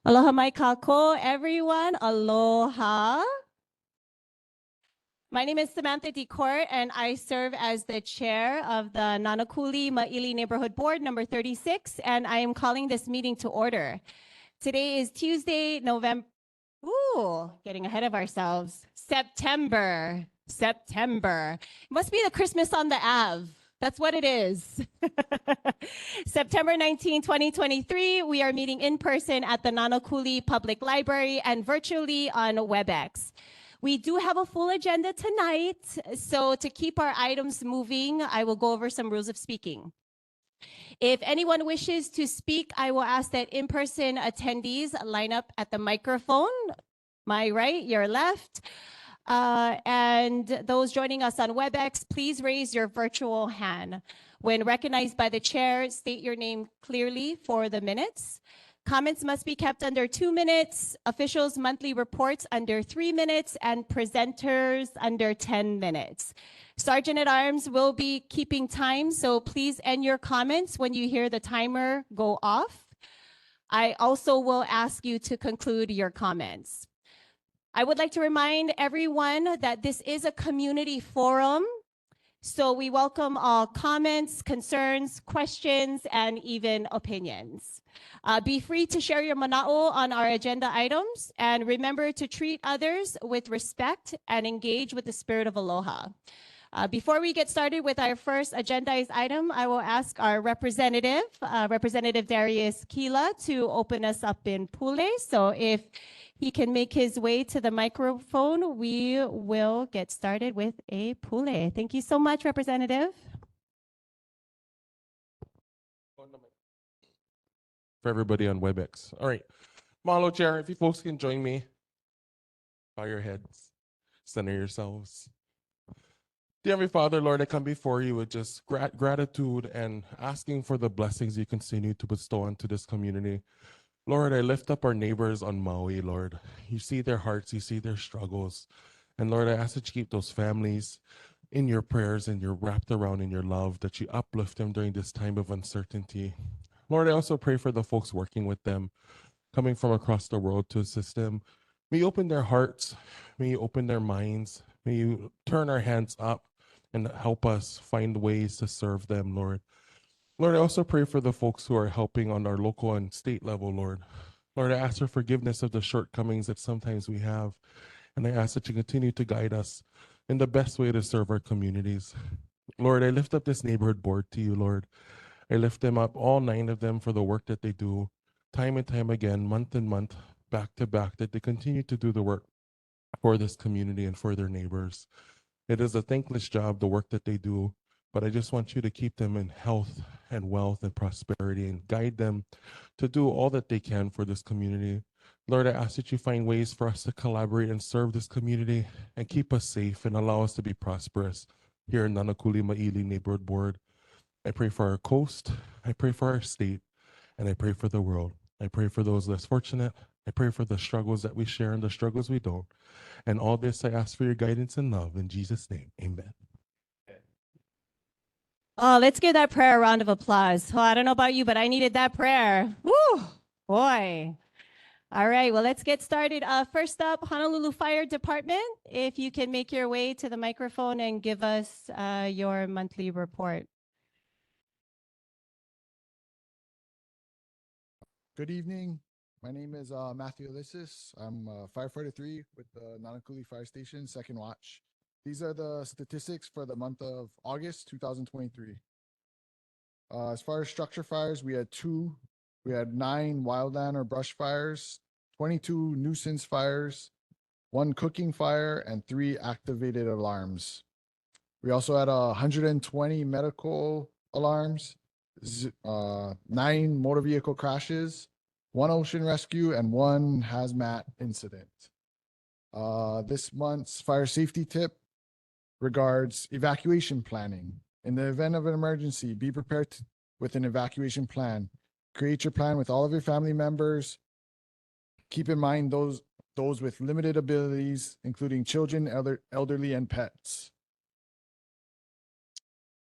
Aloha mai kako, everyone. Aloha. My name is Samantha DeCourt, and I serve as the chair of the Nanakuli Maili Neighborhood Board number 36, and I am calling this meeting to order. Today is Tuesday, November, getting ahead of ourselves. September. Must be the Christmas on the Ave. That's what it is. September 19, 2023, we are meeting in person at the Nanakuli Public Library and virtually on WebEx. We do have a full agenda tonight, so to keep our items moving, I will go over some rules of speaking. If anyone wishes to speak, I will ask that in-person attendees line up at the microphone, my right, your left. And those joining us on WebEx, please raise your virtual hand. When recognized by the chair, state your name clearly for the minutes. Comments must be kept under 2 minutes, officials' monthly reports under 3 minutes, and presenters under 10 minutes. Sergeant at Arms will be keeping time, so please end your comments when you hear the timer go off. I also will ask you to conclude your comments. I would like to remind everyone that this is a community forum, so we welcome all comments, concerns, questions, and even opinions. Be free to share your mana'o on our agenda items, and remember to treat others with respect and engage with the spirit of aloha. Before we get started with our first agendized item, I will ask our representative, Representative Darius Kila, to open us up in Pule. So if he can make his way to the microphone, we will get started with a Pule. Thank you so much, Representative. For everybody on WebEx. All right. Mahalo, Chair. If you folks can join me, bow your heads, center yourselves. Dear Heavenly Father, Lord, I come before you with just gratitude and asking for the blessings you continue to bestow onto this community. Lord, I lift up our neighbors on Maui, Lord. You see their hearts, you see their struggles. And Lord, I ask that you keep those families in your prayers and you're wrapped around in your love, that you uplift them during this time of uncertainty. Lord, I also pray for the folks working with them, coming from across the world to assist them. May you open their hearts, may you open their minds, may you turn our hands up and help us find ways to serve them, Lord. Lord, I also pray for the folks who are helping on our local and state level, Lord. Lord, I ask for forgiveness of the shortcomings that sometimes we have, and I ask that you continue to guide us in the best way to serve our communities. Lord, I lift up this neighborhood board to you, Lord. I lift them up, all 9 of them, for the work that they do, time and time again, month and month, back to back, that they continue to do the work for this community and for their neighbors. It is a thankless job, the work that they do, but I just want you to keep them in health and wealth and prosperity and guide them to do all that they can for this community. Lord, I ask that you find ways for us to collaborate and serve this community and keep us safe and allow us to be prosperous here in Nanakuli Maili Neighborhood Board. I pray for our coast, I pray for our state, and I pray for the world. I pray for those less fortunate. I pray for the struggles that we share and the struggles we don't. And all this I ask for your guidance and love. In Jesus' name, amen. Oh, let's give that prayer a round of applause. Oh, I don't know about you, but I needed that prayer. Woo, boy. All right, well, let's get started. First up, Honolulu Fire Department, if you can make your way to the microphone and give us your monthly report. Good evening. My name is Matthew Ulysses. I'm firefighter 3 with the Nanakuli Fire Station, second watch. These are the statistics for the month of August 2023. As far as structure fires, we had 2. We had 9 wildland or brush fires, 22 nuisance fires, 1 cooking fire, and 3 activated alarms. We also had 120 medical alarms, 9 motor vehicle crashes, 1 ocean rescue, and 1 hazmat incident. This month's fire safety tip regards evacuation planning. In the event of an emergency, be prepared with an evacuation plan. Create your plan with all of your family members. Keep in mind those with limited abilities, including children, elderly, and pets.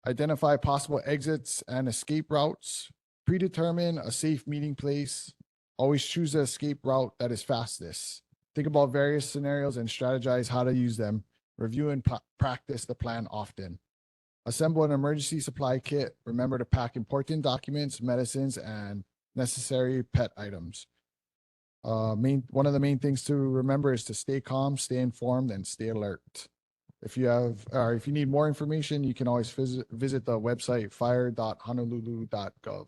Identify possible exits and escape routes. Predetermine a safe meeting place. Always choose the escape route that is fastest. Think about various scenarios and strategize how to use them. Review and practice the plan often. Assemble an emergency supply kit. Remember to pack important documents, medicines, and necessary pet items. One of the main things to remember is to stay calm, stay informed, and stay alert. If you need more information, you can always visit the website fire.honolulu.gov.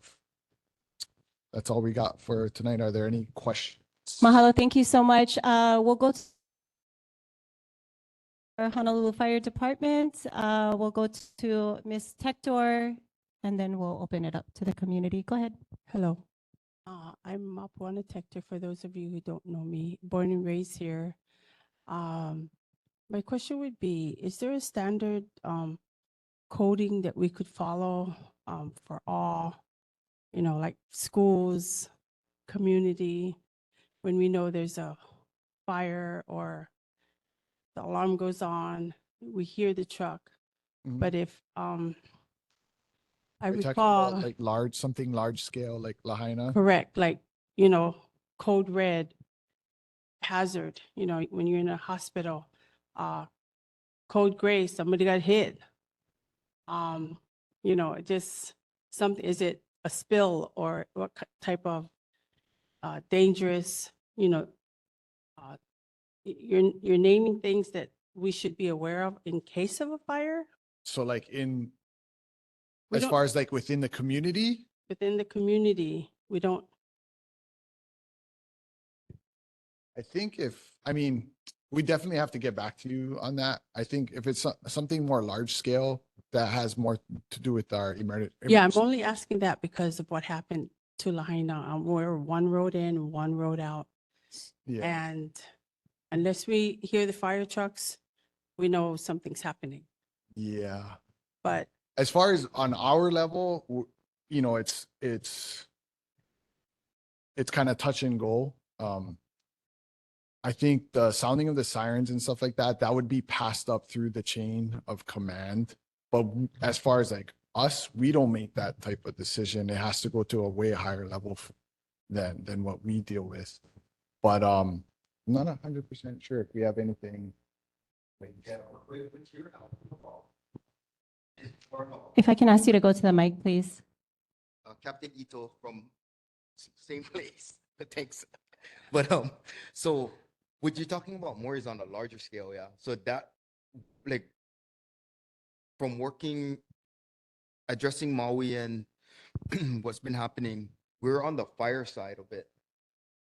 That's all we got for tonight. Are there any questions? Mahalo, thank you so much. We'll go to our Honolulu Fire Department. We'll go to Ms. Tector, and then we'll open it up to the community. Go ahead. Hello. I'm Mapuana Tector, for those of you who don't know me, born and raised here. My question would be, is there a standard coding that we could follow for all, like schools, community, when we know there's a fire or the alarm goes on, we hear the truck. Mhm. But if I Are you talking recall, about something large scale, like Lahaina? correct, like, code red, hazard, when you're in a hospital, code gray, somebody got hit. Just something, is it a spill or what type of dangerous, you're naming things that we should be aware of in case of a fire? So like We as don't- far as like within the community, Within the community, we don't, I think we definitely have to get back to you on that. I think if it's something more large scale that has more to do with our yeah, I'm only asking that because of what happened to Lahaina. We're one road in, one road out. Yeah, And unless we hear the fire trucks, we know something's happening. yeah. But As far as on our level, it's kind of touch and go. I think the sounding of the sirens and stuff like that would be passed up through the chain of command. But as far as like us, we don't make that type of decision. It has to go to a way higher level than what we deal with. But I'm not 100% sure if we have anything. If I can ask you to go to the mic, please. Captain Ito from same place. Thanks. But so what you're talking about more is on a larger scale, yeah. So that, like, from working, addressing Maui and what's been happening, we're on the fire side of it.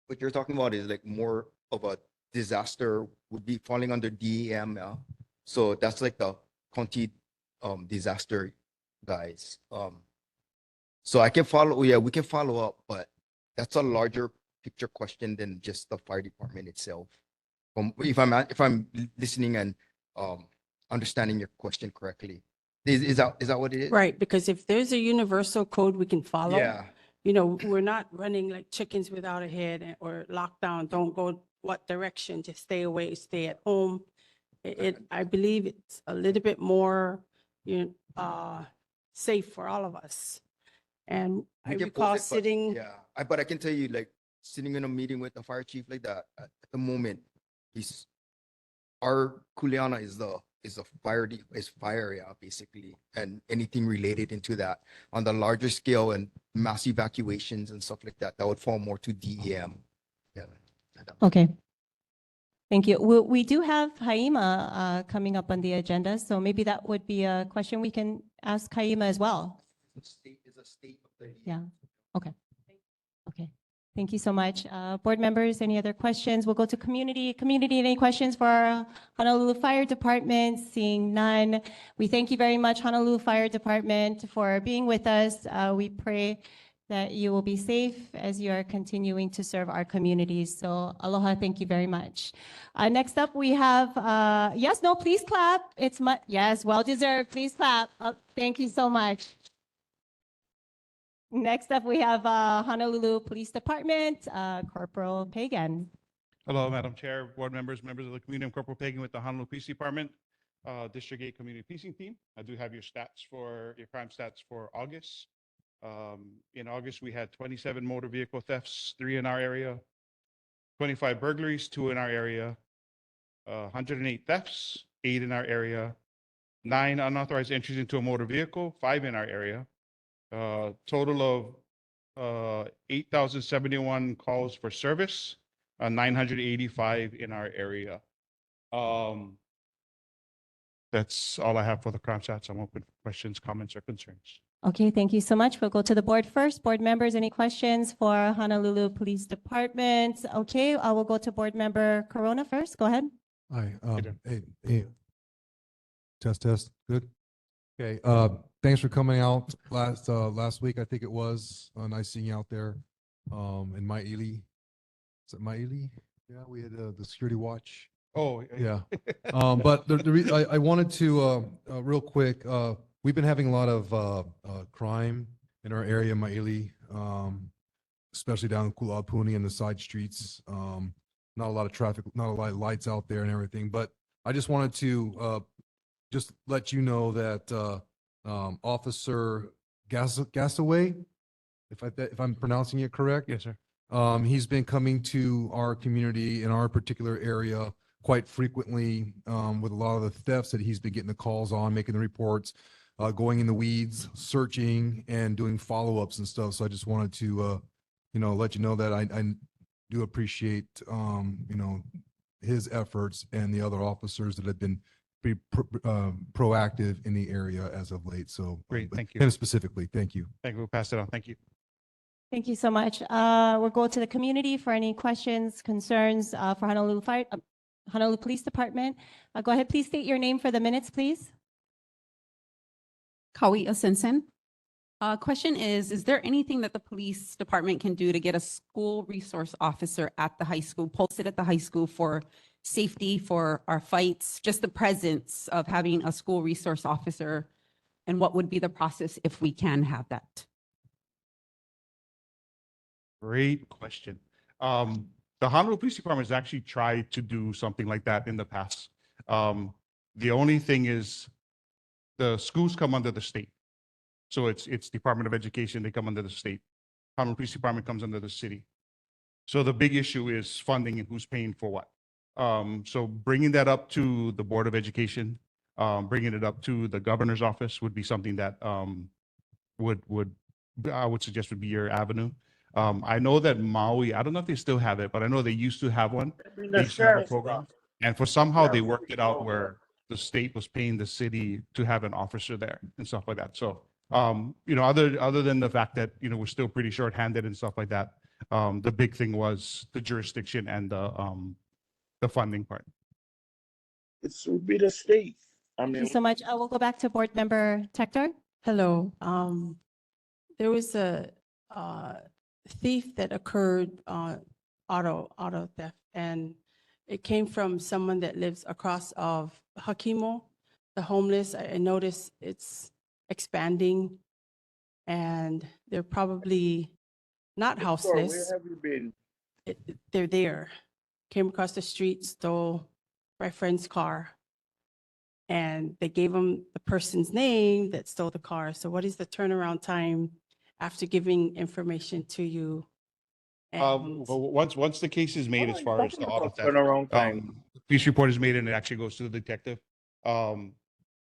What you're talking about is like more of a disaster, would be falling under DEM, yeah. So that's like the county disaster guys. So I can follow, yeah, we can follow up, but that's a larger picture question than just the fire department itself. If I'm listening and understanding your question correctly, is that what it is? right, because if there's a universal code we can follow, Yeah. we're not running like chickens without a head or lockdown, don't go what direction, just stay away, stay at home. I believe it's a little bit more, safe for all of us. And I We can recall pose it, but sitting, yeah, but I can tell you, like, sitting in a meeting with the fire chief like that at the moment, our Kuleana is fire, yeah, basically, and anything related into that on the larger scale and mass evacuations and stuff like that would fall more to DEM. Yeah. Okay. Thank you. We do have Haima coming up on the agenda, so maybe that would be a question we can ask Haima as well. State is a state of the. Yeah. Okay. Okay. Thank you so much. Board members, any other questions? We'll go to community. Community, any questions for our Honolulu Fire Department? Seeing none. We thank you very much, Honolulu Fire Department, for being with us. We pray that you will be safe as you are continuing to serve our communities. So aloha, thank you very much. Next up, we have, yes, no, please clap. Yes, well deserved. Please clap. Thank you so much. Next up, we have Honolulu Police Department, Corporal Pagan. Hello, Madam Chair, board members, members of the community. I'm Corporal Pagan with the Honolulu Police Department, District 8 Community Policing Team. I do have your crime stats for August. In August, we had 27 motor vehicle thefts, 3 in our area, 25 burglaries, 2 in our area, 108 thefts, 8 in our area, 9 unauthorized entries into a motor vehicle, 5 in our area. Total of 8,071 calls for service, 985 in our area. That's all I have for the crime stats. I'm open for questions, comments, or concerns. Okay, thank you so much. We'll go to the board first. Board members, any questions for Honolulu Police Department? Okay, I will go to board member Corona first. Go ahead. Hi, Dan. hey, test, good. Okay, thanks for coming out last week, I think it was, nice seeing you out there, in Maili. Is it Maili? Yeah, we had, the security watch. Oh, Yeah. But I wanted to, real quick, we've been having a lot of, crime in our area, Maili, especially down in Kulapuni and the side streets. Not a lot of traffic, not a lot of lights out there and everything, but I just wanted to, just let you know that, Officer Gasaway, if I'm pronouncing it correct. yes, sir. He's been coming to our community in our particular area quite frequently, with a lot of the thefts that he's been getting the calls on, making the reports, going in the weeds, searching and doing follow-ups and stuff. So I just wanted to, let you know that I do appreciate, his efforts and the other officers that have been pretty proactive in the area as of late. So Great, but thank you. him specifically, thank you. Thank you. We'll pass it on. Thank you. Thank you so much. We'll go to the community for any questions, concerns for Honolulu Police Department. Go ahead, please state your name for the minutes, please. Kawi Asensen. Question is there anything that the police department can do to get a school resource officer at the high school, posted at the high school for safety, for our fights, just the presence of having a school resource officer? And what would be the process if we can have that? Great question. The Honolulu Police Department has actually tried to do something like that in the past. The only thing is the schools come under the state. So it's Department of Education, they come under the state. Honolulu Police Department comes under the city. So the big issue is funding and who's paying for what. So bringing that up to the Board of Education, bringing it up to the governor's office would be something that I would suggest would be your avenue. I know that Maui, I don't know if they still have it, but I know they used to have one. They used to have a program. And for somehow they worked it out where the state was paying the city to have an officer there and stuff like that. So, other than the fact that, we're still pretty short-handed and stuff like that, the big thing was the jurisdiction and the funding part. It should be the state. I Thank you mean, so much. I will go back to board member Tector. Hello. There was a thief that occurred, auto theft, and it came from someone that lives across of Hakimo, the homeless. I noticed it's expanding, and they're probably not where houseless. have you been? They're there. Came across the street, stole my friend's car, and they gave him the person's name that stole the car. So what is the turnaround time after giving information to you? And Once the case is made, as far as the auto theft, Turnaround time. police report is made and it actually goes to the detective.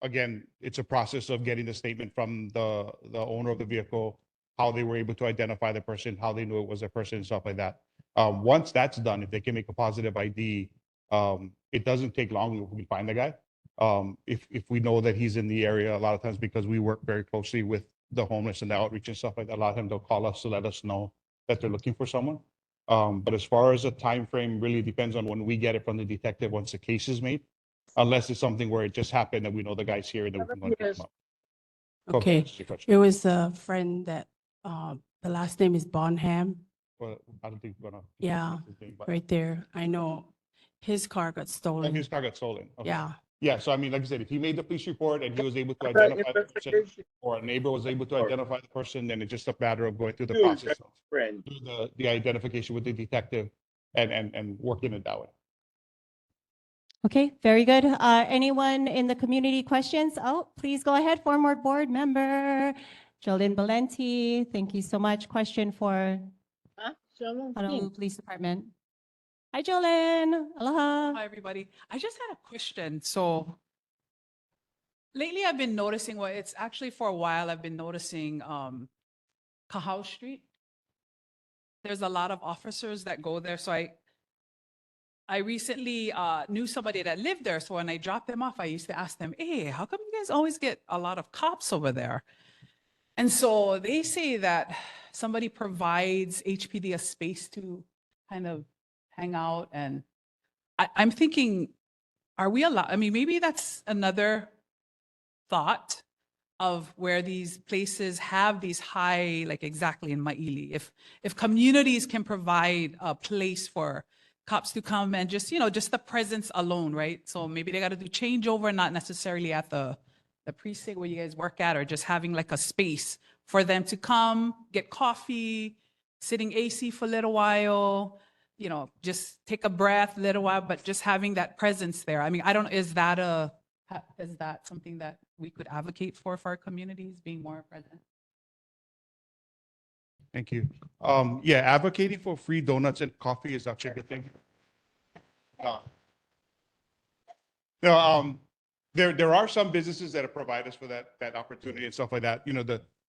Again, it's a process of getting the statement from the owner of the vehicle, how they were able to identify the person, how they knew it was a person and stuff like that. Once that's done, if they can make a positive ID, it doesn't take long if we can find the guy. If we know that he's in the area, a lot of times because we work very closely with the homeless and the outreach and stuff like that, a lot of times they'll call us to let us know that they're looking for someone. But as far as a time frame, really depends on when we get it from the detective once the case is made, unless it's something where it just happened and we know the guy's here and then we can go and pick him up. Hope that okay, answers your question. it was a friend that, the last name is Bonham, Well, I don't think we're gonna. Yeah, but- right there. I know his car got And stolen. his car got stolen. Okay. Yeah, Yeah, so I mean, like I said, if he made the police report and he was able to I thought identify the person, investigation or a neighbor was able to identify the person, then it's just a matter of going through the Good, process of friend. do the identification with the detective and working it that way. Okay, very good. Anyone in the community questions? Oh, please go ahead, former board member Jolene Valenti, thank you so much. Question for Honolulu Police Department. Hi, Jolene. Aloha. Hi, everybody. I just had a question. So lately I've been noticing, well, it's actually for a while, I've been noticing Kahau Street. There's a lot of officers that go there. So I recently knew somebody that lived there. So when I dropped them off, I used to ask them, hey, how come you guys always get a lot of cops over there? And so they say that somebody provides HPD a space to kind of hang out. And I'm thinking, are we allowed? I mean, maybe that's another thought of where these places have these high, like exactly in Maili. If communities can provide a place for cops to come and just, just the presence alone, right? So maybe they got to do changeover, not necessarily at the precinct where you guys work at, or just having like a space for them to come, get coffee, sitting AC for a little while, just take a breath a little while, but just having that presence there. I mean, I don't, is that something that we could advocate for our communities being more present? Thank you. Yeah, advocating for free donuts and coffee is actually a good thing. There are some businesses that provide us for that opportunity and stuff like that.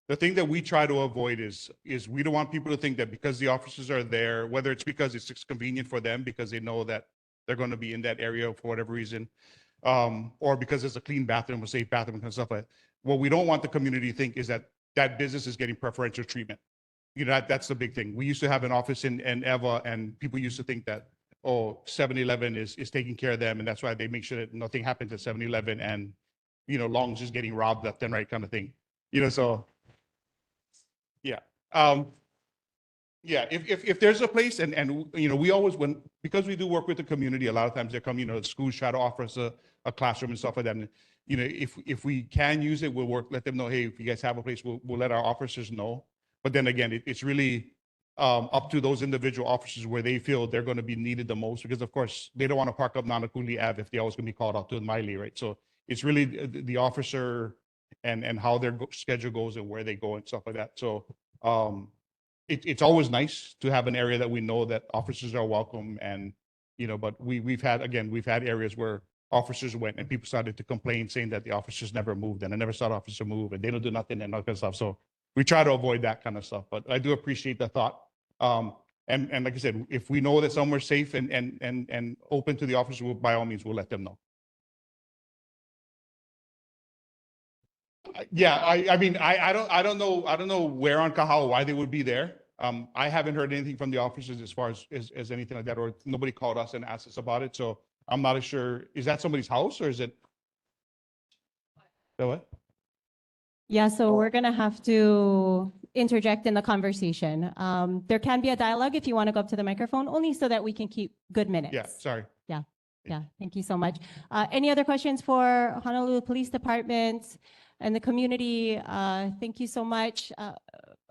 The thing that we try to avoid is we don't want people to think that because the officers are there, whether it's because it's convenient for them because they know that they're going to be in that area for whatever reason, or because there's a clean bathroom, a safe bathroom, and stuff like that. What we don't want the community to think is that business is getting preferential treatment. That's the big thing. We used to have an office in Eva, and people used to think that, 7-Eleven is taking care of them, and that's why they make sure that nothing happens at 7-Eleven, and Long's just getting robbed left and right, kind of thing. So yeah. Yeah, if there's a place, and we always, because we do work with the community, a lot of times they come, the schools try to offer us a classroom and stuff like that. And, if we can use it, we'll let them know, hey, if you guys have a place, we'll let our officers know. But then again, it's really up to those individual officers where they feel they're going to be needed the most, because of course they don't want to park up Nanakuli Ave if they're always going to be called out to Maili, right? So it's really the officer and how their schedule goes and where they go and stuff like that. So it's always nice to have an area that we know that officers are welcome, and but we've had areas where officers went and people started to complain, saying that the officers never moved, and I never saw the officer move, and they don't do nothing and all that kind of stuff. So we try to avoid that kind of stuff. But I do appreciate the thought. And like I said, if we know that somewhere's safe and open to the officers, by all means, we'll let them know. Yeah, I mean, I don't know where on Kahau, why they would be there. I haven't heard anything from the officers as far as anything like that, or nobody called us and asked us about it. So I'm not sure. Is that somebody's house, or is it? The what? Yeah, so we're going to have to interject in the conversation. There can be a dialogue if you want to go up to the microphone, only so that we can keep good minutes. Yeah, sorry. Yeah, thank you so much. Any other questions for Honolulu Police Department and the community? Thank you so much,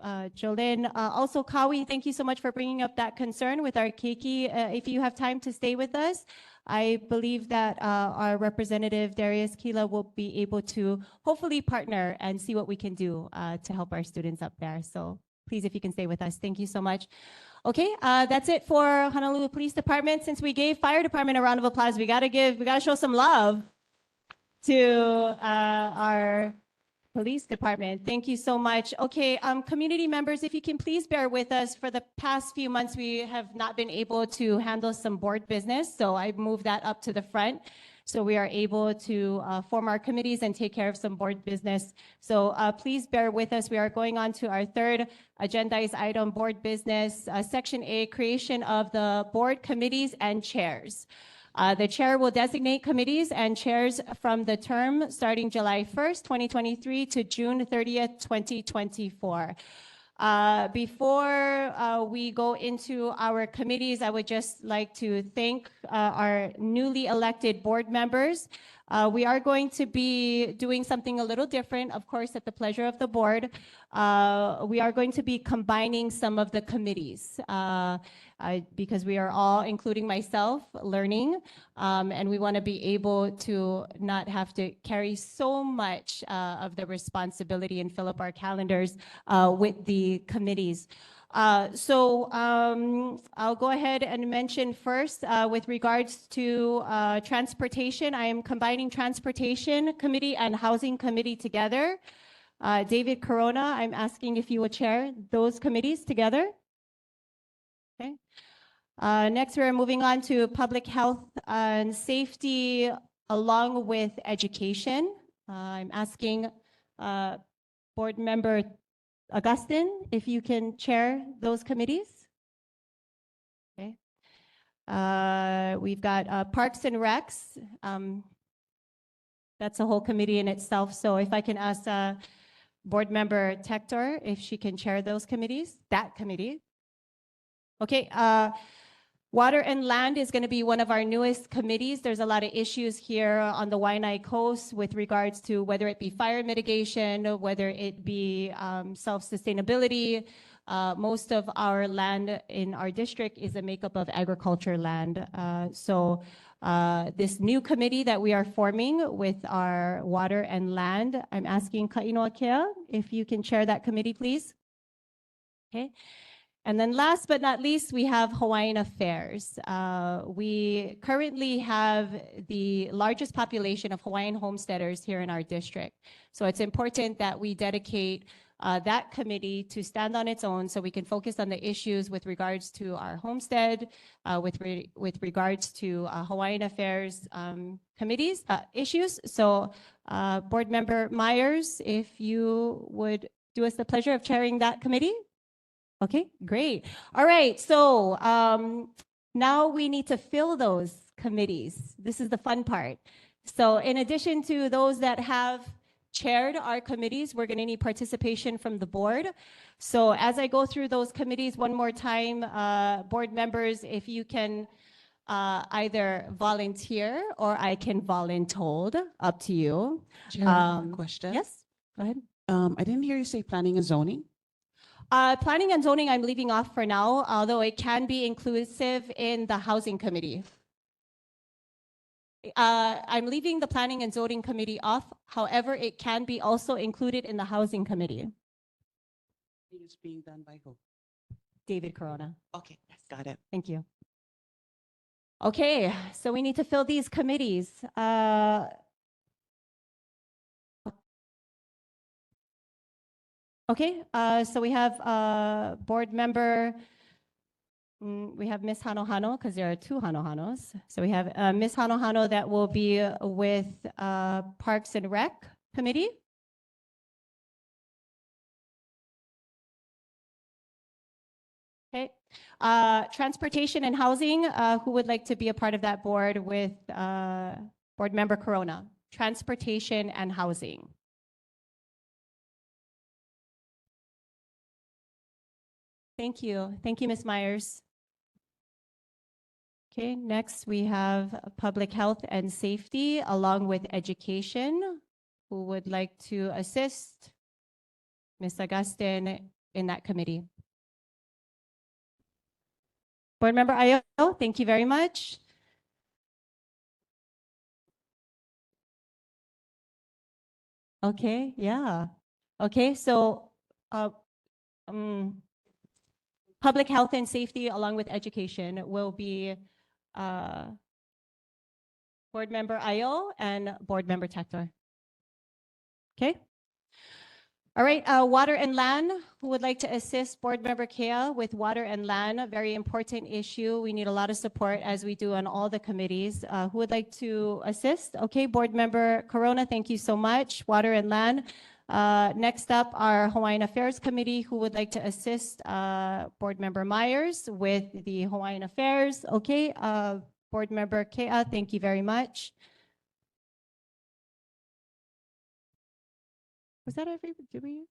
Jolene. Also, Kawi, thank you so much for bringing up that concern with our keiki. If you have time to stay with us, I believe that our representative, Darius Kila, will be able to hopefully partner and see what we can do to help our students up there. So please, if you can stay with us. Thank you so much. Okay, that's it for Honolulu Police Department. Since we gave Fire Department a round of applause, we gotta show some love to our Police Department. Thank you so much. Okay, community members, if you can please bear with us. For the past few months, we have not been able to handle some board business, so I moved that up to the front. So we are able to form our committees and take care of some board business. So please bear with us. We are going on to our third agendized item, board business. Section A, creation of the board committees and chairs. The chair will designate committees and chairs from the term starting July 1st, 2023 to June 30th, 2024. Before we go into our committees, I would just like to thank our newly elected board members. We are going to be doing something a little different, of course, at the pleasure of the board. We are going to be combining some of the committees because we are all, including myself, learning, and we want to be able to not have to carry so much of the responsibility and fill up our calendars with the committees. I'll go ahead and mention first with regards to transportation. I am combining Transportation Committee and Housing Committee together. David Corona, I'm asking if you would chair those committees together. Okay. Next, we're moving on to Public Health and Safety along with Education. I'm asking Board Member Augustine, if you can chair those committees. Okay. We've got Parks and Recs. That's a whole committee in itself. So if I can ask Board Member Tector if she can chair those committees, that committee. Okay. Water and Land is going to be one of our newest committees. There's a lot of issues here on the Waianae Coast with regards to whether it be fire mitigation, whether it be self-sustainability. Most of our land in our district is a makeup of agriculture land. This new committee that we are forming with our Water and Land, I'm asking Kainoa Kea if you can chair that committee, please. Okay. And then last but not least, we have Hawaiian Affairs. We currently have the largest population of Hawaiian homesteaders here in our district. So it's important that we dedicate that committee to stand on its own so we can focus on the issues with regards to our homestead, with regards to Hawaiian Affairs committees, issues. So Board Member Myers, if you would do us the pleasure of chairing that committee. Okay, great. All right, so now we need to fill those committees. This is the fun part. So in addition to those that have chaired our committees, we're going to need participation from the board. So as I go through those committees one more time, board members, if you can either volunteer or I can voluntold, up to you. Chair, I have a question. Yes, go ahead. I didn't hear you say planning and zoning. Planning and zoning, I'm leaving off for now, although it can be inclusive in the housing committee. I'm leaving the planning and zoning committee off. However, it can be also included in the housing committee. It's being done by who? David Corona. Okay, got it. Thank you. Okay, so we need to fill these committees. Okay, so we have board member, we have Ms. Hanohano, because there are two Hanohanos. So we have Ms. Hanohano that will be with Parks and Rec Committee. Okay, Transportation and Housing, who would like to be a part of that board with board member Corona? Transportation and Housing. Thank you. Thank you, Ms. Myers. Okay, next we have Public Health and Safety along with Education. Who would like to assist Ms. Augustine in that committee? Board Member Ayo, thank you very much. Okay, yeah. Okay, so Public Health and Safety along with Education will be Board Member Ayo and Board Member Tector. Okay. All right, Water and Land, who would like to assist Board Member Kea with Water and Land? A very important issue. We need a lot of support as we do on all the committees. Who would like to assist? Okay, Board Member Corona, thank you so much. Water and Land. Next up, our Hawaiian Affairs Committee, who would like to assist Board Member Myers with the Hawaiian Affairs. Okay, Board Member Kea, thank you very much. Was that every, did we?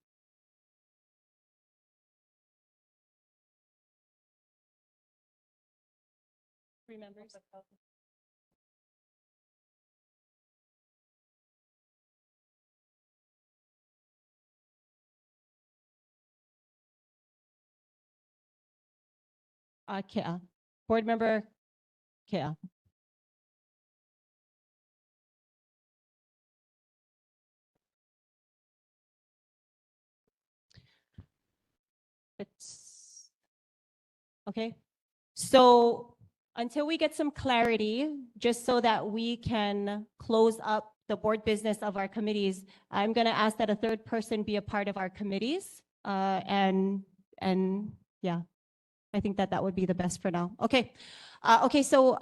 Three members. Kea. Board Member Kea. It's okay. So until we get some clarity, just so that we can close up the board business of our committees, I'm going to ask that a third person be a part of our committees. And yeah, I think that that would be the best for now. Okay. Okay, so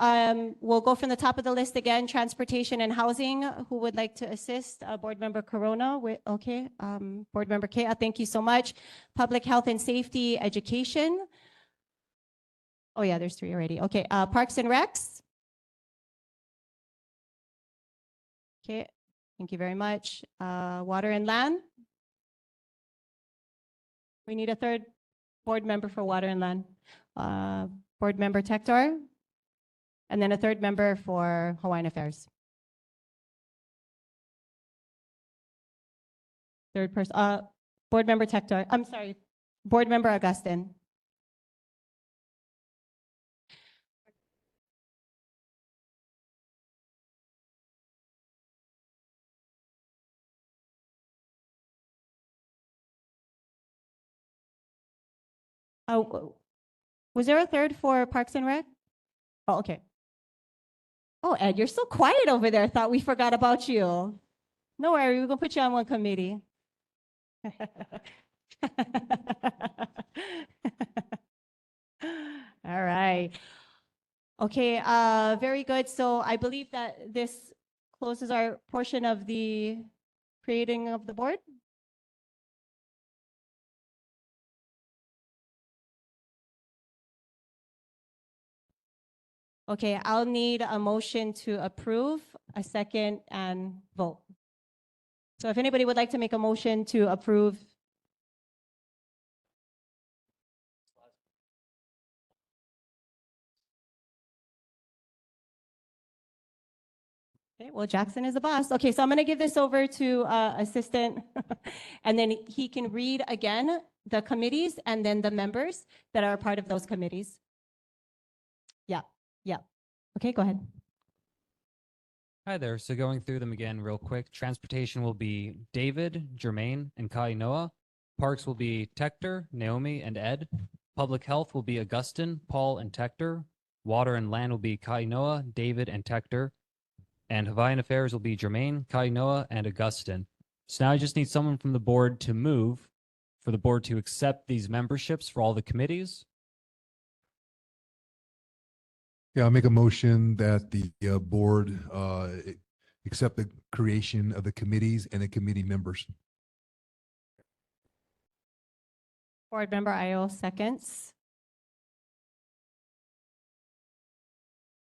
we'll go from the top of the list again, transportation and housing. Who would like to assist? Board Member Corona, okay. Board Member Kea, thank you so much. Public health and safety, education. Oh yeah, there's 3 already. Okay, Parks and Recs. Okay, thank you very much. Water and land. We need a third board member for water and land. Board Member Tector. And then a third member for Hawaiian Affairs. Third person, Board Member Tector, I'm sorry, Board Member Augustin. Was there a third for Parks and Rec? Oh, okay. Oh, Ed, you're so quiet over there. Thought we forgot about you. No worry, we're gonna put you on one committee. All right. Okay, very good. So I believe that this closes our portion of the creating of the board. Okay, I'll need a motion to approve, a second, and vote. So if anybody would like to make a motion to approve. Okay, well, Jackson is the boss. Okay, so I'm going to give this over to assistant, and then he can read again the committees and then the members that are a part of those committees. Yeah, yeah. Okay, go ahead. Hi there. So going through them again real quick. Transportation will be David, Jermaine, and Kainoa. Parks will be Tector, Naomi, and Ed. Public health will be Augustin, Paul, and Tector. Water and land will be Kainoa, David, and Tector. And Hawaiian affairs will be Jermaine, Kainoa, and Augustin. So now I just need someone from the board to move for the board to accept these memberships for all the committees. Yeah, I'll make a motion that the board accept the creation of the committees and the committee members. Board Member Io seconds.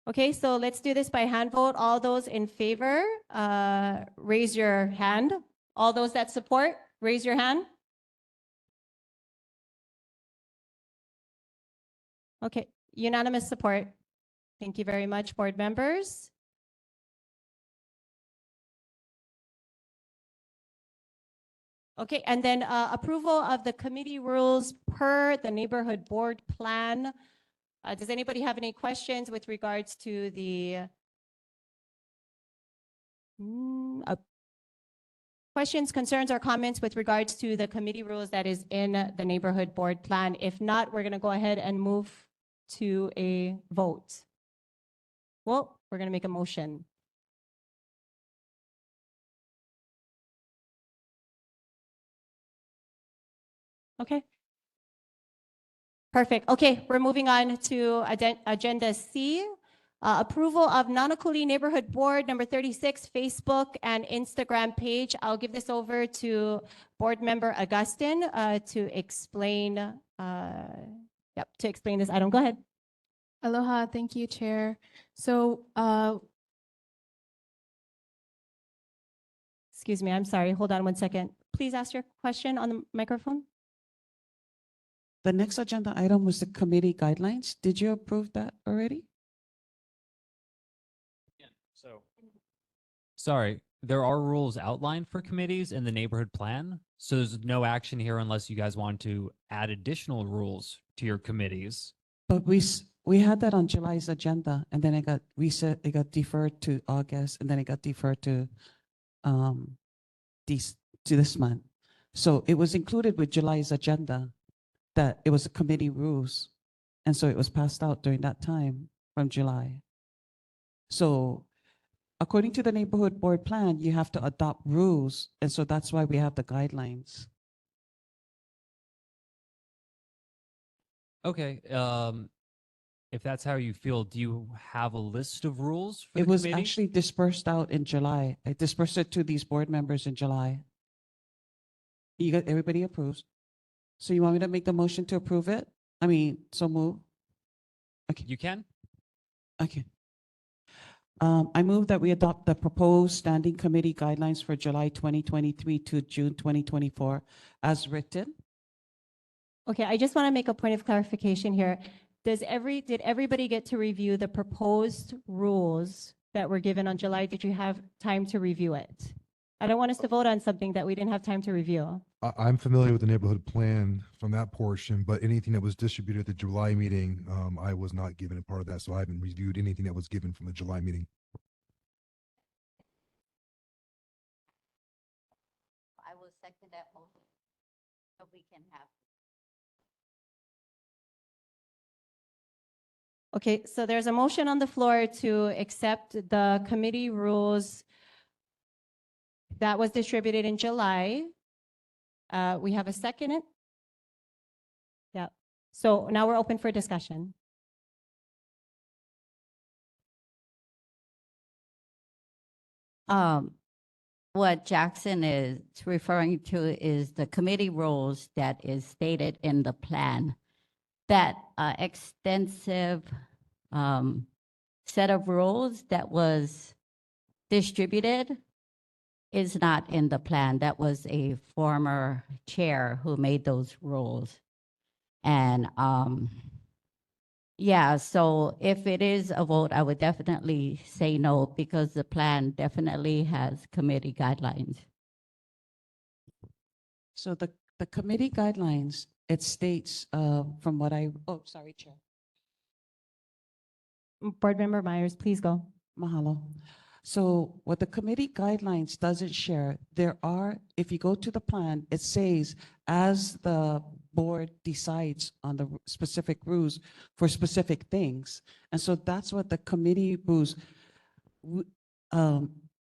Okay, so let's do this by hand vote. All those in favor, raise your hand. All those that support, raise your hand. Okay, unanimous support. Thank you very much, board members. Okay, and then approval of the committee rules per the neighborhood board plan. Does anybody have any questions with regards to the questions, concerns, or comments with regards to the committee rules that is in the neighborhood board plan? If not, we're going to go ahead and move to a vote. Well, we're going to make a motion. Okay. Perfect. Okay, we're moving on to agenda C. Approval of Nanakuli Neighborhood Board number 36 Facebook and Instagram page. I'll give this over to Board Member Augustin to explain this item. Go ahead. Aloha, thank you, Chair. So, excuse me, I'm sorry. Hold on one second. Please ask your question on the microphone. The next agenda item was the committee guidelines. Did you approve that already? Sorry, there are rules outlined for committees in the neighborhood plan. So there's no action here unless you guys want to add additional rules to your committees. But we had that on July's agenda, and then it got reset, it got deferred to August, and then it got deferred to this, this month. So it was included with July's agenda, that it was a committee rules. And so it was passed out during that time from July. So according to the neighborhood board plan, you have to adopt rules. And so that's why we have the guidelines. Okay, if that's how you feel, do you have a list of rules for It the was committee? actually dispersed out in July. I dispersed it to these board members in July. You got, everybody approves. So you want me to make the motion to approve it? I mean, so move. You can? Okay. I move that we adopt the proposed standing committee guidelines for July 2023 to June 2024 as written. Okay, I just want to make a point of clarification here. Did everybody get to review the proposed rules that were given on July? Did you have time to review it? I don't want us to vote on something that we didn't have time to review. I'm familiar with the neighborhood plan from that portion, but anything that was distributed at the July meeting, I was not given a part of that, so I haven't reviewed anything that was given from the July meeting. I will second that motion, so we can have. Okay, so there's a motion on the floor to accept the committee rules that was distributed in July. We have a second. Yeah. So now we're open for discussion. What Jackson is referring to is the committee rules that is stated in the plan. That extensive set of rules that was distributed is not in the plan. That was a former chair who made those rules. And yeah, so if it is a vote, I would definitely say no, because the plan definitely has committee guidelines. So the committee guidelines, it states from what oh, sorry, Chair. Board Member Myers, please go. Mahalo. So what the committee guidelines doesn't share, there are, if you go to the plan, it says as the board decides on the specific rules for specific things. And so that's what the committee rules,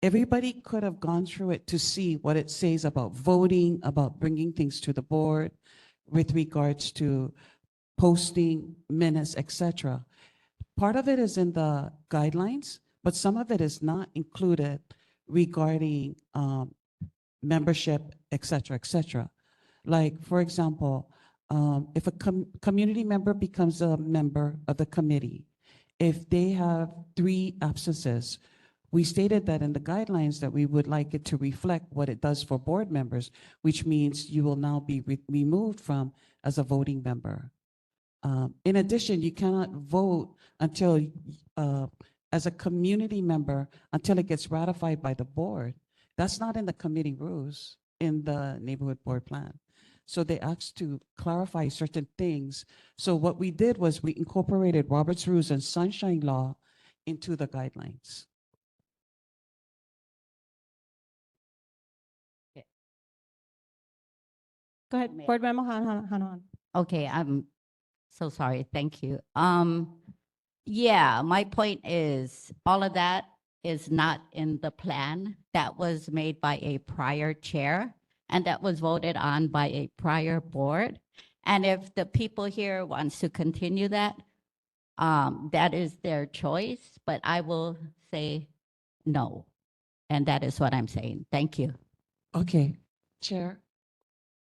everybody could have gone through it to see what it says about voting, about bringing things to the board with regards to posting minutes, etc. Part of it is in the guidelines, but some of it is not included regarding membership, et cetera, Like, for example, if a community member becomes a member of the committee, if they have 3 absences, we stated that in the guidelines that we would like it to reflect what it does for board members, which means you will now be removed from as a voting member. In addition, you cannot vote until, as a community member, until it gets ratified by the board. That's not in the committee rules in the neighborhood board plan. So they asked to clarify certain things. So what we did was we incorporated Robert's Rules and Sunshine Law into the guidelines. Go ahead, May- Board Member Hanan. Okay, I'm so sorry. Thank you. Yeah, my point is all of that is not in the plan. That was made by a prior chair, and that was voted on by a prior board. And if the people here wants to continue that, that is their choice, but I will say no. And that is what I'm saying. Thank you. Okay, Chair.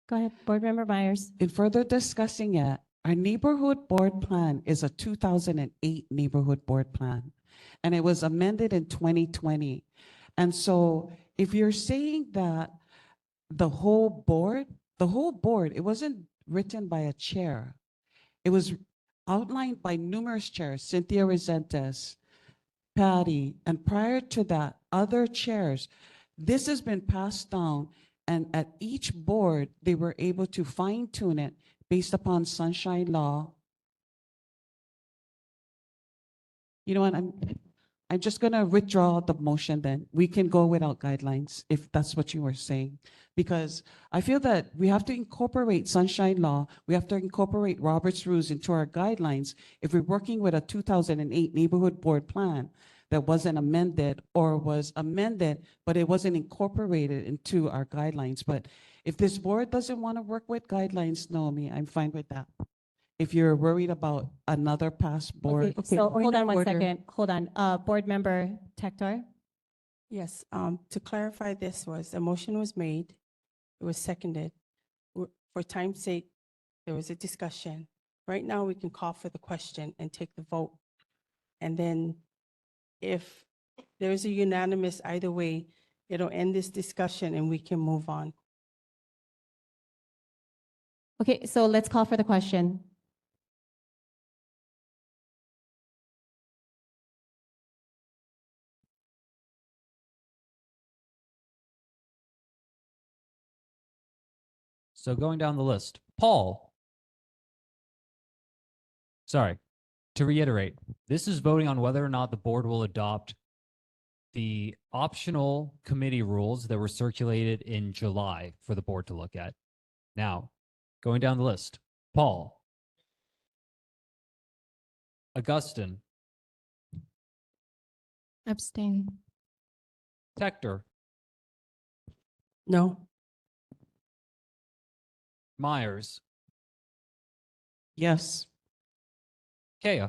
Go ahead, Board Member Myers. In further discussing it, our neighborhood board plan is a 2008 neighborhood board plan, and it was amended in 2020. And so if you're saying that the whole board, it wasn't written by a chair. It was outlined by numerous chairs, Cynthia Resentes, Patty, and prior to that, other chairs. This has been passed down, and at each board, they were able to fine tune it based upon Sunshine Law You know what, I'm just gonna withdraw the motion then. We can go without guidelines if that's what you were saying. Because I feel that we have to incorporate sunshine law, we have to incorporate Robert's rules into our guidelines. If we're working with a 2008 neighborhood board plan that wasn't amended or was amended, but it wasn't incorporated into our guidelines. But if this board doesn't want to work with guidelines, Naomi, I'm fine with that. If you're worried about another past board. Okay, so point hold of on one order. second. Hold on. Board Member Tector. Yes, to clarify, this was, a motion was made, it was seconded. For time's sake, there was a discussion. Right now, we can call for the question and take the vote. And then if there's a unanimous either way, it'll end this discussion and we can move on. Okay, so let's call for the question. So going down the list, Paul. Sorry, to reiterate, this is voting on whether or not the board will adopt the optional committee rules that were circulated in July for the board to look at. Now, going down the list, Paul. Augustine, Abstain. Tector, No? Myers, Yes. Kea,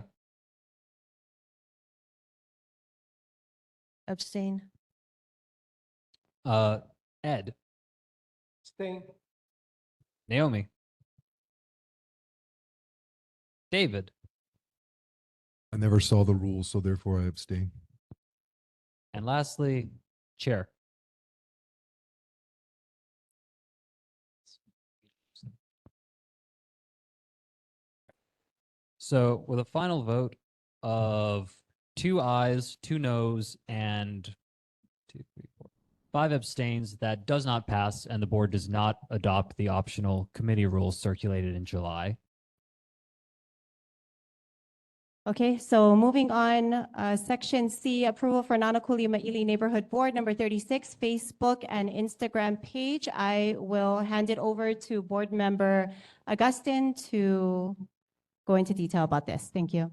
Abstain. Ed, Stay. Naomi, David, I never saw the rules, so therefore I abstain. and lastly, Chair. So with a final vote of 2 ayes, 2 noes, and 2, 3, 4, 5 abstains, that does not pass, and the board does not adopt the optional committee rules circulated in July. Okay, so moving on, Section C, approval for Nanakuli Maili Neighborhood Board, number 36, Facebook and Instagram page. I will hand it over to Board Member Augustine to go into detail about this. Thank you.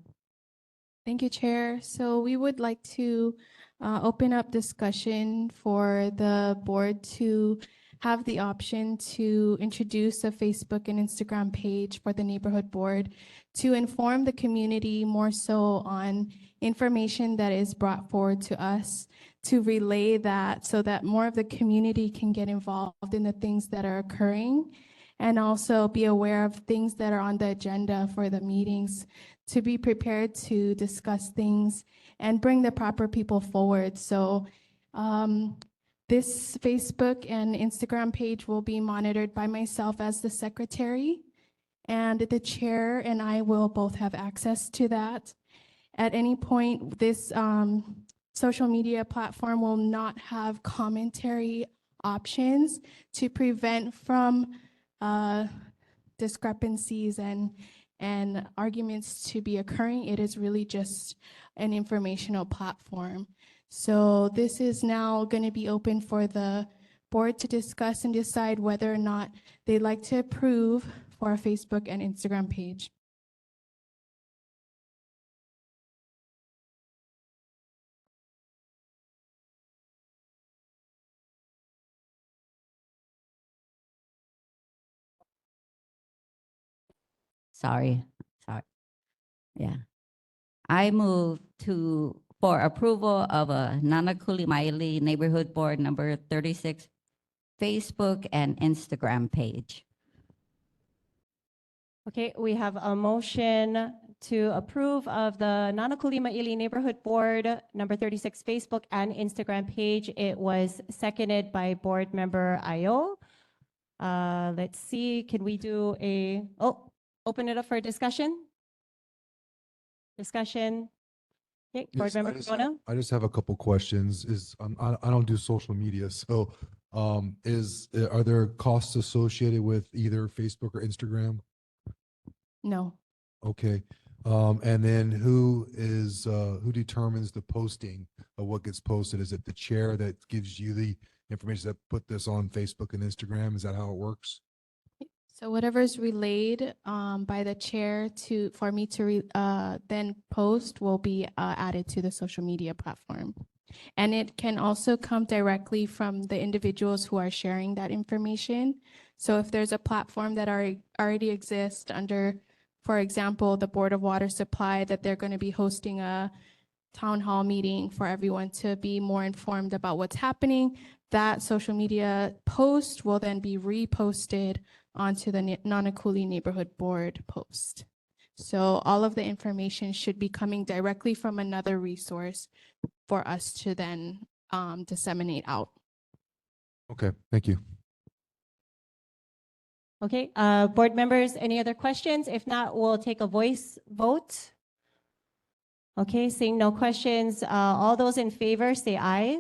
Thank you, Chair. So we would like to open up discussion for the board to have the option to introduce a Facebook and Instagram page for the neighborhood board to inform the community more so on information that is brought forward to us, to relay that so that more of the community can get involved in the things that are occurring, and also be aware of things that are on the agenda for the meetings, to be prepared to discuss things and bring the proper people forward. So this Facebook and Instagram page will be monitored by myself as the secretary, and the chair and I will both have access to that. At any point, this social media platform will not have commentary options to prevent from discrepancies and arguments to be occurring. It is really just an informational platform. So this is now going to be open for the board to discuss and decide whether or not they'd like to approve for a Facebook and Instagram page. Sorry. Yeah. I move for approval of a Nanakuli Maili Neighborhood Board number 36 Facebook and Instagram page. Okay, we have a motion to approve of the Nanakuli Maili Neighborhood Board, number 36 Facebook and Instagram page. It was seconded by Board Member Ayo. Let's see, can we do open it up for discussion? Discussion. Okay, Board Yes, Member Corona? I just have a couple questions. I don't do social media, so are there costs associated with either Facebook or Instagram? No. Okay. And then who who determines the posting of what gets posted? Is it the chair that gives you the information that put this on Facebook and Instagram? Is that how it works? So whatever's relayed by the chair for me to then post will be added to the social media platform. And it can also come directly from the individuals who are sharing that information. So if there's a platform that already exists under, for example, the Board of Water Supply, that they're going to be hosting a town hall meeting for everyone to be more informed about what's happening, that social media post will then be reposted onto the Nanakuli Neighborhood Board post. So all of the information should be coming directly from another resource for us to then disseminate out. Okay, thank you. Okay, board members, any other questions? If not, we'll take a voice vote. Okay, seeing no questions, all those in favor say aye.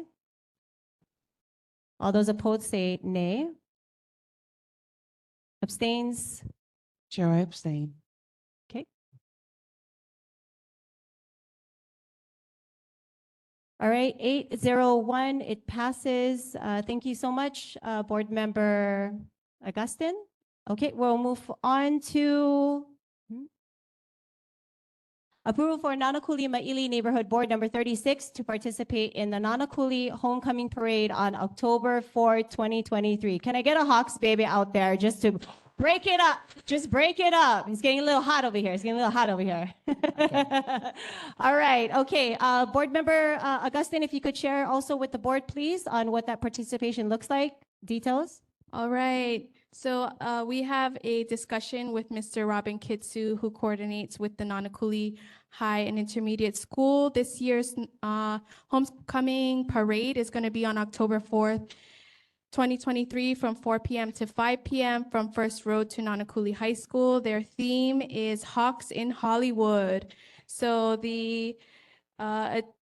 All those opposed say nay. Abstains? Chair, I abstain. Okay. All right, 801, it passes. Thank you so much, Board Member Augustin. Okay, we'll move on to approval for Nanakuli Maili Neighborhood Board number 36 to participate in the Nanakuli Homecoming Parade on October 4, 2023. Can I get a Hawks baby out there just to break it up? Just break it up. It's getting a little hot over here. It's getting a little hot over here. All right. Okay. Board Member Augustin, if you could share also with the board, please, on what that participation looks like, details. All right. So we have a discussion with Mr. Robin Kitsu, who coordinates with the Nanakuli High and Intermediate School. This year's homecoming parade is going to be on October 4th, 2023 from 4 p.m. to 5 p.m. from First Road to Nanakuli High School. Their theme is Hawks in Hollywood. So the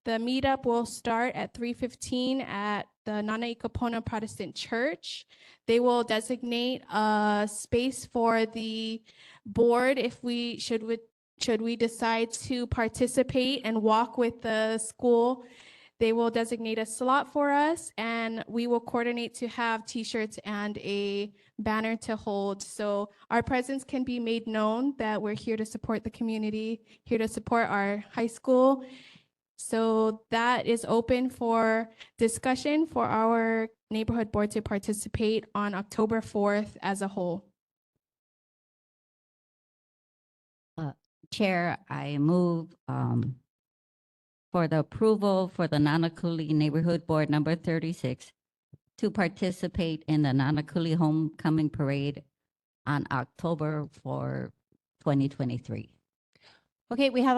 meetup will start at 3:15 at the Nana Ikapona Protestant Church. They will designate a space for the board if we should we decide to participate and walk with the school. They will designate a slot for us, and we will coordinate to have t-shirts and a banner to hold. So our presence can be made known that we're here to support the community, here to support our high school. So that is open for discussion for our neighborhood board to participate on October 4th as a whole. Chair, I move for the approval for the Nanakuli Neighborhood Board number 36 to participate in the Nanakuli Homecoming Parade on October 4, 2023. Okay, we have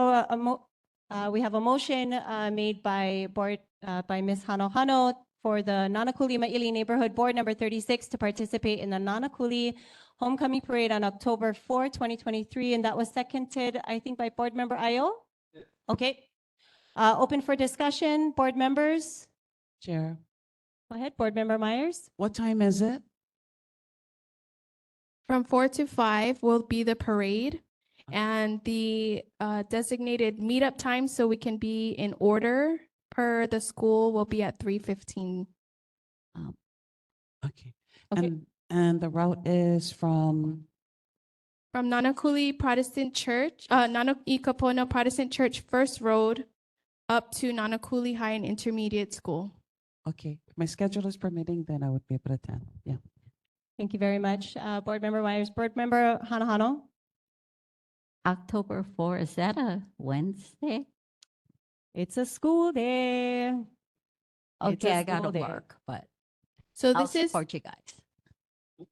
a motion made by Ms. Hano for the Nanakuli Maili Neighborhood Board number 36 to participate in the Nanakuli Homecoming Parade on October 4, 2023, and that was seconded, I think, by Board Member Ayo. Okay. Open for discussion, board members. Chair, Go ahead, Board Member Myers. what time is it? From 4 to 5 will be the parade, and the designated meetup time so we can be in order per the school will be at 3:15. Okay. Okay. And the route is from, From Nanakuli Protestant Church, Nana Ikapona Protestant Church First Road up to Nanakuli High and Intermediate School. okay, if my schedule is permitting, then I would be able to attend. Yeah. Thank you very much, Board Member Myers. Board Member Hano. October 4, is that a Wednesday? It's a school day. It's Okay, a I gotta school day. work, but So I'll this is, support you guys.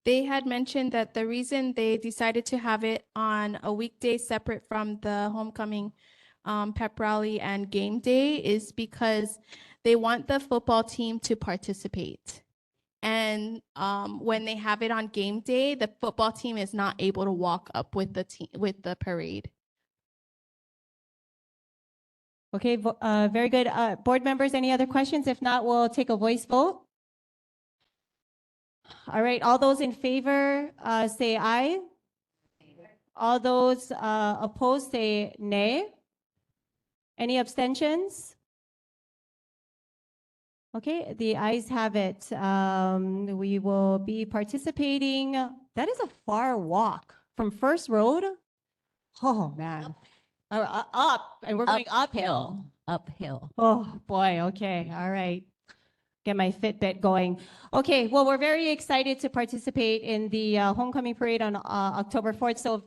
they had mentioned that the reason they decided to have it on a weekday separate from the homecoming pep rally and game day is because they want the football team to participate. And when they have it on game day, the football team is not able to walk up with the team with the parade. Okay, very good. Board members, any other questions? If not, we'll take a voice vote. All right, all those in favor, say aye. All those opposed say nay. Any abstentions? Okay, the ayes have it. We will be participating. That is a far walk from First Road. Oh, man. Up, and we're going uphill. Uphill. Oh, boy. Okay. All right. Get my Fitbit going. Okay. Well, we're very excited to participate in the homecoming parade on October 4th. So,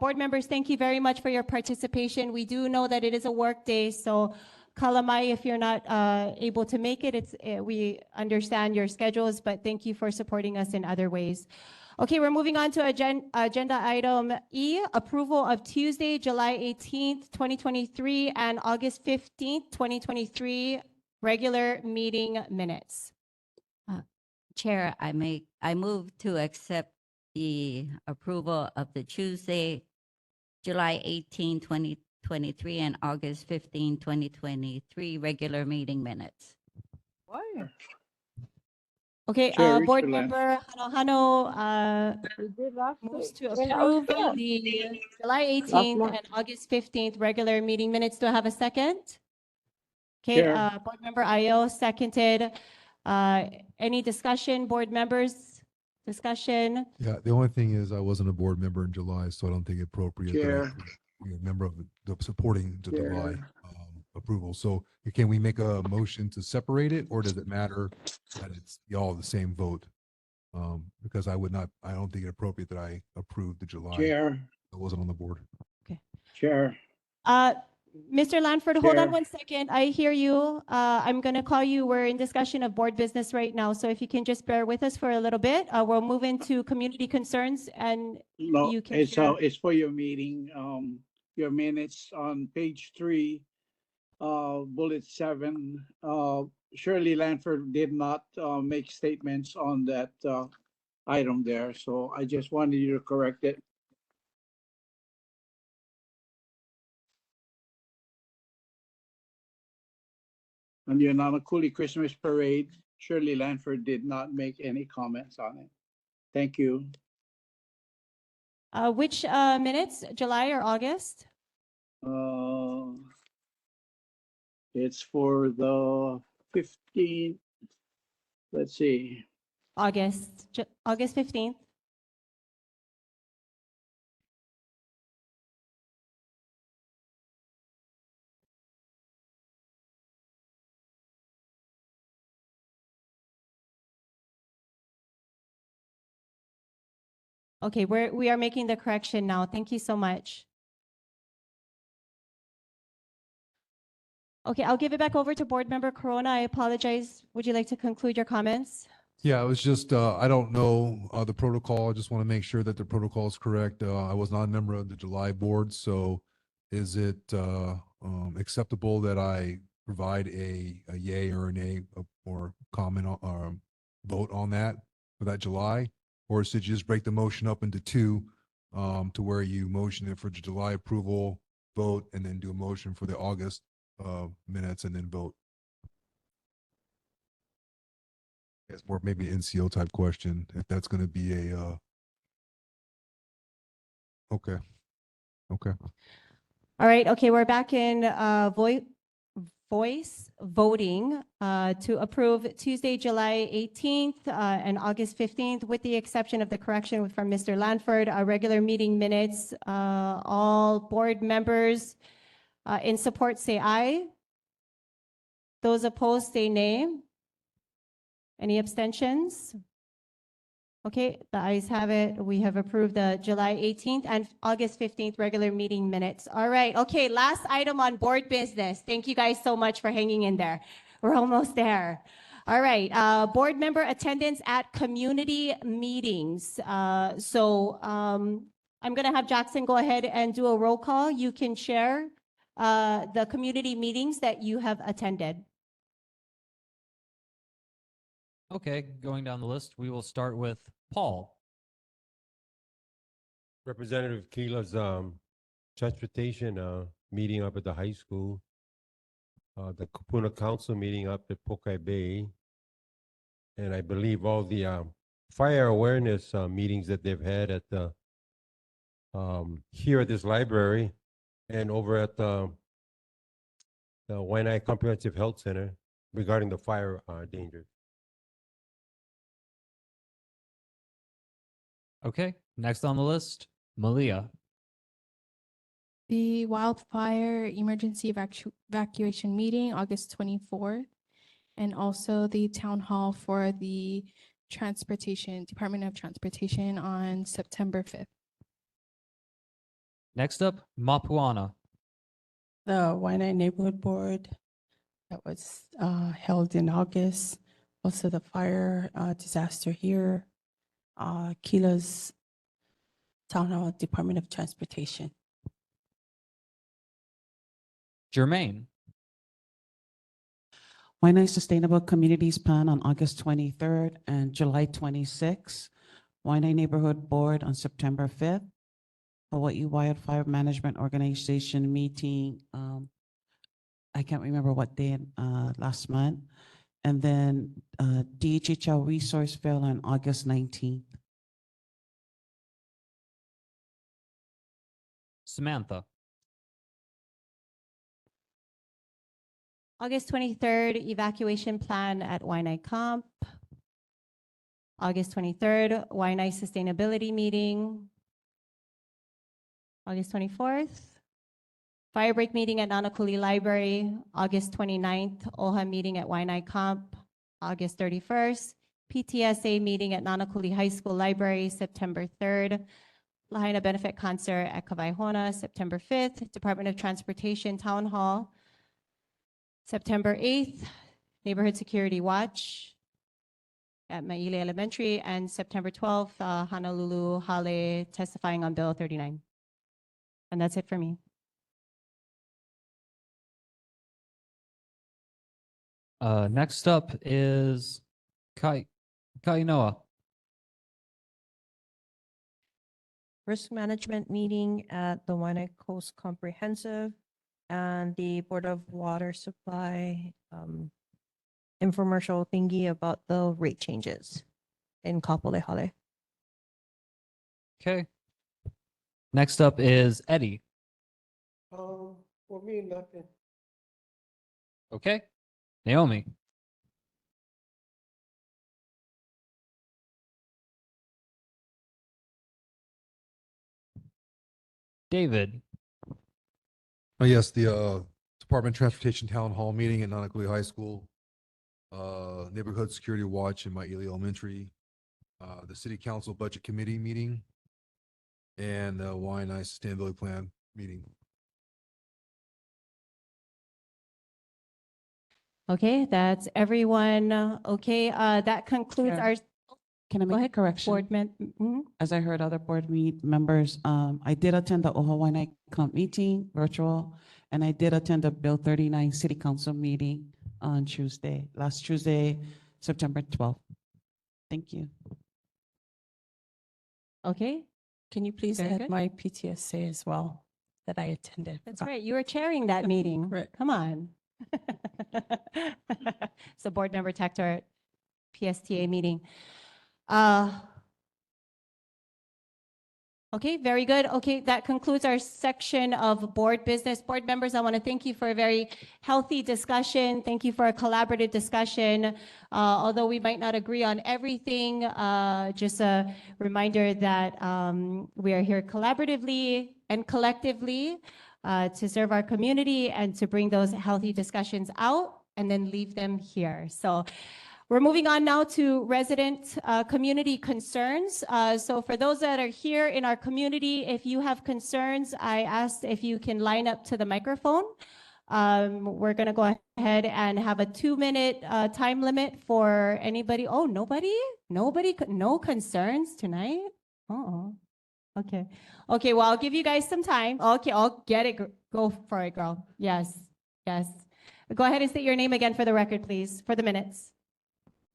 board members, thank you very much for your participation. We do know that it is a work day. So, Kalamai, if you're not able to make it, we understand your schedules, but thank you for supporting us in other ways. Okay, we're moving on to agenda item E, approval of Tuesday, July 18th, 2023 and August 15th, 2023 regular meeting minutes. Chair, I move to accept the approval of the Tuesday, July 18, 2023 and August 15, 2023 regular meeting minutes. Okay, Chair, board Mr. Lan. member Hano moves to approve the July 18th and August 15th regular meeting minutes. Do I have a second? Okay, Chair. board member Ayo seconded. Any discussion, board members? Discussion? Yeah, the only thing is I wasn't a board member in July, so I don't think it appropriate that Chair. be a member of the supporting the Chair. July approval. So can we make a motion to separate it, or does it matter that it's all the same vote? Because I don't think it appropriate that I approve the July. Chair, I wasn't on the board. Chair. Mr. Lanford, hold on Chair. 1 second. I hear you. I'm going to call you. We're in discussion of board business right now. So if you can just bear with us for a little bit, we'll move into community concerns and No, you can it's share. it's for your meeting, your minutes on page 3, bullet 7. Shirley Lanford did not make statements on that item there, so I just wanted you to correct it. On your Nanakuli Christmas parade, Shirley Lanford did not make any comments on it. Thank you. Which minutes, July or August? It's for the 15th. Let's see. August 15th. Okay, we are making the correction now. Thank you so much. Okay, I'll give it back over to board member Corona. I apologize. Would you like to conclude your comments? Yeah, it was just, I don't know the protocol. I just want to make sure that the protocol is correct. I was not a member of the July board, so is it acceptable that I provide a yay or a nay or comment or vote on that for that July? Or should you just break the motion up into two to where you motion it for the July approval, vote, and then do a motion for the August minutes and then vote? It's more maybe an NCO type question, if that's going to be a, okay. All right, okay, we're back in voice voting to approve Tuesday, July 18th and August 15th, with the exception of the correction from Mr. Lanford, our regular meeting minutes. All board members in support say aye. Those opposed say nay. Any abstentions? Okay, the ayes have it. We have approved the July 18th and August 15th regular meeting minutes. All right, okay, last item on board business. Thank you guys so much for hanging in there. We're almost there. All right, board member attendance at community meetings. I'm gonna have Jackson go ahead and do a roll call. You can share the community meetings that you have attended. Okay, going down the list, we will start with Paul. Representative Keela's transportation meeting up at the high school, the Kupuna Council meeting up at Pokai Bay, and I believe all the fire awareness meetings that they've had at the here at this library and over at the Waianae Comprehensive Health Center regarding the fire danger. Okay, next on the list, Malia. The wildfire emergency evacuation meeting, August 24th, and also the town hall for the Department of Transportation on September 5th. Next up, Mapuana. The Waianae Neighborhood Board that was held in August. Also the fire disaster here. Kila's Town Hall, Department of Transportation. Jermaine. Waianae Sustainable Communities Plan on August 23rd and July 26th. Waianae Neighborhood Board on September 5th. Hawaii Wildfire Management Organization meeting, I can't remember what day last month. And then DHHL Resource Fair on August 19th. Samantha. August 23rd, evacuation plan at Waianae Comp. August 23rd, Waianae Sustainability Meeting. August 24th, fire break meeting at Nanakuli Library. August 29th, OHA meeting at Waianae Comp. August 31st, PTSA meeting at Nanakuli High School Library. September 3rd, Lahaina Benefit Concert at Kawaihona. September 5th, Department of Transportation Town Hall. September 8th, Neighborhood Security Watch at Maili Elementary, and September 12th, Honolulu Hale testifying on Bill 39. And that's it for me. Next up is Kainoa. Risk management meeting at the Waianae Coast Comprehensive and the Board of Water Supply infomercial thingy about the rate changes in Kapolehale. Okay. Next up is Eddie. For me, nothing. Okay. Naomi. David. Oh, yes, the Department of Transportation Town Hall meeting at Nanakuli High School, Neighborhood Security Watch in Maili Elementary, the City Council Budget Committee meeting, and the Waianae Sustainability Plan meeting. Okay, that's everyone. Okay, that concludes Sure. our. Can I Go make a ahead, correction? Board As I heard other board members, I did attend the OHA Waianae Comp meeting, virtual, and I did attend the Bill 39 City Council meeting on last Tuesday, September 12th. Thank you. Okay. Can you please Very add good. my PTSA as well that I attended? That's right. You were chairing that meeting. Right. Come on. So board member Tector, PSTA meeting. Okay, very good. Okay, that concludes our section of board business. Board members, I want to thank you for a very healthy discussion. Thank you for a collaborative discussion. Although we might not agree on everything, just a reminder that we are here collaboratively and collectively to serve our community and to bring those healthy discussions out and then leave them here. So we're moving on now to resident community concerns. So for those that are here in our community, if you have concerns, I asked if you can line up to the microphone. We're going to go ahead and have a 2-minute time limit for anybody. Oh, nobody? No concerns tonight? Uh-oh. Okay. Okay, well, I'll give you guys some time. Okay, I'll get it. Go for it, girl. Yes, yes. Go ahead and state your name again for the record, please, for the minutes.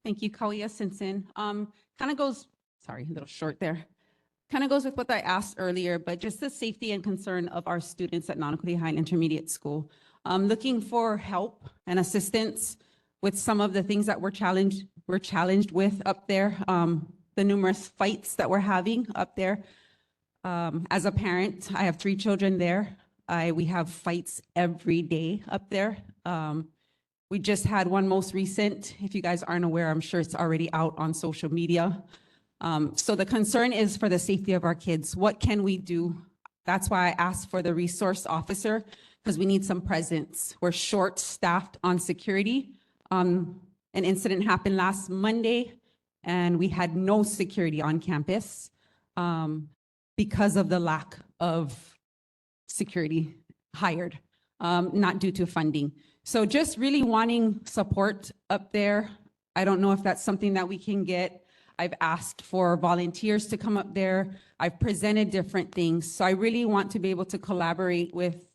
Thank you, Kauia Simpson. Kind of goes, sorry, a little short there. Kind of goes with what I asked earlier, but just the safety and concern of our students at Nanakuli High Intermediate School. Looking for help and assistance with some of the things that we're challenged with up there, the numerous fights that we're having up there. As a parent, I have 3 children there. We have fights every day up there. We just had one most recent. If you guys aren't aware, I'm sure it's already out on social media. So the concern is for the safety of our kids. What can we do? That's why I asked for the resource officer, because we need some presence. We're short-staffed on security. An incident happened last Monday, and we had no security on campus because of the lack of security hired, not due to funding. So just really wanting support up there. I don't know if that's something that we can get. I've asked for volunteers to come up there. I've presented different things. So I really want to be able to collaborate with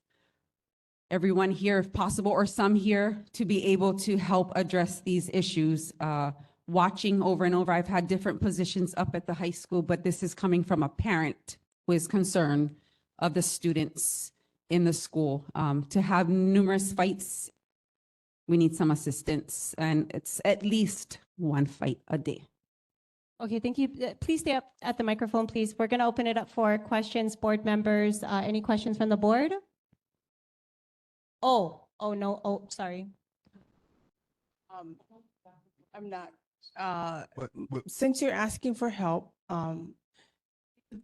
everyone here if possible, or some here, to be able to help address these issues. Watching over and over, I've had different positions up at the high school, but this is coming from a parent who is concerned of the students in the school. To have numerous fights, we need some assistance, and it's at least 1 fight a day. Okay, thank you. Please stay up at the microphone, please. We're going to open it up for questions, board members. Any questions from the board? Oh, no. Oh, sorry. I'm not, What- since you're asking for help,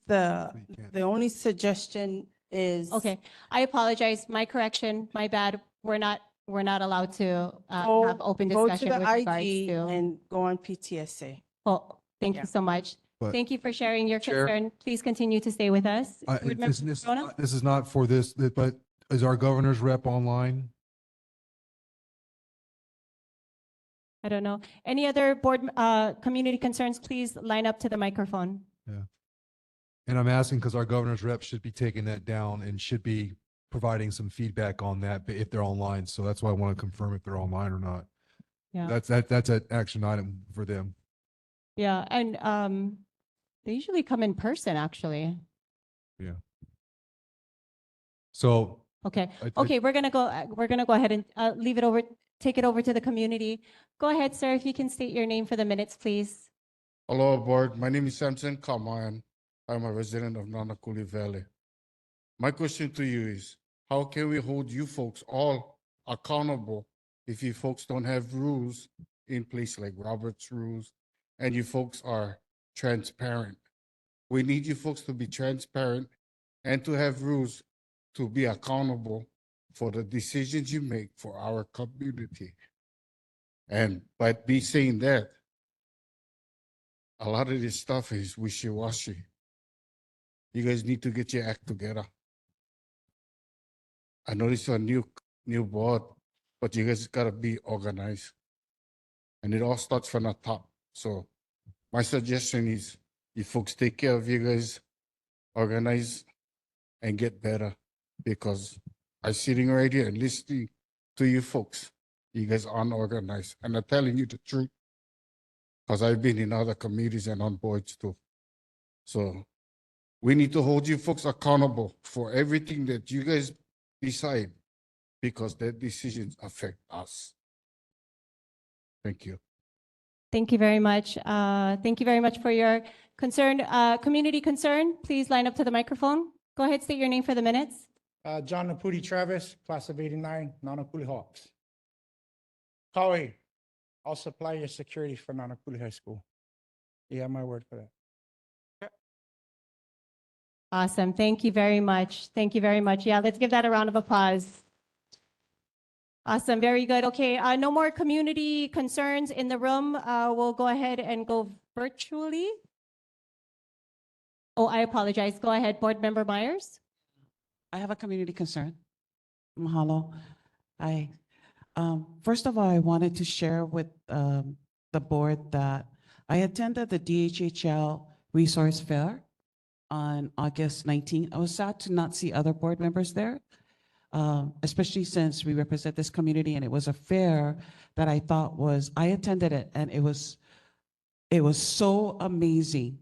the only suggestion is. Okay, I apologize. My correction, my bad. We're not allowed to Go- have open go to discussion the with regards IG to. and go on PTSA. Oh, thank Yeah. you so much. But- Thank you for sharing your Chair? concern. Please continue to stay with us. I- Board this, Member this, Corona? this is not for this, but is our governor's rep online? I don't know. Any other board, community concerns, please line up to the microphone. And I'm asking because our governor's rep should be taking that down and should be providing some feedback on that if they're online. So that's why I want to confirm if they're online or not. Yeah. That's an action item for them. Yeah, and they usually come in person, actually. Yeah. So. Okay, I- okay, we're gonna go ahead and take it over to the community. Go ahead, sir, if you can state your name for the minutes, please. Hello, board. My name is Samson Kamayan. I'm a resident of Nanakuli Valley. My question to you is, how can we hold you folks all accountable if you folks don't have rules in place like Robert's rules and you folks are transparent? We need you folks to be transparent and to have rules to be accountable for the decisions you make for our community. And by me saying that, a lot of this stuff is wishy-washy. You guys need to get your act together. I know this is a new board, but you guys gotta be organized. And it all starts from the top. So my suggestion is you folks take care of you guys, organize and get better, because I'm sitting right here and listening to you folks. You guys aren't organized, and I'm telling you the truth, because I've been in other committees and on boards too. So we need to hold you folks accountable for everything that you guys decide, because their decisions affect us. Thank you. Thank you very much. Thank you very much for your concern. Community concern, please line up to the microphone. Go ahead, state your name for the minutes. John Napudi Travis, class of '89, Nanakuli Hawks. Kawi, I'll supply your security for Nanakuli High School. You have my word for that. Awesome. Thank you very much. Thank you very much. Yeah, let's give that a round of applause. Awesome. Very good. Okay. No more community concerns in the room. We'll go ahead and go virtually. Oh, I apologize. Go ahead, Board Member Myers. I have a community concern. Mahalo. First of all, I wanted to share with the board that I attended the DHHL Resource Fair on August 19th. I was sad to not see other board members there, especially since we represent this community, and it was a fair that I thought I attended it, and it was so amazing.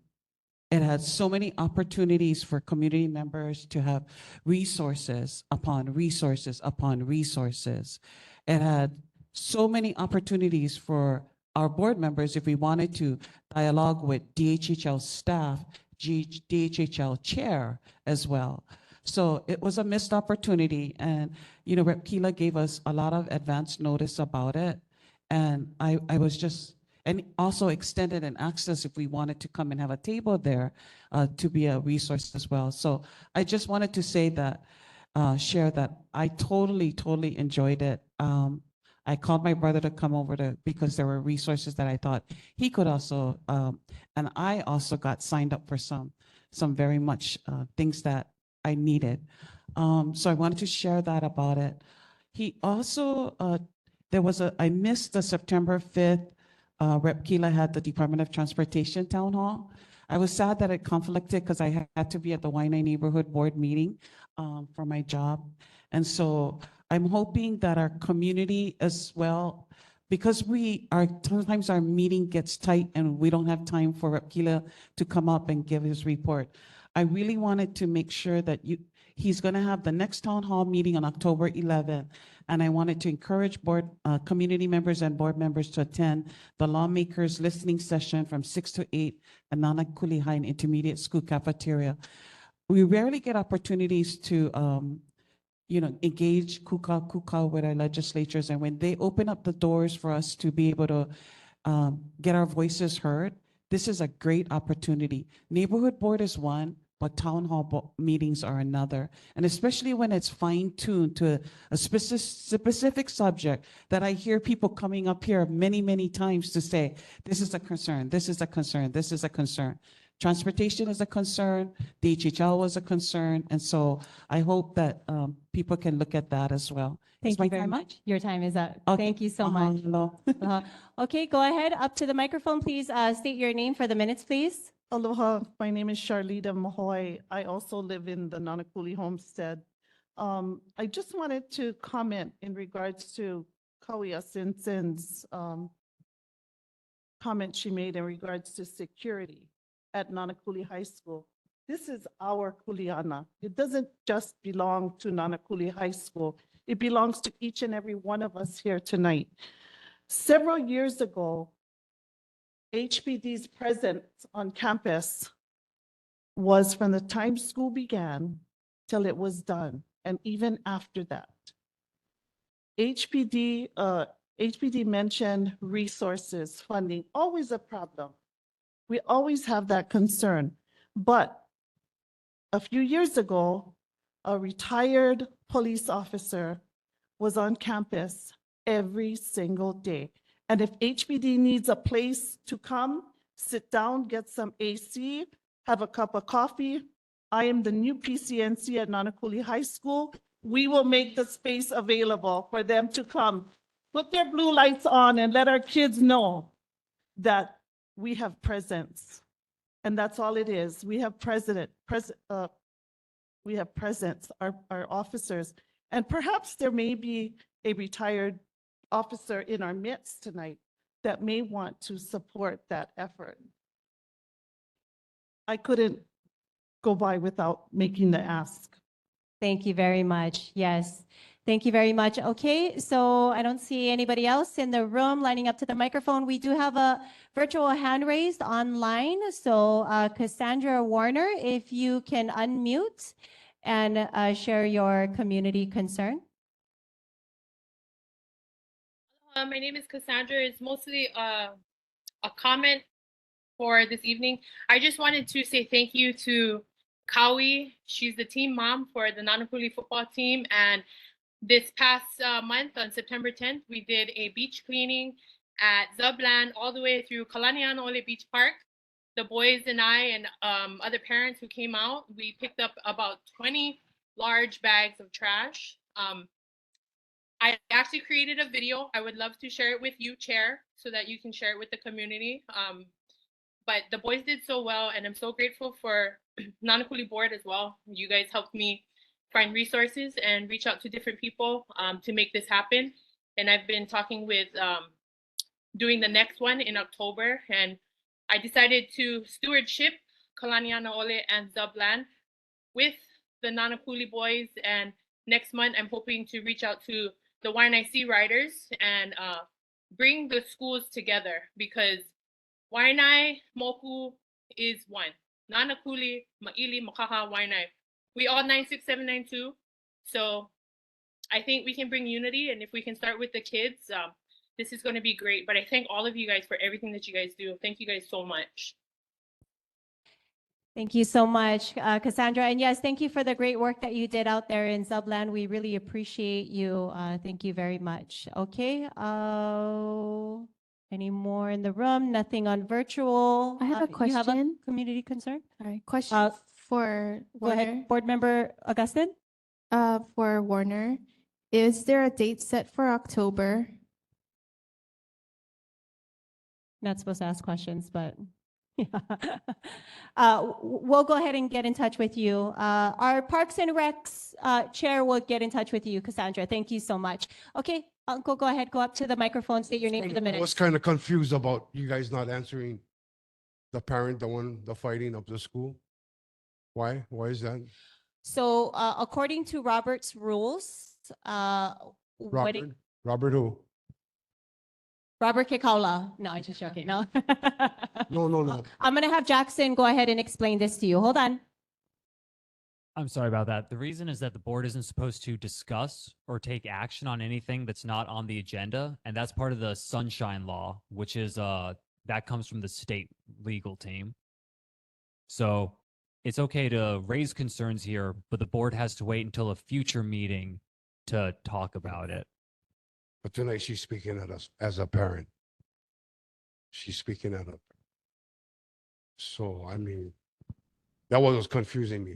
It had so many opportunities for community members to have resources upon resources upon resources. It had so many opportunities for our board members, if we wanted to dialogue with DHHL staff, DHHL chair as well. So it was a missed opportunity, and Rep. Keela gave us a lot of advance notice about it, and I was just, and also extended an access if we wanted to come and have a table there to be a resource as well. So I just wanted to say that, share that I totally enjoyed it. I called my brother to come over because there were resources that I thought he could also, and I also got signed up for some very much things that I needed. So I wanted to share that about it. He also, I missed the September 5th, Rep. Keela had the Department of Transportation Town Hall. I was sad that it conflicted because I had to be at the Waianae Neighborhood Board meeting for my job. And so I'm hoping that our community as well, because sometimes our meeting gets tight and we don't have time for Rep. Keela to come up and give his report. I really wanted to make sure that he's going to have the next town hall meeting on October 11th. And I wanted to encourage community members and board members to attend the lawmakers listening session from 6 to 8 at Nanakuli High and Intermediate School cafeteria. We rarely get opportunities to engage kuka with our legislatures. And when they open up the doors for us to be able to get our voices heard, this is a great opportunity. Neighborhood board is one, but town hall meetings are another. And especially when it's fine-tuned to a specific subject that I hear people coming up here many times to say, this is a concern, this is a concern, this is a concern. Transportation is a concern, DHHL was a concern, and so I hope that people can look at that as well. Thank you very much. Your time is up. Okay. Thank you so much. Mahalo. Okay, go ahead, up to the microphone, please. State your name for the minutes, please. Aloha, my name is Charlita Mahoy. I also live in the Nanakuli homestead. I just wanted to comment in regards to Kauia Sinsen's comment she made in regards to security at Nanakuli High School. This is our Kuleana. It doesn't just belong to Nanakuli High School. It belongs to each and every one of us here tonight. Several years ago, HPD's presence on campus was from the time school began till it was done, and even after that. HPD mentioned resources, funding, always a problem. We always have that concern. But a few years ago, a retired police officer was on campus every single day. And if HPD needs a place to come, sit down, get some AC, have a cup of coffee, I am the new PCNC at Nanakuli High School. We will make the space available for them to come, put their blue lights on and let our kids know that we have presence. And that's all it is. We have we have presence, our officers. And perhaps there may be a retired officer in our midst tonight that may want to support that effort. I couldn't go by without making the ask. Thank you very much. Yes. Thank you very much. Okay, so I don't see anybody else in the room lining up to the microphone. We do have a virtual hand raised online. So Cassandra Warner, if you can unmute and share your community concern. My name is Cassandra. It's mostly a comment for this evening. I just wanted to say thank you to Kawi. She's the team mom for the Nanakuli football team. And this past month on September 10th, we did a beach cleaning at Zubland all the way through Kalanianaole Beach Park. The boys and I and other parents who came out, we picked up about 20 large bags of trash. I actually created a video. I would love to share it with you, Chair, so that you can share it with the community. But the boys did so well, and I'm so grateful for Nanakuli Board as well. You guys helped me find resources and reach out to different people to make this happen. And I've been talking with doing the next one in October, and I decided to stewardship Kalanianaole and Zubland with the Nanakuli boys. And next month, I'm hoping to reach out to the Waianae Riders and bring the schools together, because Waianae Moku is one. Nanakuli, Maili, Makaha, Waianae. We all 96792. So I think we can bring unity, and if we can start with the kids, this is going to be great. But I thank all of you guys for everything that you guys do. Thank you guys so much. Thank you so much, Cassandra. And yes, thank you for the great work that you did out there in Subland. We really appreciate you. Thank you very much. Okay. Any more in the room? Nothing on virtual. I have a You have a question. community concern? Sorry, question for Go Warner. ahead, Board Member Augustin. For Warner, is there a date set for October? Not supposed to ask questions, but we'll go ahead and get in touch with you. Our Parks and Recs chair will get in touch with you, Cassandra. Thank you so much. Okay, Uncle, go ahead, go up to the microphone, state your name for the I was minute. kind of confused about you guys not answering the parent, the fighting of the school. Why? Why is that? So according to Robert's rules, Robert? Robert who? Robert Kikaula. No, I'm just joking. No. No. I'm going to have Jackson go ahead and explain this to you. Hold on. I'm sorry about that. The reason is that the board isn't supposed to discuss or take action on anything that's not on the agenda, and that's part of the Sunshine Law, which is that comes from the state legal team. So it's okay to raise concerns here, but the board has to wait until a future meeting to talk about it. But tonight she's speaking at us as a parent. She's speaking at us. So, I mean, that was confusing me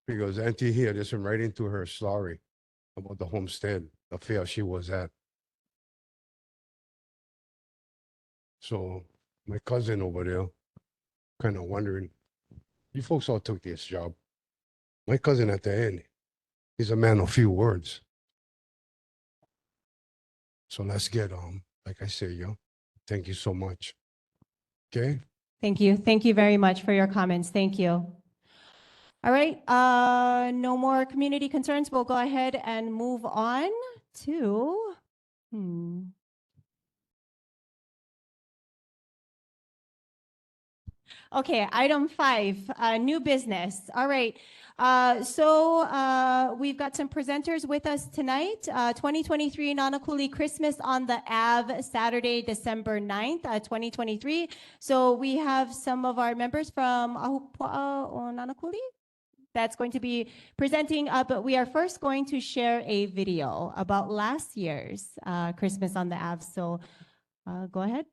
because Auntie here just went right into her story about the homestead, the fair she was at. So my cousin over there kind of wondering, you folks all took this job. My cousin at the end, he's a man of few words. So let's get like I say, thank you so much. Okay? Thank you. Thank you very much for your comments. Thank you. All right. No more community concerns. We'll go ahead and move on to. Okay, item 5, new business. All right. So we've got some presenters with us tonight. 2023 Nanakuli Christmas on the Ave, Saturday, December 9th, 2023. So we have some of our members from Ahupua'a o Nanakuli that's going to be presenting, but we are first going to share a video about last year's Christmas on the Ave. So go ahead.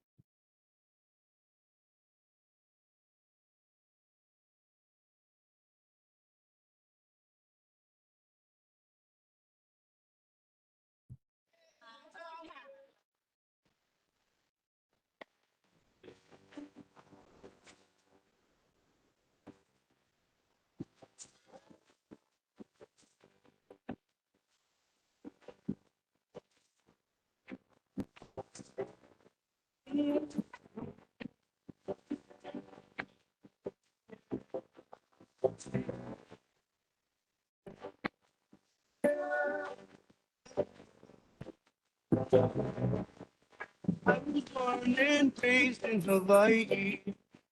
I was born and raised in Hawaii,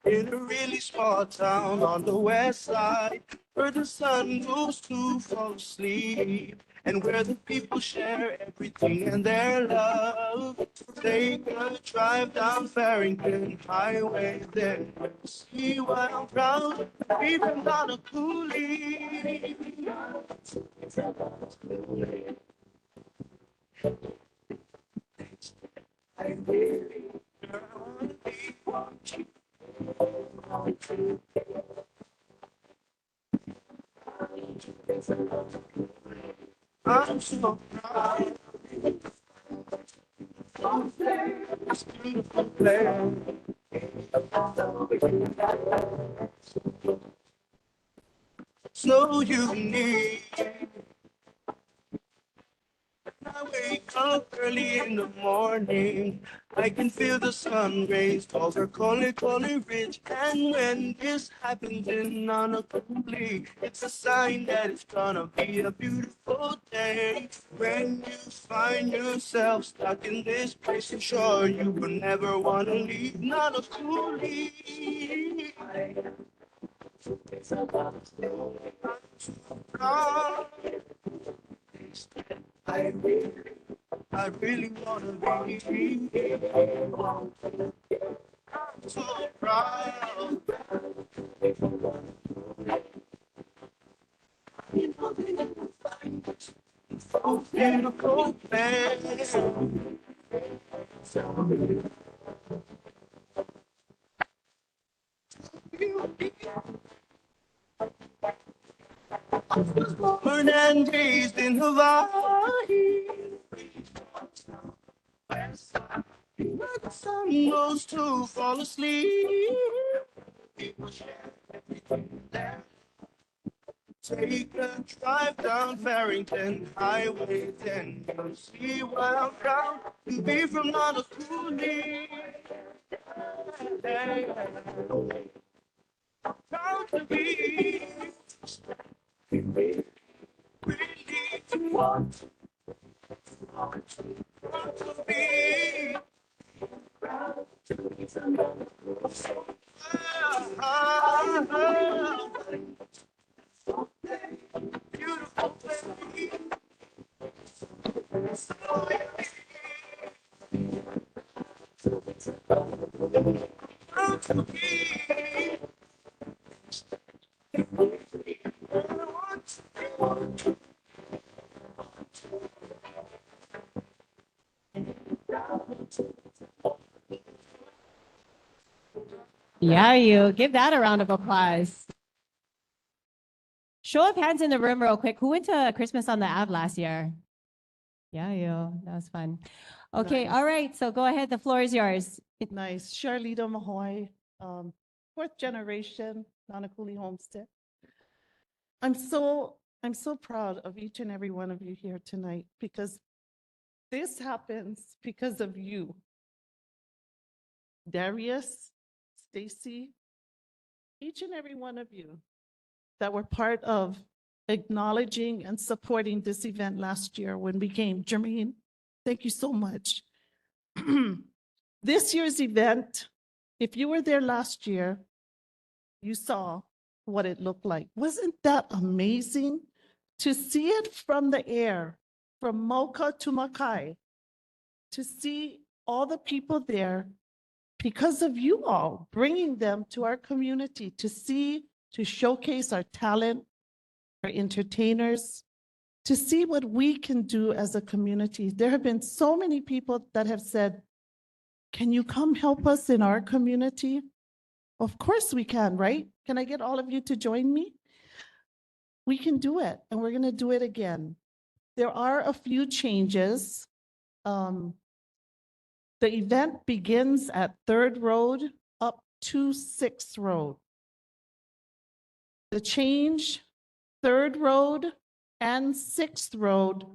in a really small town on the west side, where the sun goes to fall asleep, and where the people share everything and their love. Take a drive down Farrington Highway, then you'll see why I'm proud to be from Nanakuli. I really wanna be watching. I'm so proud. It's beautiful place. So unique. I wake up early in the morning. I can feel the sun rays over Koli Ridge. And when this happens in Nanakuli, it's a sign that it's gonna be a beautiful day. When you find yourself stuck in this place, I'm sure you will never wanna leave Nanakuli. I really wanna be so proud. So beautiful place. Born and raised in Hawaii. Where the sun goes to fall asleep. People share everything there. Take a drive down Farrington Highway, then you'll see why I'm proud to be from Nanakuli. Proud to be. Really want to be. Beautiful place. Proud to be. Yeah, you give that a round of applause. Show of hands in the room real quick. Who went to Christmas on the Ave last year? Yeah, you. That was fun. Okay, Nice. all right. So go ahead. The floor is yours. Nice. Charlita Mahoy, fourth generation Nanakuli homestead. I'm so proud of each and every one of you here tonight because this happens because of you. Darius, Stacy, each and every one of you that were part of acknowledging and supporting this event last year when we came. Jermaine, thank you so much. This year's event, if you were there last year, you saw what it looked like. Wasn't that amazing to see it from the air, from Mocha to Makai, to see all the people there because of you all, bringing them to our community to see, to showcase our talent, our entertainers, to see what we can do as a community. There have been so many people that have said, can you come help us in our community? Of course we can, right? Can I get all of you to join me? We can do it, and we're gonna do it again. There are a few changes. The event begins at 3rd Road up to 6th Road. The change, 3rd Road and 6th Road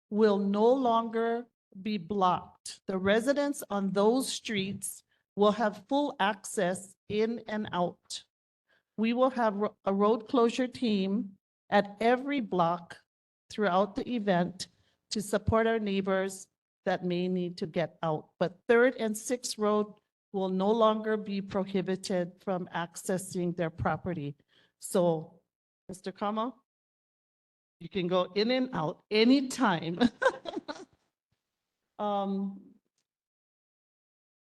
will no longer be blocked. The residents on those streets will have full access in and out. We will have a road closure team at every block throughout the event to support our neighbors that may need to get out. But 3rd and 6th Road will no longer be prohibited from accessing their property. So, Mr. Kama, you can go in and out anytime.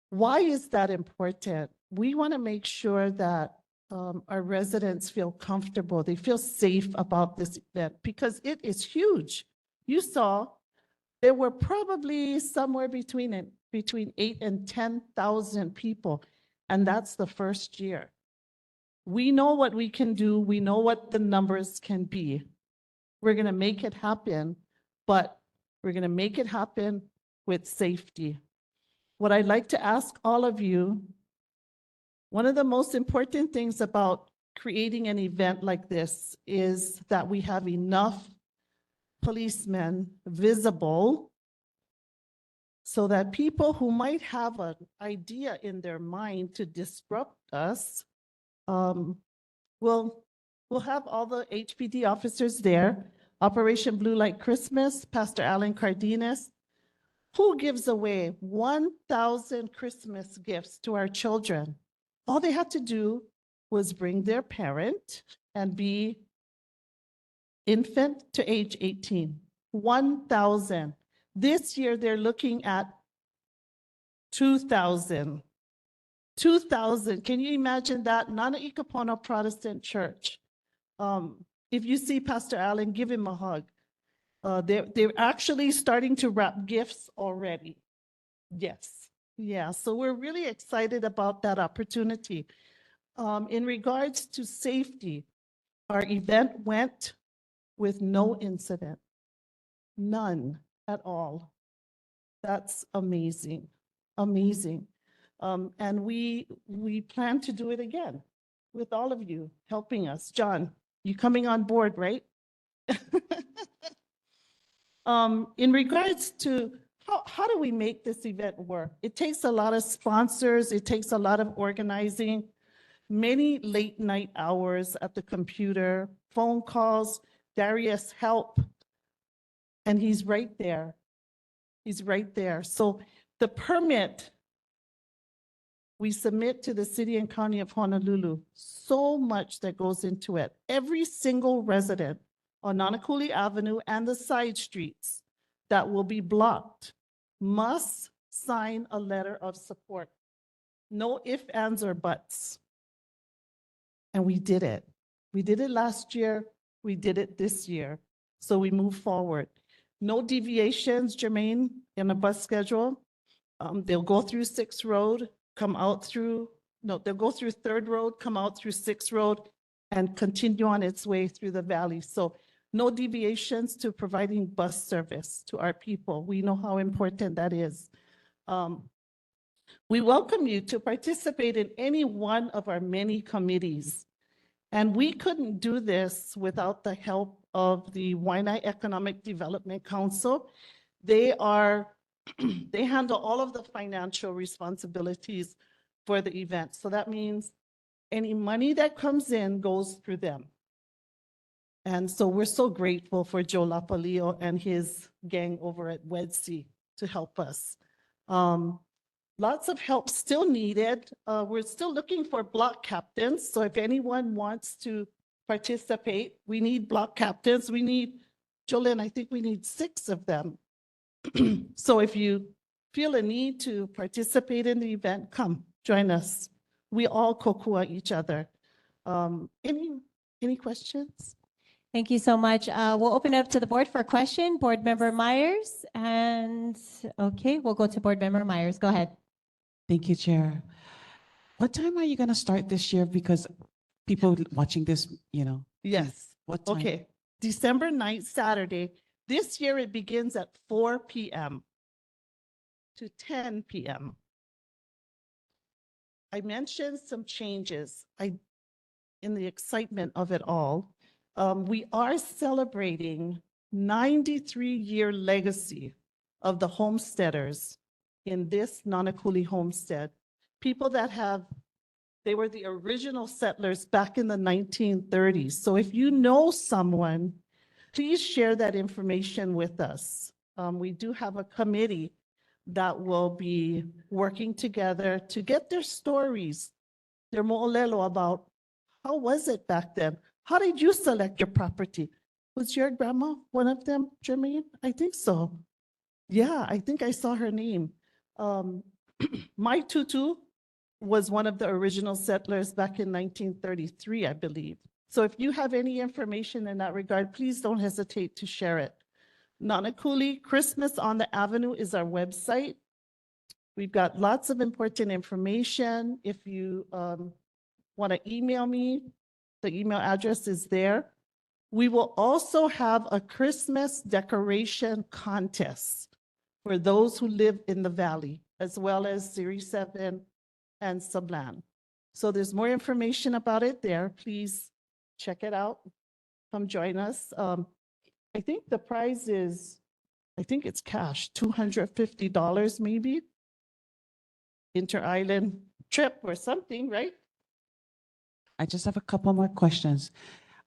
Why is that important? We want to make sure that our residents feel comfortable, they feel safe about this event because it is huge. You saw there were probably somewhere between 8 and 10,000 people, and that's the first year. We know what we can do. We know what the numbers can be. We're going to make it happen, but we're going to make it happen with safety. What I'd like to ask all of you, one of the most important things about creating an event like this is that we have enough policemen visible so that people who might have an idea in their mind to disrupt us we'll have all the HPD officers there. Operation Blue Light Christmas, Pastor Alan Cardenas, who gives away 1,000 Christmas gifts to our children. All they had to do was bring their parent and be infant to age 18. 1,000. This year, they're looking at 2,000. 2,000. Can you imagine that? Nanaikapono Protestant Church. If you see Pastor Allen, give him a hug. They're actually starting to wrap gifts already. Yes. Yeah. So we're really excited about that opportunity. In regards to safety, our event went with no incident. None at all. That's amazing. Amazing. And we plan to do it again with all of you helping us. John, you coming on board, right? In regards to how do we make this event work? It takes a lot of sponsors. It takes a lot of organizing, many late night hours at the computer, phone calls, Darius help, and he's right there. He's right there. So the permit we submit to the city and county of Honolulu, so much that goes into it. Every single resident on Nanakuli Avenue and the side streets that will be blocked must sign a letter of support. No ifs, ands, or buts. And we did it. We did it last year. We did it this year. So we move forward. No deviations, Jermaine, in a bus schedule. They'll go through 6th Road, come out through, no, they'll go through 3rd Road, come out through 6th Road, and continue on its way through the valley. So no deviations to providing bus service to our people. We know how important that is. We welcome you to participate in any one of our many committees. And we couldn't do this without the help of the Waianae Economic Development Council. They handle all of the financial responsibilities for the event. So that means any money that comes in goes through them. And so we're so grateful for Joe Lapalio and his gang over at WEDC to help us. Lots of help still needed. We're still looking for block captains. So if anyone wants to participate, we need block captains. We need, Jolene, I think we need 6 of them. So if you feel a need to participate in the event, come join us. We all kokua each other. Any questions? Thank you so much. We'll open it up to the board for a question. Board Member Myers, and okay, we'll go to Board Member Myers. Go ahead. Thank you, Chair. What time are you going to start this year? Because people watching this, Yes. What time? Okay. December 9th, Saturday. This year it begins at 4 p.m. to 10 p.m. I mentioned some changes. In the excitement of it all, we are celebrating 93-year legacy of the homesteaders in this Nanakuli homestead. People that they were the original settlers back in the 1930s. So if you know someone, please share that information with us. We do have a committee that will be working together to get their stories, their mo'olelo about how was it back then? How did you select your property? Was your grandma one of them, Jermaine? I think so. Yeah, I think I saw her name. My tutu was one of the original settlers back in 1933, I believe. So if you have any information in that regard, please don't hesitate to share it. Nanakuli Christmas on the Avenue is our website. We've got lots of important information. If you want to email me, the email address is there. We will also have a Christmas decoration contest for those who live in the valley, as well as Series 7 and Subland. So there's more information about it there. Please check it out. Come join us. I think the prize is, I think it's cash, $250 maybe. Inter-island trip or something, right? I just have a couple more questions.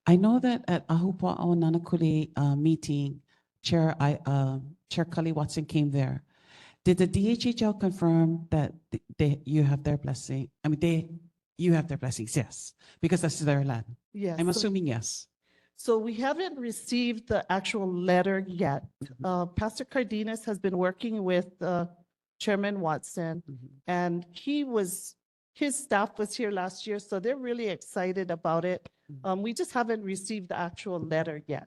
I know that at Ahupa'o Nanakuli meeting, Chair Cully Watson came there. Did the DHHL confirm that you have their blessing? I mean, You have their blessings, yes, because that's their land. Yes. I'm so- assuming yes. So we haven't received the actual letter yet. Pastor Cardenas has been working with Chairman Watson, and his staff was here last year, so they're really excited about it. We just haven't received the actual letter yet,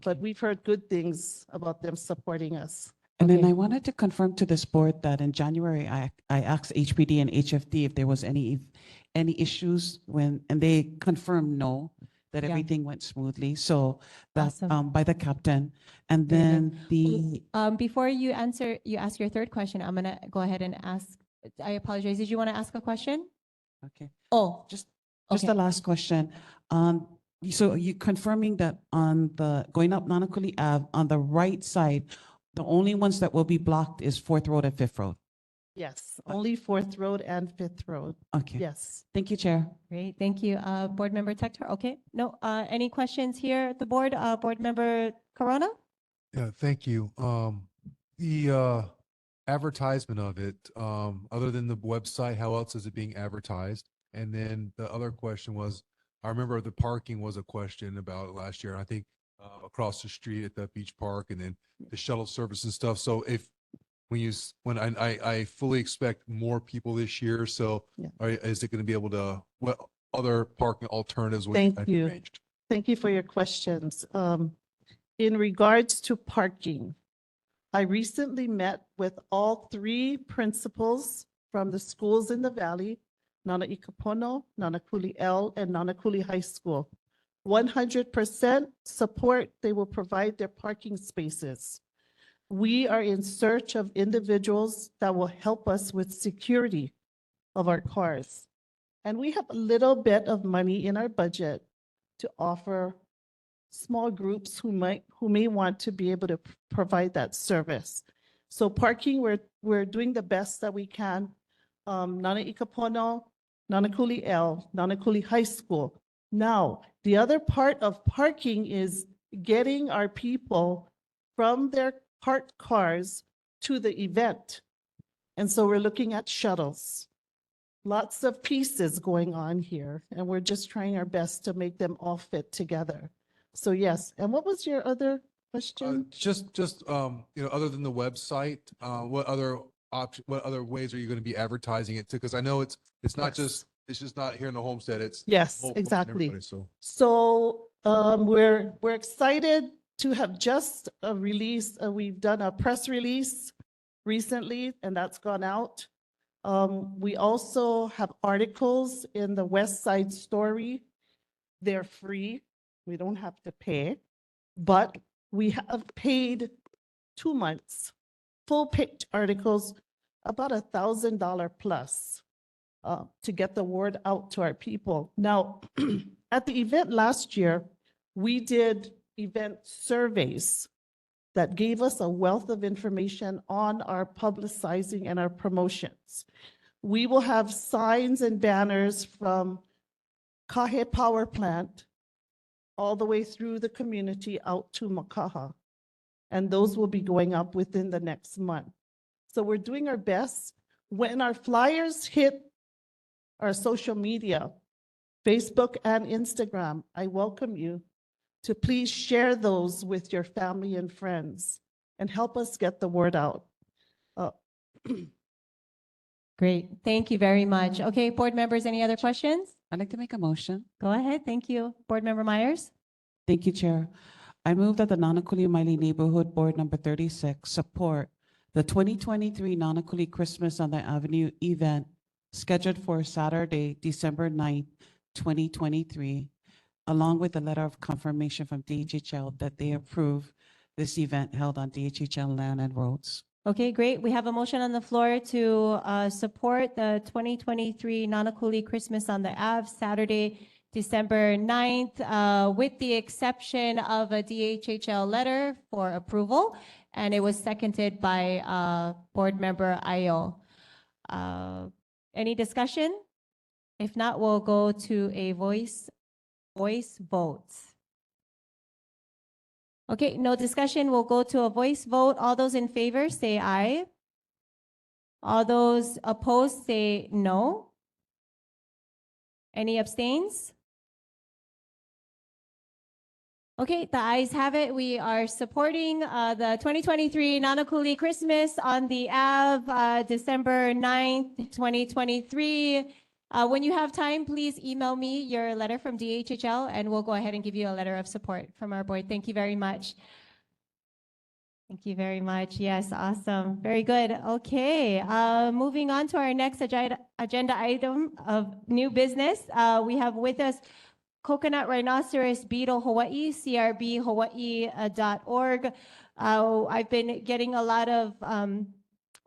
but we've heard good things about them supporting us. And then I wanted to confirm to this board that in January, I asked HPD and HFD if there was any issues and they confirmed no, that Yeah. everything went smoothly. So that, Awesome. by the captain. And Very then good. the, Before you ask your third question, I'm gonna go ahead and ask, I apologize, did you want to ask a question? okay, Oh, just okay. the last question. So you confirming that on the, going up Nanakuli Ave, on the right side, the only ones that will be blocked is Fourth Road and Fifth Road? Yes, only Fourth Road and Fifth Road. Okay. Yes. Thank you, Chair. Great, thank you. Board Member Tector, okay. No, any questions here at the board? Board Member Corona? Yeah, thank you. The advertisement of it, other than the website, how else is it being advertised? And then the other question was, I remember the parking was a question about it last year. And I think across the street at the beach park and then the shuttle service and stuff. So when I fully expect more people this year, so is it going to be able to, what other parking alternatives? would Thank I be you. arranged? Thank you for your questions. In regards to parking, I recently met with all three principals from the schools in the valley, Nanaikapono, Nanakuli L, and Nanakuli High School. 100% support, they will provide their parking spaces. We are in search of individuals that will help us with security of our cars. And we have a little bit of money in our budget to offer small groups who may want to be able to provide that service. So parking, we're doing the best that we can. Nanaikapono, Nanakuli L, Nanakuli High School. Now, the other part of parking is getting our people from their parked cars to the event. And so we're looking at shuttles. Lots of pieces going on here, and we're just trying our best to make them all fit together. So yes, and what was your other question? Other than the website, what other ways are you going to be advertising it to? Because I know it's not just, it's just not here in the homestead, it's. Yes, whole- and exactly. everybody, So. So we're excited to have just released, we've done a press release recently, and that's gone out. We also have articles in the West Side Story. They're free. We don't have to pay, but we have paid 2 months, full page articles, about $1,000 plus to get the word out to our people. Now, at the event last year, we did event surveys that gave us a wealth of information on our publicizing and our promotions. We will have signs and banners from Kahe Power Plant all the way through the community out to Makaha. And those will be going up within the next month. So we're doing our best. When our flyers hit our social media, Facebook and Instagram, I welcome you to please share those with your family and friends and help us get the word out. Great, thank you very much. Okay, board members, any other questions? I'd like to make a motion. Go ahead, thank you. Board Member Myers? Thank you, Chair. I move that the Nanakuli Maili Neighborhood Board Number 36 support the 2023 Nanakuli Christmas on the Avenue event scheduled for Saturday, December 9th, 2023, along with a letter of confirmation from DHHL that they approve this event held on DHHL land and roads. Okay, great. We have a motion on the floor to support the 2023 Nanakuli Christmas on the Ave, Saturday, December 9th, with the exception of a DHHL letter for approval, and it was seconded by Board Member Ayo. Any discussion? If not, we'll go to a voice vote. Okay, no discussion. We'll go to a voice vote. All those in favor, say aye. All those opposed, say no. Any abstains? Okay, the ayes have it. We are supporting the 2023 Nanakuli Christmas on the Ave, December 9th, 2023. When you have time, please email me your letter from DHHL and we'll go ahead and give you a letter of support from our board. Thank you very much. Thank you very much. Yes, awesome. Very good. Okay, moving on to our next agenda item of new business. We have with us Coconut Rhinoceros Beetle Hawaii, crbhawaii.org. I've been getting a lot of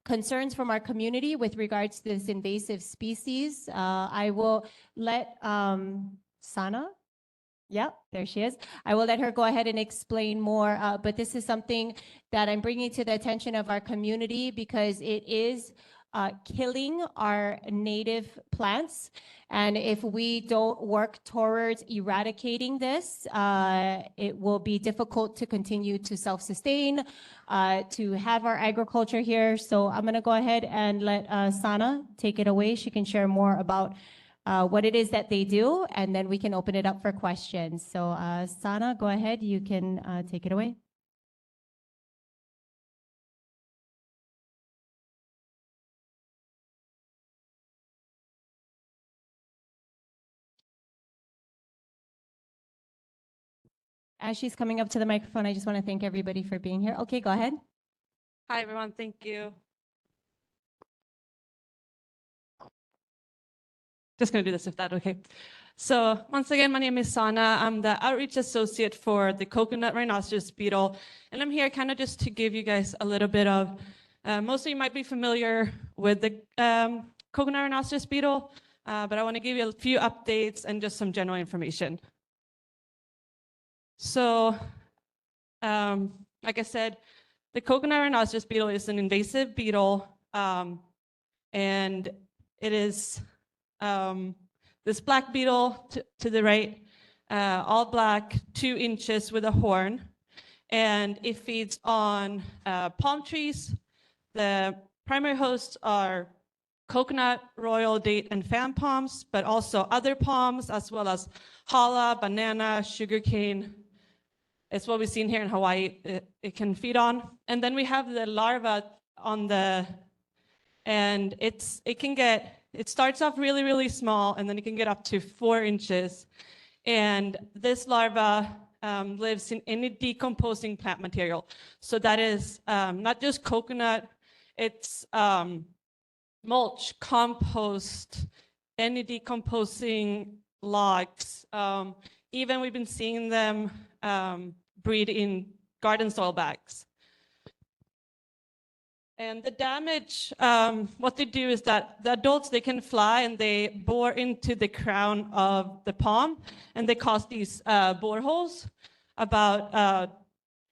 concerns from our community with regards to this invasive species. I will let Sana. Yep, there she is. I will let her go ahead and explain more, but this is something that I'm bringing to the attention of our community because it is killing our native plants. And if we don't work towards eradicating this, it will be difficult to continue to self-sustain, to have our agriculture here. So I'm gonna go ahead and let Sana take it away. She can share more about what it is that they do, and then we can open it up for questions. So Sana, go ahead, you can take it away. As she's coming up to the microphone, I just want to thank everybody for being here. Okay, go ahead. Hi, everyone. Thank you. Just going to do this if that's okay. So once again, my name is Sana. I'm the outreach associate for the Coconut Rhinoceros Beetle. And I'm here kind of just to give you guys a little bit of, most of you might be familiar with the Coconut Rhinoceros Beetle, but I want to give you a few updates and just some general information. So, like I said, the Coconut Rhinoceros Beetle is an invasive beetle, and it is this black beetle to the right, all black, 2 inches with a horn, and it feeds on palm trees. The primary hosts are coconut, royal, date, and fan palms, but also other palms, as well as hala, banana, sugarcane. It's what we've seen here in Hawaii, it can feed on. And then we have the larva on the, and it starts off really, really small, and then it can get up to 4 inches. And this larva lives in any decomposing plant material. So that is not just coconut, it's mulch, compost, any decomposing logs. Even we've been seeing them breed in garden soil bags. And the damage, what they do is that the adults, they can fly and they bore into the crown of the palm, and they cause these boreholes about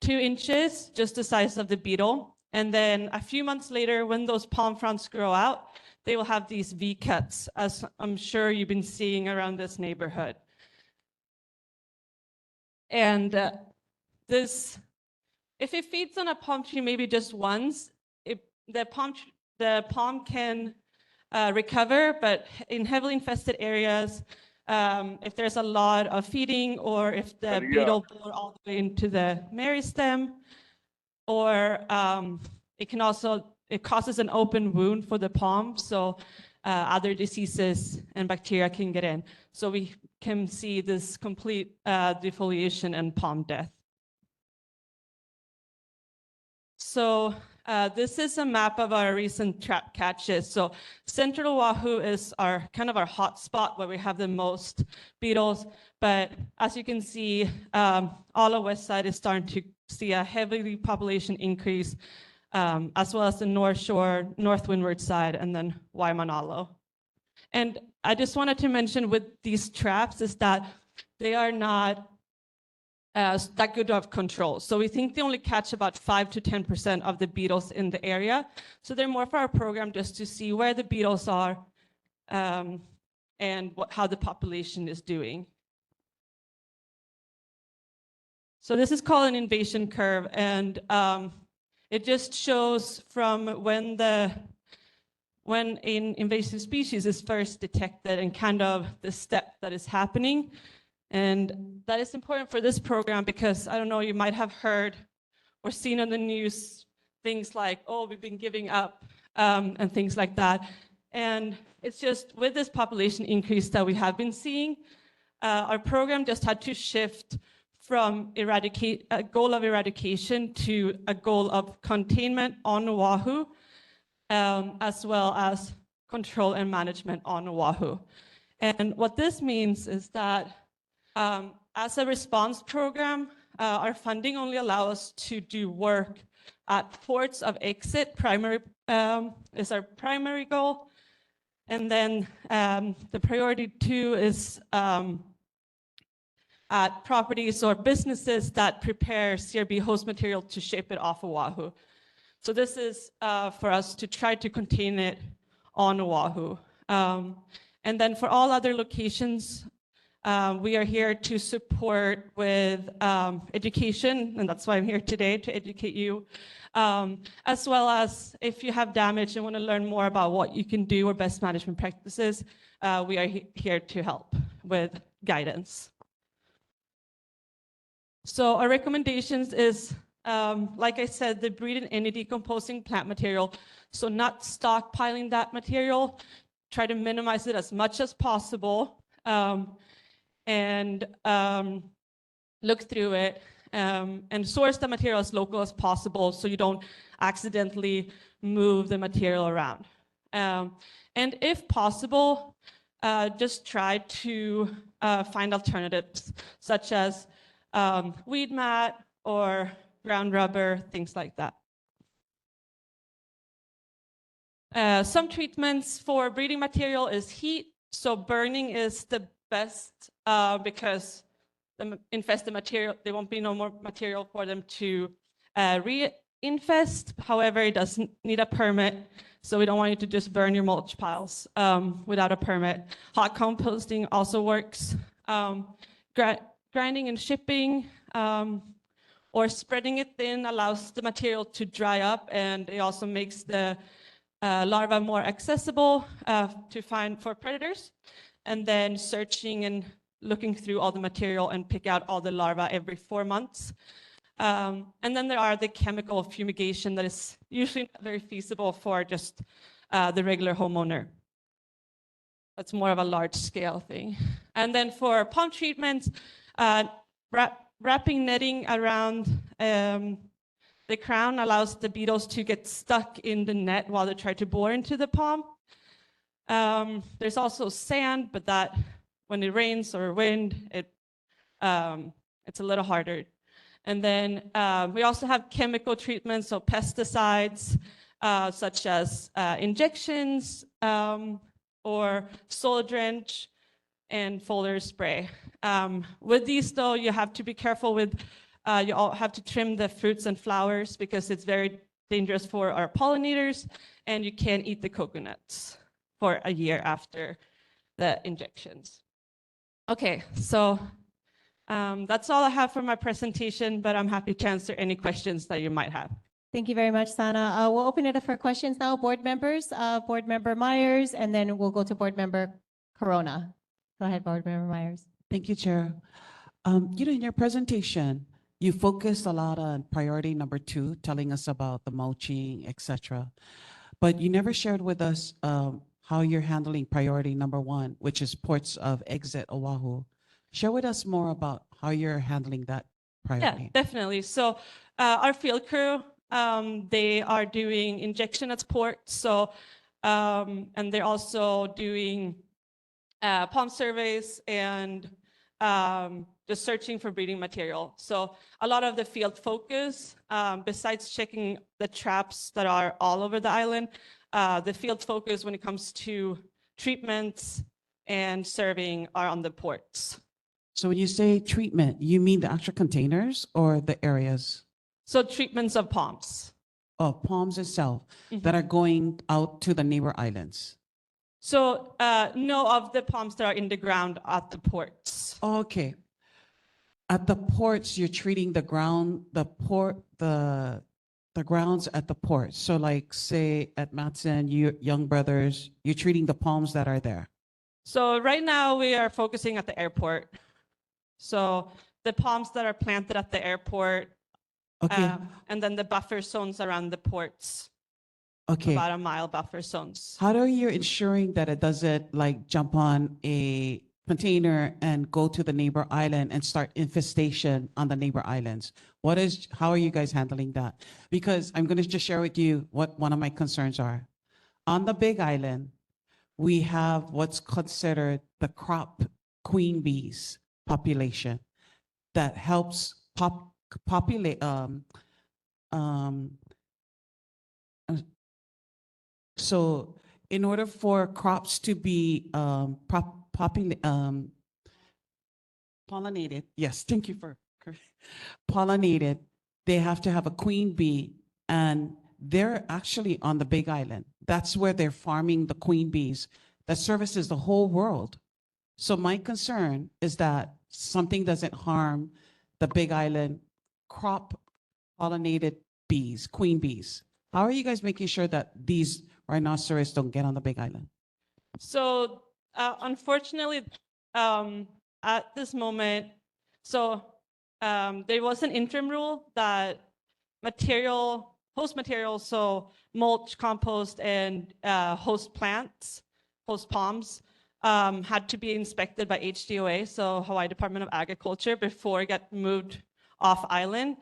2 inches, just the size of the beetle. And then a few months later, when those palm fronds grow out, they will have these V-cuts, as I'm sure you've been seeing around this neighborhood. And if it feeds on a palm tree maybe just once, the palm can recover, but in heavily infested areas, if there's a lot of feeding, or if the beetle bore all the way into the meristem, or it causes an open wound for the palm, so other diseases and bacteria can get in. So we can see this complete defoliation and palm death. So this is a map of our recent trap catches. So Central Oahu is our hot spot where we have the most beetles. But as you can see, all of West Side is starting to see a heavy population increase, as well as the North Shore, North Windward Side, and then Waimanalo. And I just wanted to mention with these traps is that they are not that good of control. So we think they only catch about 5 to 10% of the beetles in the area. So they're more for our program just to see where the beetles are and how the population is doing. So this is called an invasion curve, and it just shows from when when an invasive species is first detected and kind of the step that is happening. And that is important for this program because, I don't know, you might have heard or seen on the news things like, oh, we've been giving up and things like that. And it's just with this population increase that we have been seeing, our program just had to shift from a goal of eradication to a goal of containment on Oahu, as well as control and management on Oahu. And what this means is that as a response program, our funding only allows us to do work at ports of exit. Is our primary goal. And then the priority 2 is at properties or businesses that prepare CRB host material to ship it off Oahu. So this is for us to try to contain it on Oahu. And then for all other locations, we are here to support with education, and that's why I'm here today, to educate you, as well as if you have damage and want to learn more about what you can do or best management practices, we are here to help with guidance. So our recommendations is, like I said, the breed any decomposing plant material. So not stockpiling that material, try to minimize it as much as possible, and look through it and source the material as local as possible so you don't accidentally move the material around. And if possible, just try to find alternatives such as weed mat or ground rubber, things like that. Some treatments for breeding material is heat. So burning is the best because the infested material, there won't be no more material for them to reinfest. However, it doesn't need a permit. So we don't want you to just burn your mulch piles without a permit. Hot composting also works. Grinding and shipping or spreading it thin allows the material to dry up, and it also makes the larvae more accessible to find for predators. And then searching and looking through all the material and pick out all the larvae every 4 months. And then there are the chemical fumigation that is usually not very feasible for just the regular homeowner. That's more of a large scale thing. And then for pond treatments, wrapping netting around the crown allows the beetles to get stuck in the net while they try to bore into the palm. There's also sand, but that when it rains or wind, it's a little harder. And then we also have chemical treatments, so pesticides, such as injections or soil drench and foliar spray. With these though, you have to be careful with, you all have to trim the fruits and flowers because it's very dangerous for our pollinators, and you can't eat the coconuts for a year after the injections. Okay, so that's all I have for my presentation, but I'm happy to answer any questions that you might have. Thank you very much, Sana. We'll open it up for questions now. Board members, Board Member Myers, and then we'll go to Board Member Corona. Go ahead, Board Member Myers. Thank you, Chair. In your presentation, you focused a lot on priority number 2, telling us about the mulching, etc. But you never shared with us how you're handling priority number 1, which is ports of exit Oahu. Share with us more about how you're handling that priority. Yeah, definitely. So our field crew, they are doing injection at ports. So, and they're also doing palm surveys and just searching for breeding material. So a lot of the field focus, besides checking the traps that are all over the island, the field focus when it comes to treatments and serving are on the ports. So when you say treatment, you mean the actual containers or the areas? So treatments of palms. Oh, palms itself that are going out to the neighbor islands. So no, of the palms that are in the ground at the ports. Okay. At the ports, you're treating the ground, the the grounds at the port. So like say at Matson, you Young Brothers, you're treating the palms that are there. So right now we are focusing at the airport. So the palms that are planted at the airport, Okay. and then the buffer zones around the ports, Okay. about a mile buffer zones. How are you ensuring that it doesn't like jump on a container and go to the neighbor island and start infestation on the neighbor islands? How are you guys handling that? Because I'm going to just share with you what one of my concerns are. On the Big Island, we have what's considered the crop queen bees population that helps populate, so in order for crops to be pollinated, yes, thank you for pollinated, they have to have a queen bee, and they're actually on the Big Island. That's where they're farming the queen bees that services the whole world. So my concern is that something doesn't harm the Big Island crop pollinated bees, queen bees. How are you guys making sure that these rhinoceros don't get on the Big Island? So unfortunately, at this moment, there was an interim rule that host materials, so mulch, compost, and host plants, host palms, had to be inspected by HDOA, so Hawaii Department of Agriculture, before it got moved off island.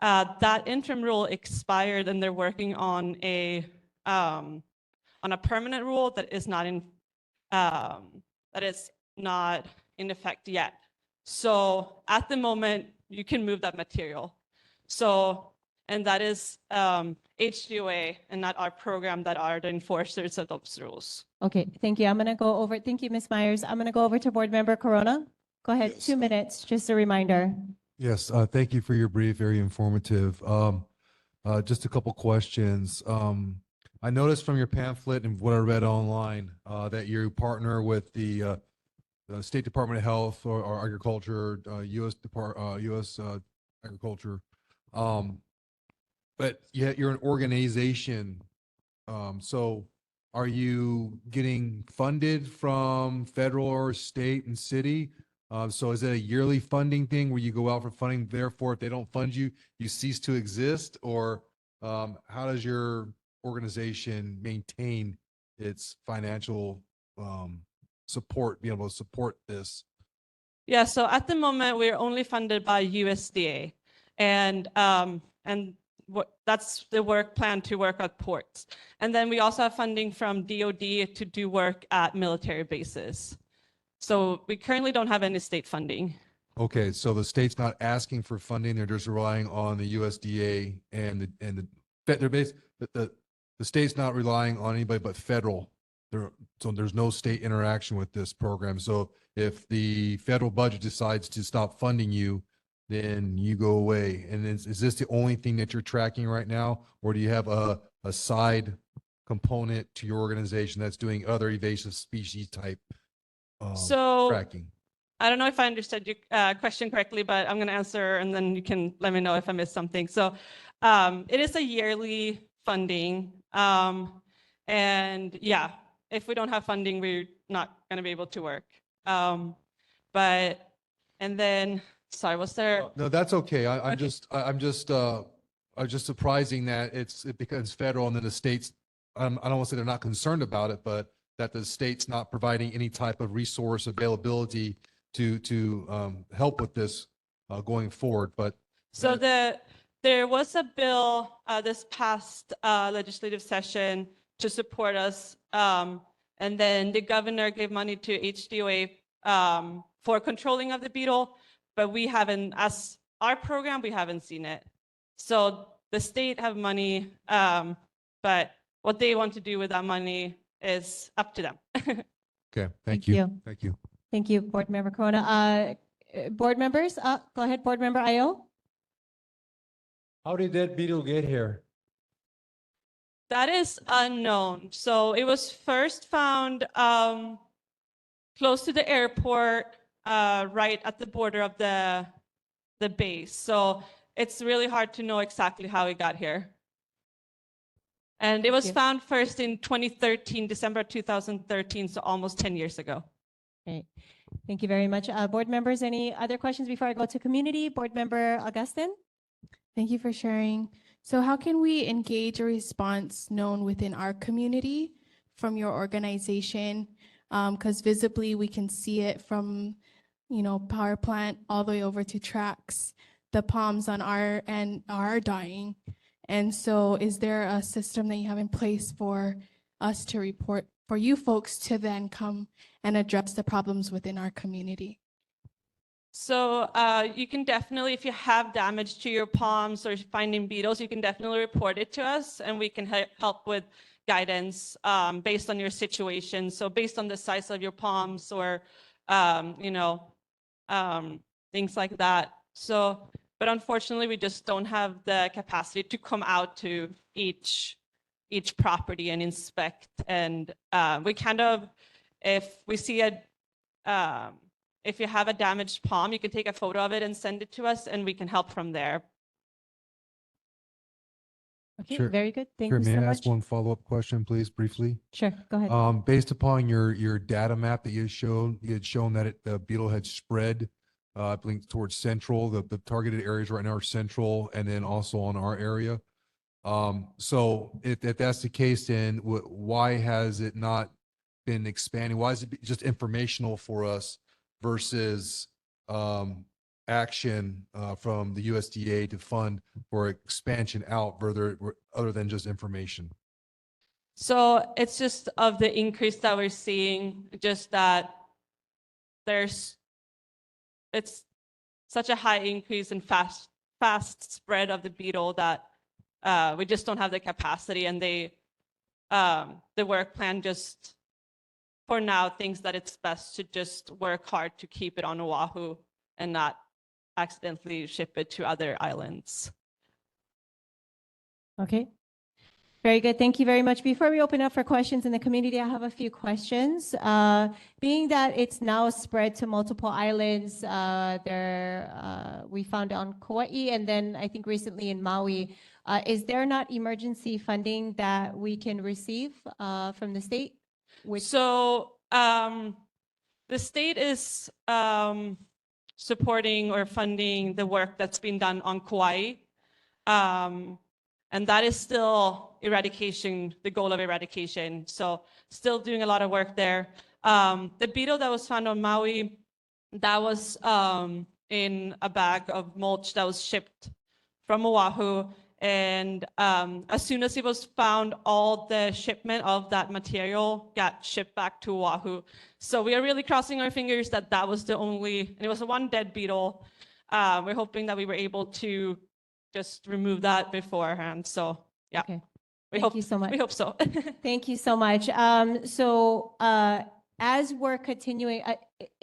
That interim rule expired, and they're working on a permanent rule that is not in effect yet. So at the moment, you can move that material. So, and that is HDOA and not our program that are the enforcers of those rules. Okay, thank you. I'm going to go over, thank you, Ms. Myers. I'm going to go over to Board Member Corona. Go ahead, Yes. 2 minutes, just a reminder. Yes, thank you for your brief, very informative. Just a couple questions. I noticed from your pamphlet and what I read online that you partner with the State Department of Health or Agriculture, U.S. Agriculture, but yet you're an organization. So are you getting funded from federal or state and city? So is it a yearly funding thing where you go out for funding, therefore if they don't fund you, you cease to exist? Or how does your organization maintain its financial support, be able to support this? Yeah, so at the moment, we're only funded by USDA. And that's the work plan to work at ports. And then we also have funding from DOD to do work at military bases. So we currently don't have any state funding. Okay, so the state's not asking for funding; they're just relying on the USDA and the state's not relying on anybody but federal. So there's no state interaction with this program. So if the federal budget decides to stop funding you, then you go away. And is this the only thing that you're tracking right now, or do you have a side component to your organization that's doing other invasive species type tracking? I don't know if I understood your question correctly, but I'm going to answer and then you can let me know if I missed something. So it is a yearly funding. And yeah, if we don't have funding, we're not going to be able to work. And then, sorry, was there? No, that's okay. I'm just surprising that it becomes federal and then the states, I don't want to say they're not concerned about it, but that the state's not providing any type of resource availability to help with this going forward. But so there was a bill this past legislative session to support us, and then the governor gave money to HDOA for controlling of the beetle, but we haven't, as our program, we haven't seen it. So the state have money, but what they want to do with that money is up to them. okay, thank you. Thank you. Thank you, Board Member Corona. Board members, go ahead, Board Member Ayo. How did that beetle get here? That is unknown. So it was first found close to the airport, right at the border of the base. So it's really hard to know exactly how it got here. And it was you. found first in 2013, December 2013, so almost 10 years ago. Great. Thank you very much. Board members, any other questions before I go to community? Board member Augustin? Thank you for sharing. So how can we engage a response known within our community from your organization? Because visibly we can see it from, power plant all the way over to tracks. The palms on our end are dying. And so is there a system that you have in place for us to report, for you folks to then come and address the problems within our community? So you can definitely, if you have damage to your palms or finding beetles, you can definitely report it to us and we can help with guidance based on your situation. So based on the size of your palms or, things like that. So, but unfortunately, we just don't have the capacity to come out to each property and inspect. And we kind of, if we see if you have a damaged palm, you can take a photo of it and send it to us and we can help from there. Okay, Sure. very good. Thank Sure, you may so I ask much. one follow-up question, please, briefly? Sure, go ahead. Based upon your data map that you had shown that the beetle had spread, I believe towards central, the targeted areas right now are central and then also on our area. So if that's the case, then why has it not been expanding? Why is it just informational for us versus action from the USDA to fund for expansion out further other than just information? So it's just of the increase that we're seeing, just that it's such a high increase and fast spread of the beetle that we just don't have the capacity, and the work plan just for now thinks that it's best to just work hard to keep it on Oahu and not accidentally ship it to other islands. Okay. Very good. Thank you very much. Before we open up for questions in the community, I have a few questions. Being that it's now spread to multiple islands, we found on Kauai and then I think recently in Maui, is there not emergency funding that we can receive from the state? So the state is supporting or funding the work that's been done on Kauai. And that is still eradication, the goal of eradication. So still doing a lot of work there. The beetle that was found on Maui, that was in a bag of mulch that was shipped from Oahu. And as soon as it was found, all the shipment of that material got shipped back to Oahu. So we are really crossing our fingers that that was the only, and it was one dead beetle. We're hoping that we were able to just remove that beforehand. So yeah, Okay. we Thank hope you so much. We hope so. Thank you so much. As we're continuing,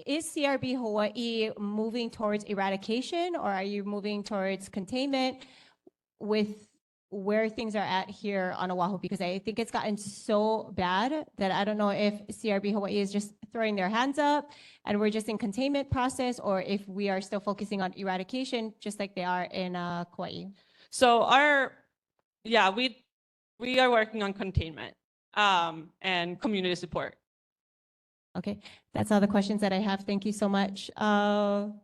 is CRB Hawaii moving towards eradication or are you moving towards containment with where things are at here on Oahu? Because I think it's gotten so bad that I don't know if CRB Hawaii is just throwing their hands up and we're just in containment process, or if we are still focusing on eradication just like they are in Kauai. So we are working on containment and community support. Okay, that's all the questions that I have. Thank you so much. I'm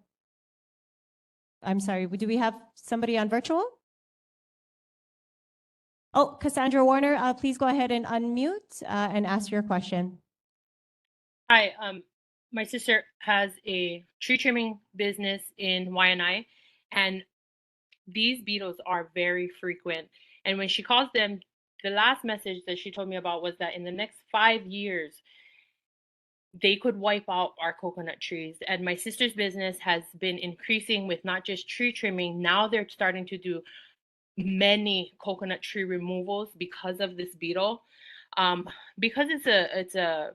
sorry, do we have somebody on virtual? Oh, Cassandra Warner, please go ahead and unmute and ask your question. Hi, my sister has a tree trimming business in Waianae, and these beetles are very frequent. And when she calls them, the last message that she told me about was that in the next 5 years, they could wipe out our coconut trees. And my sister's business has been increasing with not just tree trimming. Now they're starting to do many coconut tree removals because of this beetle. Because it's a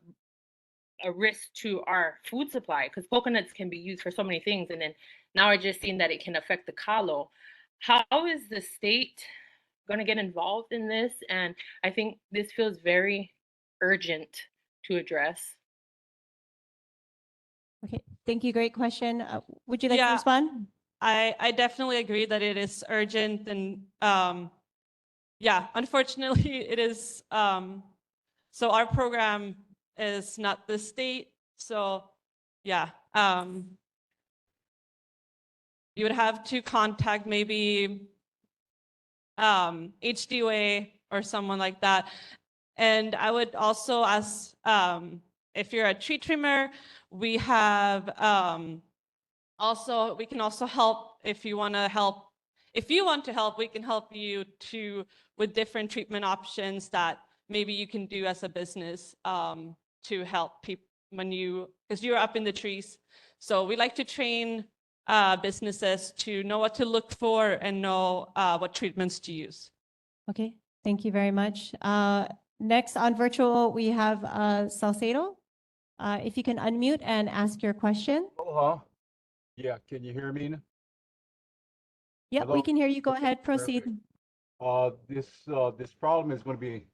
risk to our food supply, because coconuts can be used for so many things. And then now we're just seeing that it can affect the kalo. How is the state going to get involved in this? And I think this feels very urgent to address. Okay, thank you. Great question. Would you like to respond? I definitely agree that it is urgent, and yeah, unfortunately, it is. So our program is not the state. So yeah, you would have to contact maybe HDOA or someone like that. And I would also ask, if you're a tree trimmer, we have we can also help if you want to help. If you want to help, we can help you with different treatment options that maybe you can do as a business to help people because you're up in the trees. So we like to train businesses to know what to look for and know what treatments to use. Okay, thank you very much. Next on virtual, we have Salcedo. If you can unmute and ask your question. Aloha. Yeah, can you hear me? Yep, we Hello? can hear you. Go ahead, proceed. This problem is going to be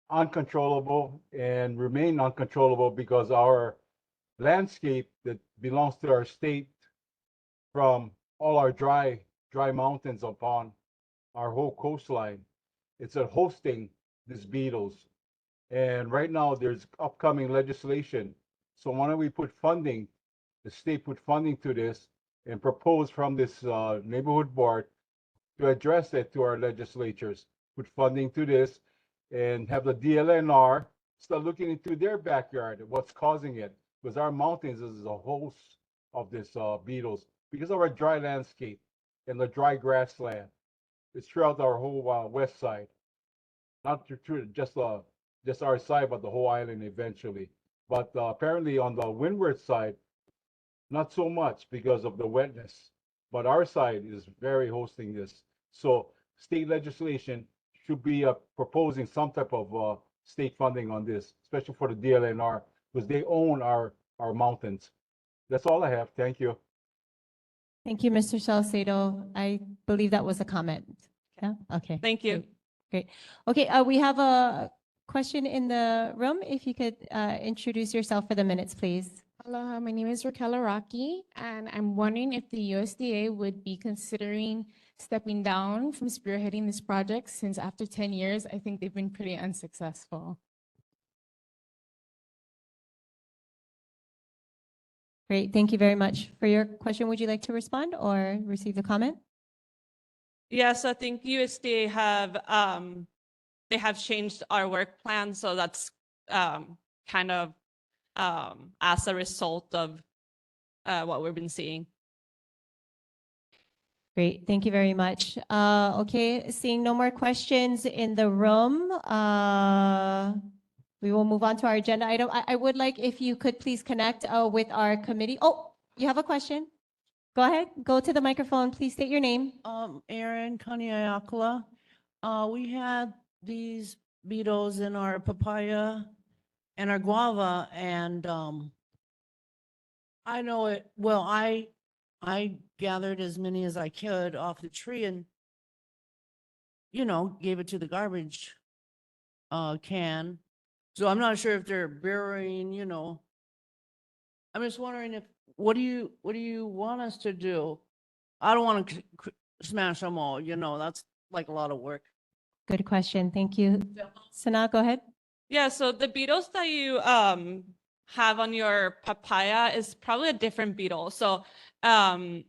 uncontrollable and remain uncontrollable because our landscape that belongs to our state, from all our dry mountains upon our whole coastline, it's hosting these beetles. And right now there's upcoming legislation. So why don't we put funding, the state put funding to this and propose from this neighborhood board to address it to our legislatures, put funding to this and have the DLNR start looking into their backyard, what's causing it. Because our mountains is a host of this beetles because of our dry landscape and the dry grassland. It's throughout our whole west side, not just our side, but the whole island eventually. But apparently on the windward side, not so much because of the wetness. But our side is very hosting this. So state legislation should be proposing some type of state funding on this, especially for the DLNR, because they own our mountains. That's all I have. Thank you. Thank you, Mr. Salcedo. I believe that was a comment. Yeah, okay. Thank you. Great. Okay, we have a question in the room. If you could introduce yourself for the minutes, please. Aloha, my name is Raquel Araki, and I'm wondering if the USDA would be considering stepping down from spearheading this project, since after 10 years, I think they've been pretty unsuccessful. Great, thank you very much for your question. Would you like to respond or receive the comment? Yes, I think USDA have changed our work plan, so that's kind of as a result of what we've been seeing. Great, thank you very much. Okay, seeing no more questions in the room, we will move on to our agenda item. I would like if you could please connect with our committee. Oh, you have a question? Go ahead, go to the microphone. Please state your name. Aaron Kaniayakula. We had these beetles in our papaya and our guava, and I know it, well, I gathered as many as I could off the tree and, gave it to the garbage can. So I'm not sure if they're burying, I'm just wondering what do you want us to do? I don't want to smash them all, that's like a lot of work. Good question, thank you. Sana, go ahead. Yeah, so the beetles that you have on your papaya is probably a different beetle. So the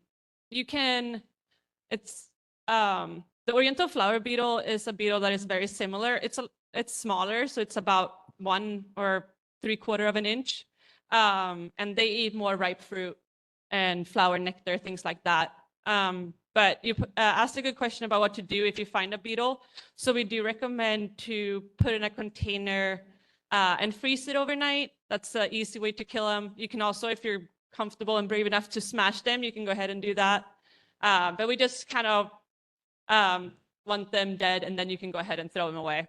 Oriental flower beetle is a beetle that is very similar. It's smaller, so it's about 1 3/4 of an inch. And they eat more ripe fruit and flower nectar, things like that. But you asked a good question about what to do if you find a beetle. So we do recommend to put in a container and freeze it overnight. That's an easy way to kill them. You can also, if you're comfortable and brave enough to smash them, you can go ahead and do that. But we just kind of want them dead, and then you can go ahead and throw them away.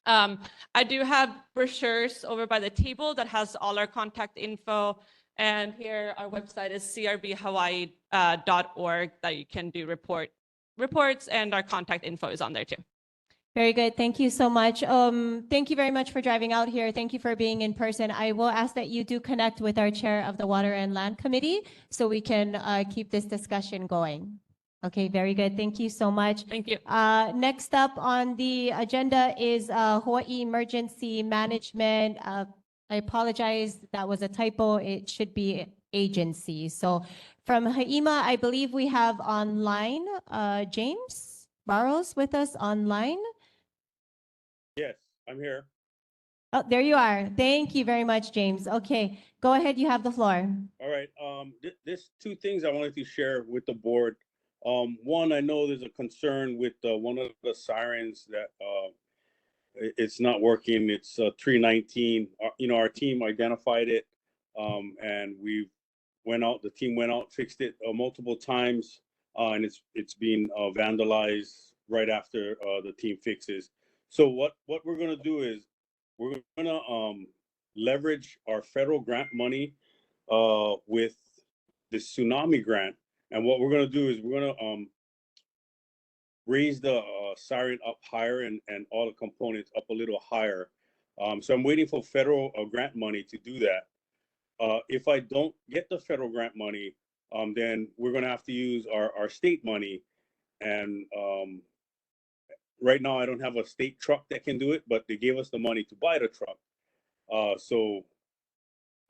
I do have brochures over by the table that has all our contact info. And here our website is crbhawaii.org that you can do reports, and our contact info is on there too. Very good. Thank you so much. Thank you very much for driving out here. Thank you for being in person. I will ask that you do connect with our chair of the Water and Land Committee so we can keep this discussion going. Okay, very good. Thank you so much. Thank you. Next up on the agenda is Hawaii Emergency Management. I apologize, that was a typo. It should be agency. So from HAIMA, I believe we have online James Barros with us online. Yes, I'm here. Oh, there you are. Thank you very much, James. Okay, go ahead. You have the floor. All right. There's two things I wanted to share with the board. One, I know there's a concern with one of the sirens that it's not working. It's 319. Our team identified it, and we went out. The team went out, fixed it multiple times, and it's being vandalized right after the team fixes. So what we're gonna do is we're gonna leverage our federal grant money with the tsunami grant, and what we're gonna do is we're gonna raise the siren up higher and all the components up a little higher. So I'm waiting for federal grant money to do that. If I don't get the federal grant money, then we're gonna have to use our state money. And right now I don't have a state truck that can do it, but they gave us the money to buy the truck. So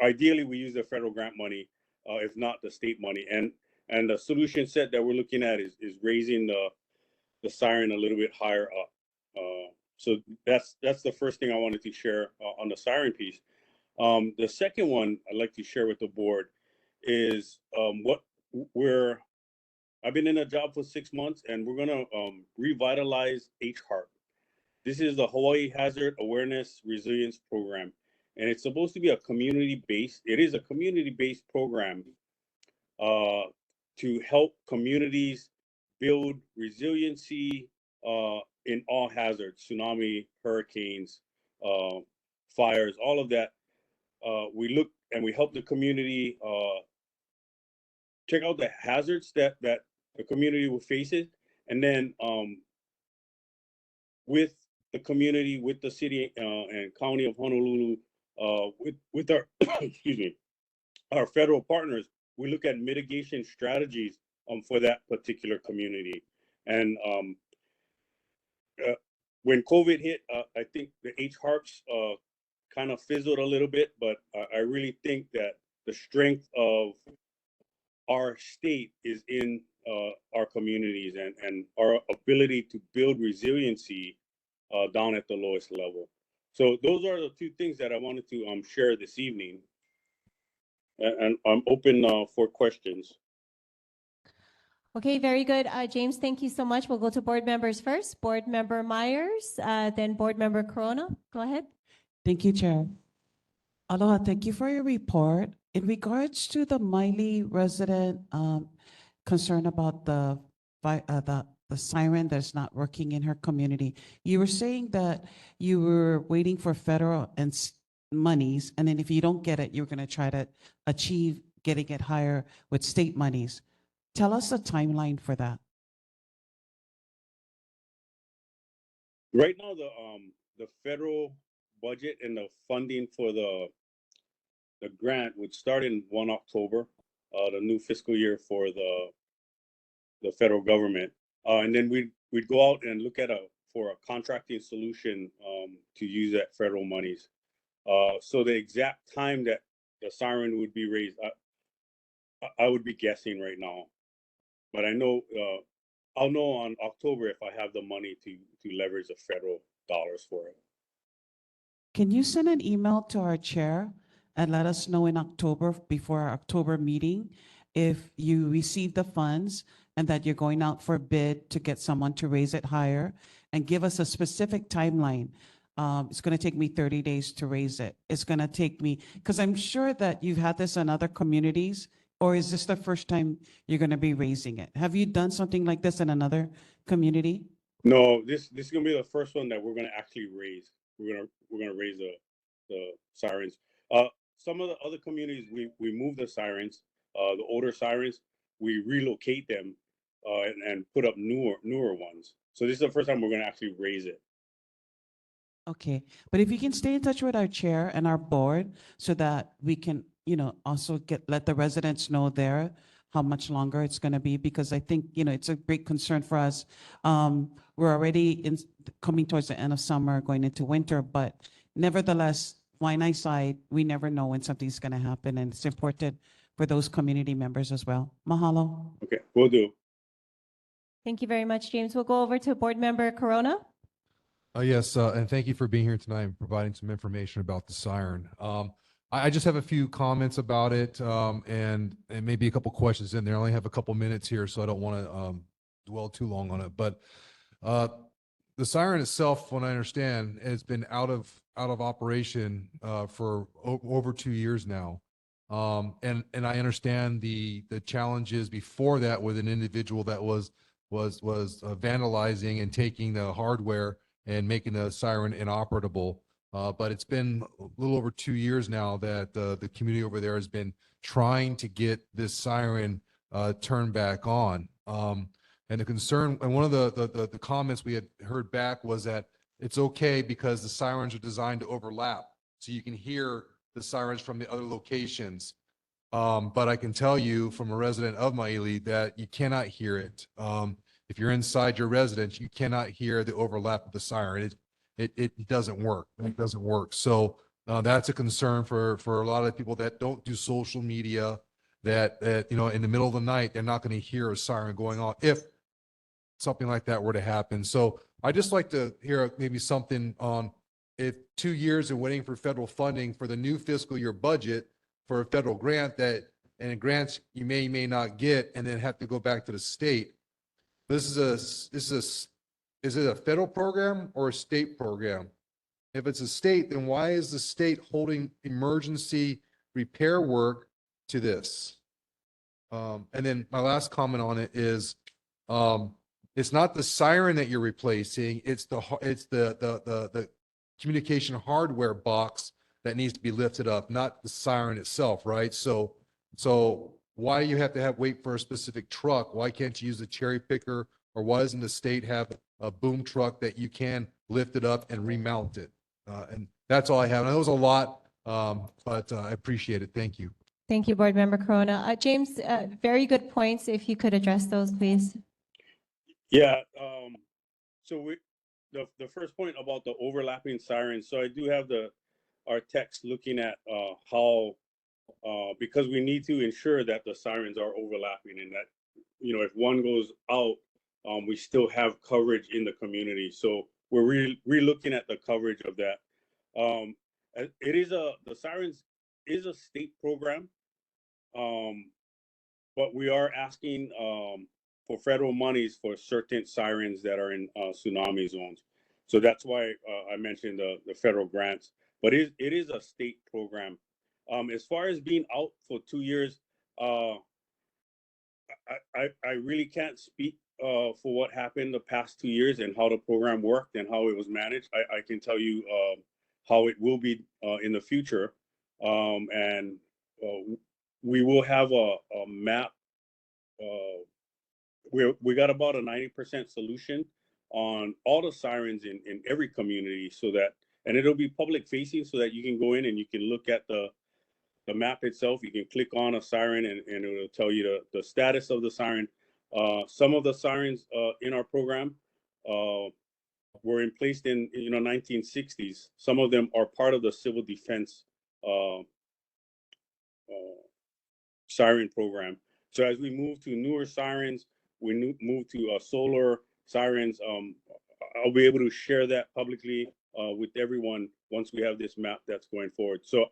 ideally we use the federal grant money, if not the state money. And the solution set that we're looking at is raising the siren a little bit higher up. So that's the first thing I wanted to share on the siren piece. The second one I'd like to share with the board is I've been in a job for 6 months, and we're gonna revitalize HHARP. This is the Hawaii Hazard Awareness Resilience Program, and it's supposed to be a community-based. It is a community-based program to help communities build resiliency in all hazards, tsunami, hurricanes, fires, all of that. We look and we help the community check out the hazards that the community will face it, and then with the community, with the city and county of Honolulu, with our excuse me, our federal partners, we look at mitigation strategies for that particular community. And when COVID hit, I think the HHARPs kind of fizzled a little bit, but I really think that the strength of our state is in our communities and our ability to build resiliency down at the lowest level. So those are the two things that I wanted to share this evening. And I'm open for questions. Okay, very good. James, thank you so much. We'll go to board members first. Board Member Myers, then Board Member Corona. Go ahead. Thank you, Chair. Aloha, thank you for your report. In regards to the Maili resident concern about the siren that's not working in her community, you were saying that you were waiting for federal and monies, and then if you don't get it, you're going to try to achieve getting it higher with state monies. Tell us a timeline for that. Right now, the federal budget and the funding for the grant would start in 1 October, the new fiscal year for the federal government, and then we'd go out and look at for a contracting solution to use that federal monies. So the exact time that the siren would be raised, I would be guessing right now, but I know I'll know on October if I have the money to leverage the federal dollars for it. Can you send an email to our chair and let us know in October, before our October meeting, if you receive the funds and that you're going out for bid to get someone to raise it higher, and give us a specific timeline? It's going to take me 30 days to raise it. It's going to take me, because I'm sure that you've had this in other communities, or is this the first time you're going to be raising it? Have you done something like this in another community? No, this is gonna be the first one that we're gonna actually raise. We're gonna raise the sirens. Some of the other communities we move the sirens, the older sirens, we relocate them and put up newer ones. So this is the first time we're gonna actually raise it. Okay, but if you can stay in touch with our chair and our board so that we can, also let the residents know there how much longer it's going to be, because I think, it's a great concern for us. We're already coming towards the end of summer, going into winter, but nevertheless, Waianae side, we never know when something's going to happen, and it's important for those community members as well. Mahalo. Okay, will do. Thank you very much, James. We'll go over to Board Member Corona. Yes, and thank you for being here tonight and providing some information about the siren. I just have a few comments about it, and maybe a couple questions in there. I only have a couple minutes here, so I don't want to dwell too long on it. But the siren itself, when I understand, has been out of operation for over 2 years now. And I understand the challenges before that with an individual that was vandalizing and taking the hardware and making the siren inoperable. But it's been a little over 2 years now that the community over there has been trying to get this siren turned back on. And the concern, and one of the comments we had heard back was that it's okay because the sirens are designed to overlap, so you can hear the sirens from the other locations. But I can tell you from a resident of Maili that you cannot hear it. If you're inside your residence, you cannot hear the overlap of the siren. It doesn't work. It doesn't work. So that's a concern for a lot of people that don't do social media, that in the middle of the night, they're not going to hear a siren going on if something like that were to happen. So I just like to hear maybe something on if 2 years and waiting for federal funding for the new fiscal year budget for a federal grant and grants you may not get, and then have to go back to the state. Is it a federal program or a state program? If it's a state, then why is the state holding emergency repair work to this? And then my last comment on it is, it's not the siren that you're replacing, it's the communication hardware box that needs to be lifted up, not the siren itself, right? So why do you have to wait for a specific truck? Why can't you use a cherry picker, or why doesn't the state have a boom truck that you can lift it up and remount it? And that's all I have. And that was a lot, but I appreciate it. Thank you. Thank you, Board Member Corona. James, very good points. If you could address those, please. Yeah, so the first point about the overlapping sirens. So I do have our text looking at how because we need to ensure that the sirens are overlapping, and that if one goes out, we still have coverage in the community. So we're re-looking at the coverage of that. The sirens is a state program, but we are asking for federal monies for certain sirens that are in tsunami zones. So that's why I mentioned the federal grants, but it is a state program. As far as being out for 2 years, I really can't speak for what happened the past 2 years and how the program worked and how it was managed. I can tell you how it will be in the future. And we will have a map. We got about a 90% solution on all the sirens in every community, so that, and it'll be public facing, so that you can go in and you can look at the map itself. You can click on a siren and it'll tell you the status of the siren. Some of the sirens in our program were in place in 1960s. Some of them are part of the civil defense siren program. So as we move to newer sirens, we move to solar sirens. I'll be able to share that publicly with everyone once we have this map that's going forward. So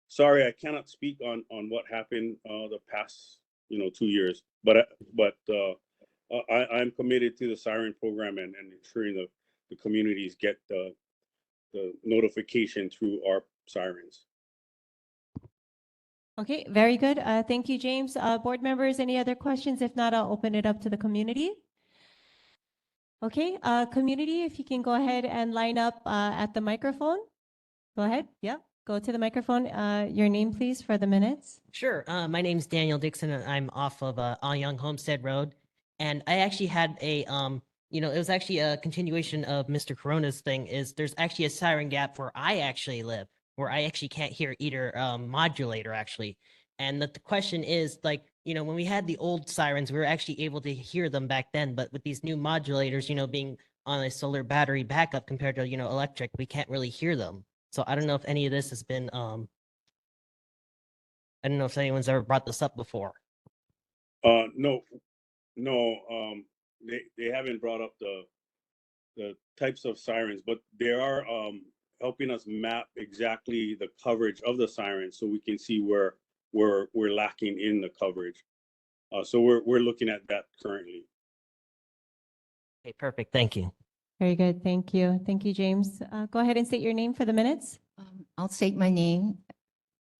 sorry, I cannot speak on what happened the past 2 years, but I'm committed to the siren program and ensuring the communities get the notification through our sirens. Okay, very good. Thank you, James. Board members, any other questions? If not, I'll open it up to the community. Okay, community, if you can go ahead and line up at the microphone. Go ahead. Yep. Go to the microphone. Your name, please, for the minutes. Sure. My name is Daniel Dixon, and I'm off of Young Homestead Road. And I actually had a, it was actually a continuation of Mr. Corona's thing. There's actually a siren gap where I actually live, where I actually can't hear either modulator actually. And the question is, like, when we had the old sirens, we were actually able to hear them back then, but with these new modulators, being on a solar battery backup compared to, electric, we can't really hear them. So I don't know if any of this has been, I don't know if anyone's ever brought this up before. No, they haven't brought up the types of sirens, but they are helping us map exactly the coverage of the sirens so we can see where we're lacking in the coverage. So we're looking at that currently. Okay, perfect. Thank you. Very good. Thank you. Thank you, James. Go ahead and state your name for the minutes. I'll state my name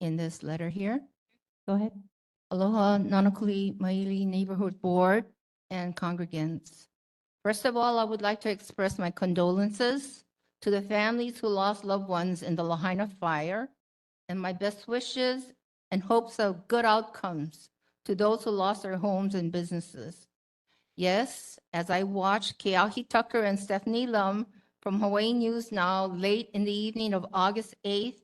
in this letter here. Go ahead. Aloha Nanakuli Maili Neighborhood Board and congregants. First of all, I would like to express my condolences to the families who lost loved ones in the Lahaina fire, and my best wishes and hopes of good outcomes to those who lost their homes and businesses. Yes, as I watched Keahi Tucker and Stephanie Lum from Hawaii News Now late in the evening of August 8th,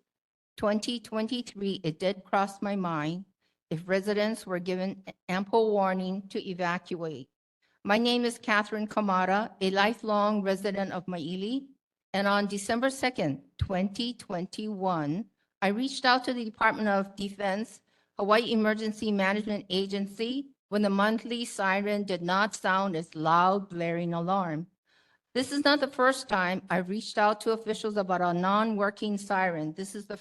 2023, it did cross my mind if residents were given ample warning to evacuate. My name is Catherine Kamara, a lifelong resident of Maili, and on December 2nd, 2021, I reached out to the Department of Defense Hawaii Emergency Management Agency when the monthly siren did not sound as loud, blaring alarm. This is not the first time I reached out to officials about a non-working siren. This is the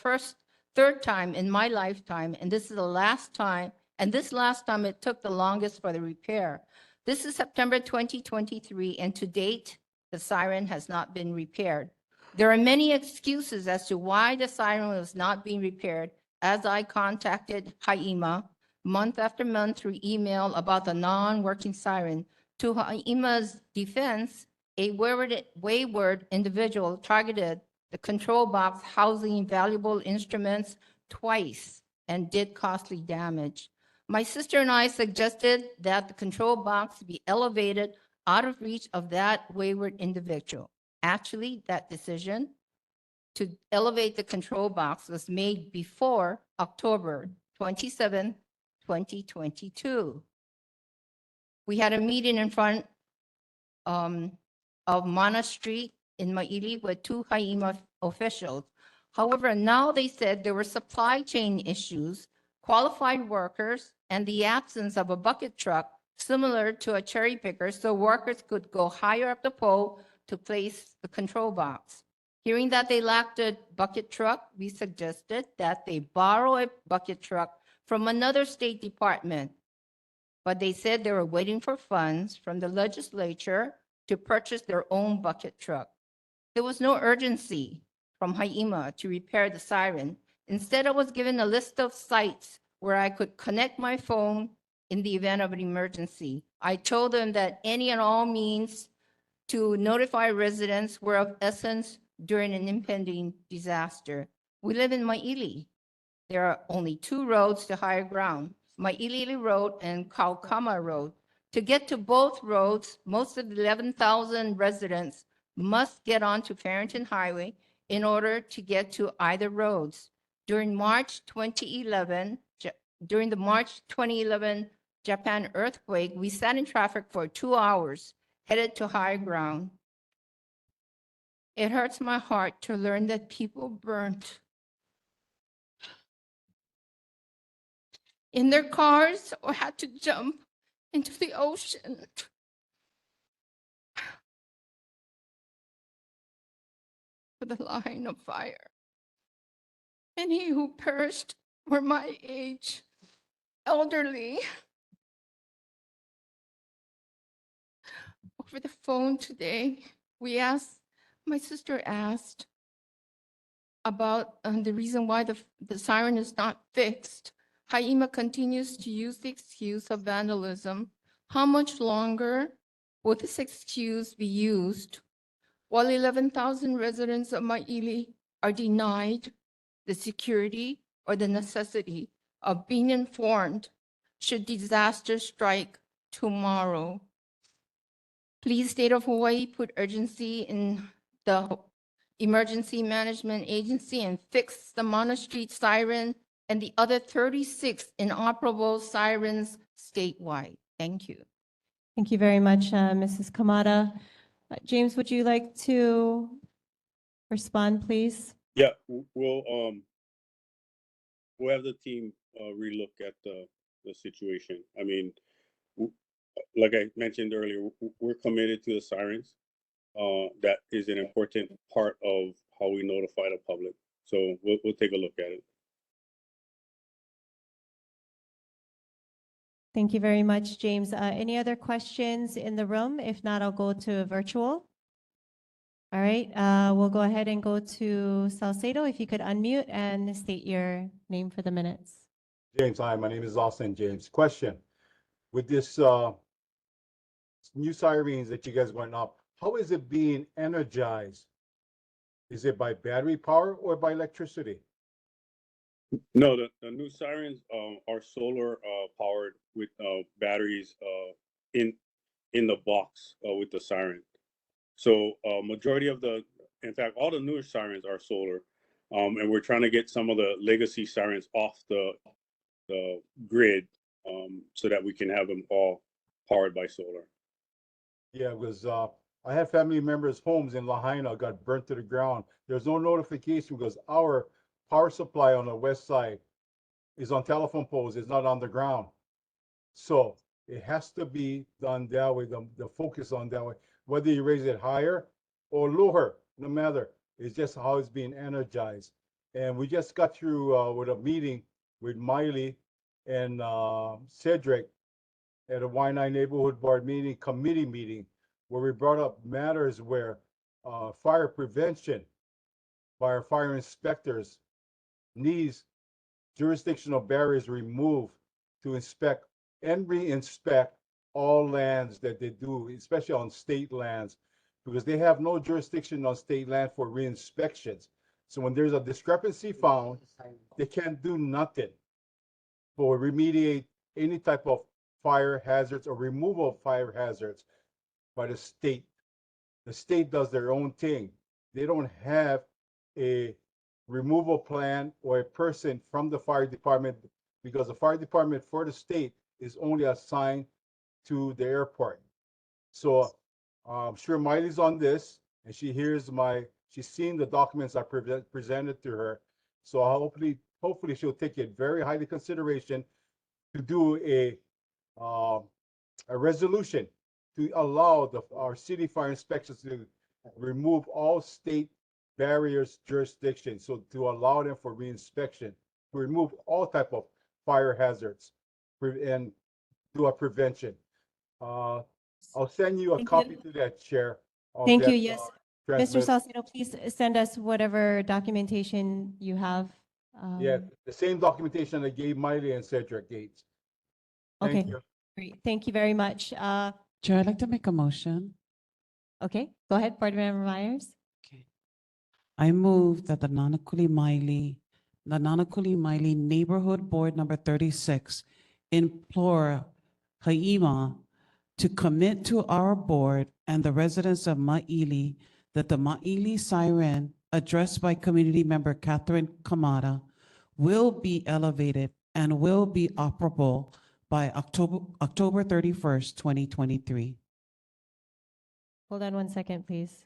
third time in my lifetime, and this is the last time, and this last time it took the longest for the repair. This is September 2023, and to date, the siren has not been repaired. There are many excuses as to why the siren was not being repaired, as I contacted Haima month after month through email about the non-working siren. To Haima's defense, a wayward individual targeted the control box housing valuable instruments twice and did costly damage. My sister and I suggested that the control box be elevated out of reach of that wayward individual. Actually, that decision to elevate the control box was made before October 27, 2022. We had a meeting in front of Mana Street in Maili with two Haima officials. However, now they said there were supply chain issues, qualified workers, and the absence of a bucket truck similar to a cherry picker so workers could go higher up the pole to place the control box. Hearing that they lacked a bucket truck, we suggested that they borrow a bucket truck from another state department. But they said they were waiting for funds from the legislature to purchase their own bucket truck. There was no urgency from Haima to repair the siren. Instead, I was given a list of sites where I could connect my phone in the event of an emergency. I told them that any and all means to notify residents were of essence during an impending disaster. We live in Maili. There are only two roads to higher ground, Maili Road and Kaukama Road. To get to both roads, most of the 11,000 residents must get onto Farrington Highway in order to get to either roads. During the March 2011 Japan earthquake, we sat in traffic for 2 hours, headed to high ground. It hurts my heart to learn that people burnt in their cars or had to jump into the ocean. For the line of fire. Many who perished were my age, elderly. Over the phone today, my sister asked about the reason why the siren is not fixed. Haima continues to use the excuse of vandalism. How much longer will this excuse be used while 11,000 residents of Maili are denied the security or the necessity of being informed should disaster strike tomorrow? Please, State of Hawaii, put urgency in the Emergency Management Agency and fix the Mana Street siren and the other 36 inoperable sirens statewide. Thank you. Thank you very much, Mrs. Kamada. James, would you like to respond, please? Yeah, we'll have the team relook at the situation. I mean, like I mentioned earlier, we're committed to the sirens. That is an important part of how we notify the public. So we'll take a look at it. Thank you very much, James. Any other questions in the room? If not, I'll go to virtual. All right, we'll go ahead and go to Salcedo. If you could unmute and state your name for the minutes. James, hi, my name is Austin James. Question, with this new sirens that you guys went up, how is it being energized? Is it by battery power or by electricity? No, the new sirens are solar powered with batteries in the box with the siren. So majority of in fact, all the newer sirens are solar, and we're trying to get some of the legacy sirens off the grid so that we can have them all powered by solar. Yeah, because I have family members' homes in Lahaina got burnt to the ground. There's no notification because our power supply on the west side is on telephone poles, it's not on the ground. So it has to be done that way, the focus on that way. Whether you raise it higher or lower, no matter. It's just how it's being energized. And we just got through with a meeting with Maili and Cedric at a Y9 neighborhood board meeting, committee meeting, where we brought up matters where fire prevention by our fire inspectors needs jurisdictional barriers removed to inspect and re-inspect all lands that they do, especially on state lands, because they have no jurisdiction on state land for re-inspections. So when there's a discrepancy found, they can't do nothing for remediate any type of fire hazards or removal of fire hazards by the state. The state does their own thing. They don't have a removal plan or a person from the fire department, because the fire department for the state is only assigned to the airport. So I'm sure Maili's on this, and she hears she's seen the documents I presented to her. So hopefully she'll take it very highly consideration to do a resolution to allow our city fire inspections to remove all state barriers jurisdiction. So to allow them for reinspection, to remove all type of fire hazards and do a prevention. I'll send you a Thank copy you. to that, Chair. Thank you. Yes. Mr. Transmit. Salcedo, please send us whatever documentation you have. Yeah, the same documentation I gave Maili and Cedric Gates. Thank Okay, you. great. Thank you very much. Chair, I'd like to make a motion. Okay, go ahead, Board Member Myers. I move that the Nanakuli Maili Neighborhood Board number 36 implore Haima to commit to our board and the residents of Maili that the Maili siren addressed by community member Catherine Kamada will be elevated and will be operable by October 31st, 2023. Hold on one second, please.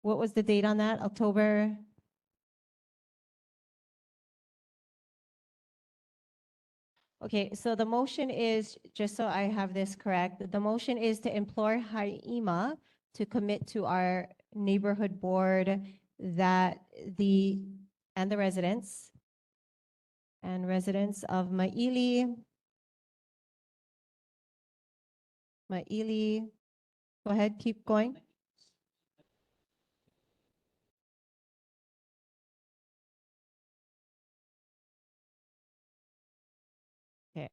What was the date on that? October? Okay, so the motion is, just so I have this correct, the motion is to implore Haima to commit to our neighborhood board that the residents of Maili, go ahead, keep going. Okay.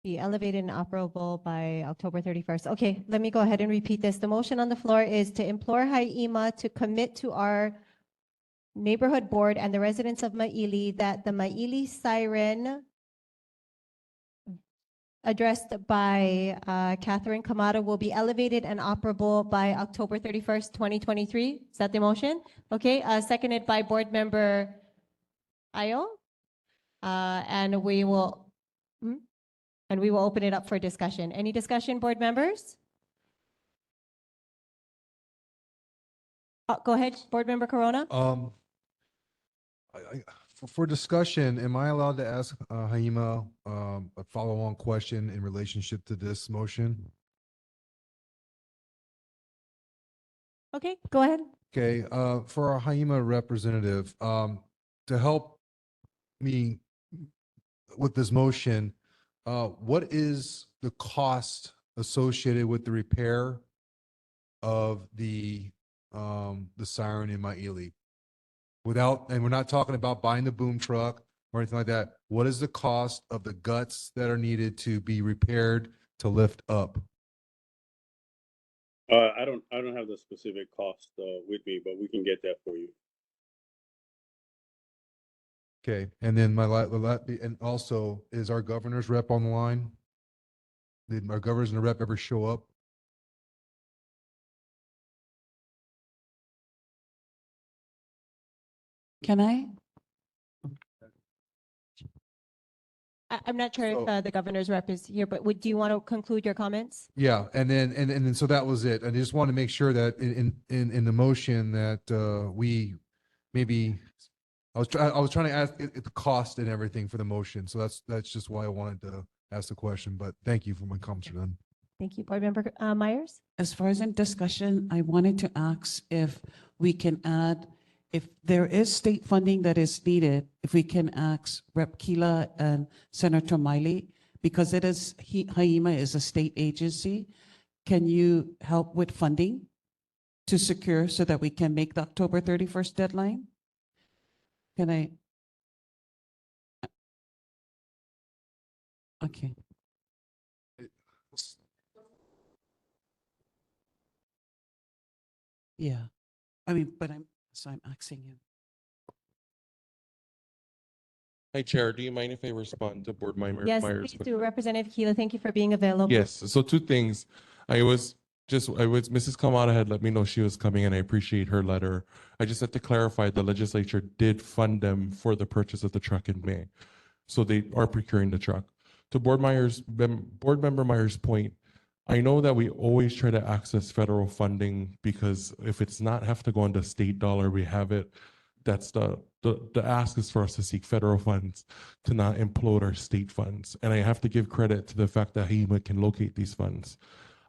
Be elevated and operable by October 31st. Okay, let me go ahead and repeat this. The motion on the floor is to implore Haima to commit to our neighborhood board and the residents of Maili that the Maili siren addressed by Catherine Kamada will be elevated and operable by October 31st, 2023. Is that the motion? Okay, seconded by Board Member Ayo. And we will open it up for discussion. Any discussion, board members? Go ahead, Board Member Corona. For discussion, am I allowed to ask Haima a follow-on question in relationship to this motion? Okay, go ahead. Okay, for our Haima representative, to help me with this motion, what is the cost associated with the repair of the siren in Maili? And we're not talking about buying the boom truck or anything like that. What is the cost of the guts that are needed to be repaired to lift up? I don't have the specific cost with me, but we can get that for you. Okay, and then and also, is our governor's rep on the line? Did our governor's rep ever show up? Can I? I'm not sure if the governor's rep is here, but do you want to conclude your comments? Yeah, and then so that was it. I just want to make sure that in the motion that we maybe I was trying to ask the cost and everything for the motion. So that's just why I wanted to ask the question. But thank you for my comments are done. Thank you, Board Member Myers. As far as in discussion, I wanted to ask if we can add, if there is state funding that is needed, if we can ask Rep. Kila and Senator Maili, because it is, Haima is a state agency. Can you help with funding to secure so that we can make the October 31st deadline? Can I? Okay. Yeah, I mean, but I'm asking you. Hi, Chair. Do you mind if I respond to Board Member Yes, Myers? please do. Representative Keela, thank you for being available. Yes. So two things. Mrs. Kamada had let me know she was coming, and I appreciate her letter. I just had to clarify the legislature did fund them for the purchase of the truck in May. So they are procuring the truck. To Board Member Myers' point, I know that we always try to access federal funding because if it's not have to go into state dollar, we have it. That's the ask is for us to seek federal funds to not implode our state funds. And I have to give credit to the fact that HEMA can locate these funds.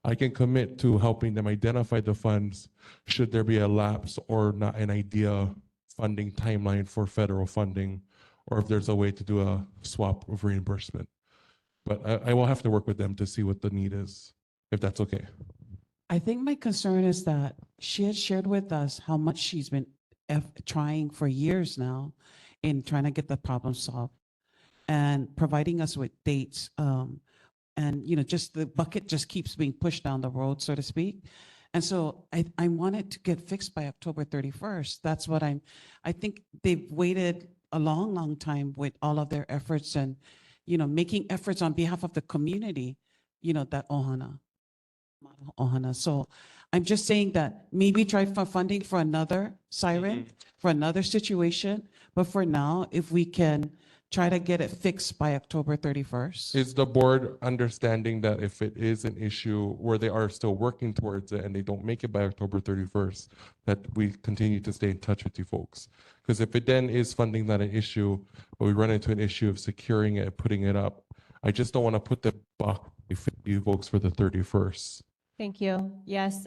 I can commit to helping them identify the funds should there be a lapse or not an idea funding timeline for federal funding, or if there's a way to do a swap of reimbursement. But I will have to work with them to see what the need is, if that's okay. I think my concern is that she had shared with us how much she's been trying for years now in trying to get the problem solved and providing us with dates. And, just the bucket just keeps being pushed down the road, so to speak. And so I want it to get fixed by October 31st. That's what I think they've waited a long, long time with all of their efforts and, making efforts on behalf of the community, that Ohana. So I'm just saying that maybe try for funding for another siren, for another situation. But for now, if we can try to get it fixed by October 31st. Is the board understanding that if it is an issue where they are still working towards it and they don't make it by October 31st, that we continue to stay in touch with you folks? Because if it then is funding not an issue, but we run into an issue of securing it, putting it up, I just don't want to put the box with you folks for the 31st. Thank you. Yes,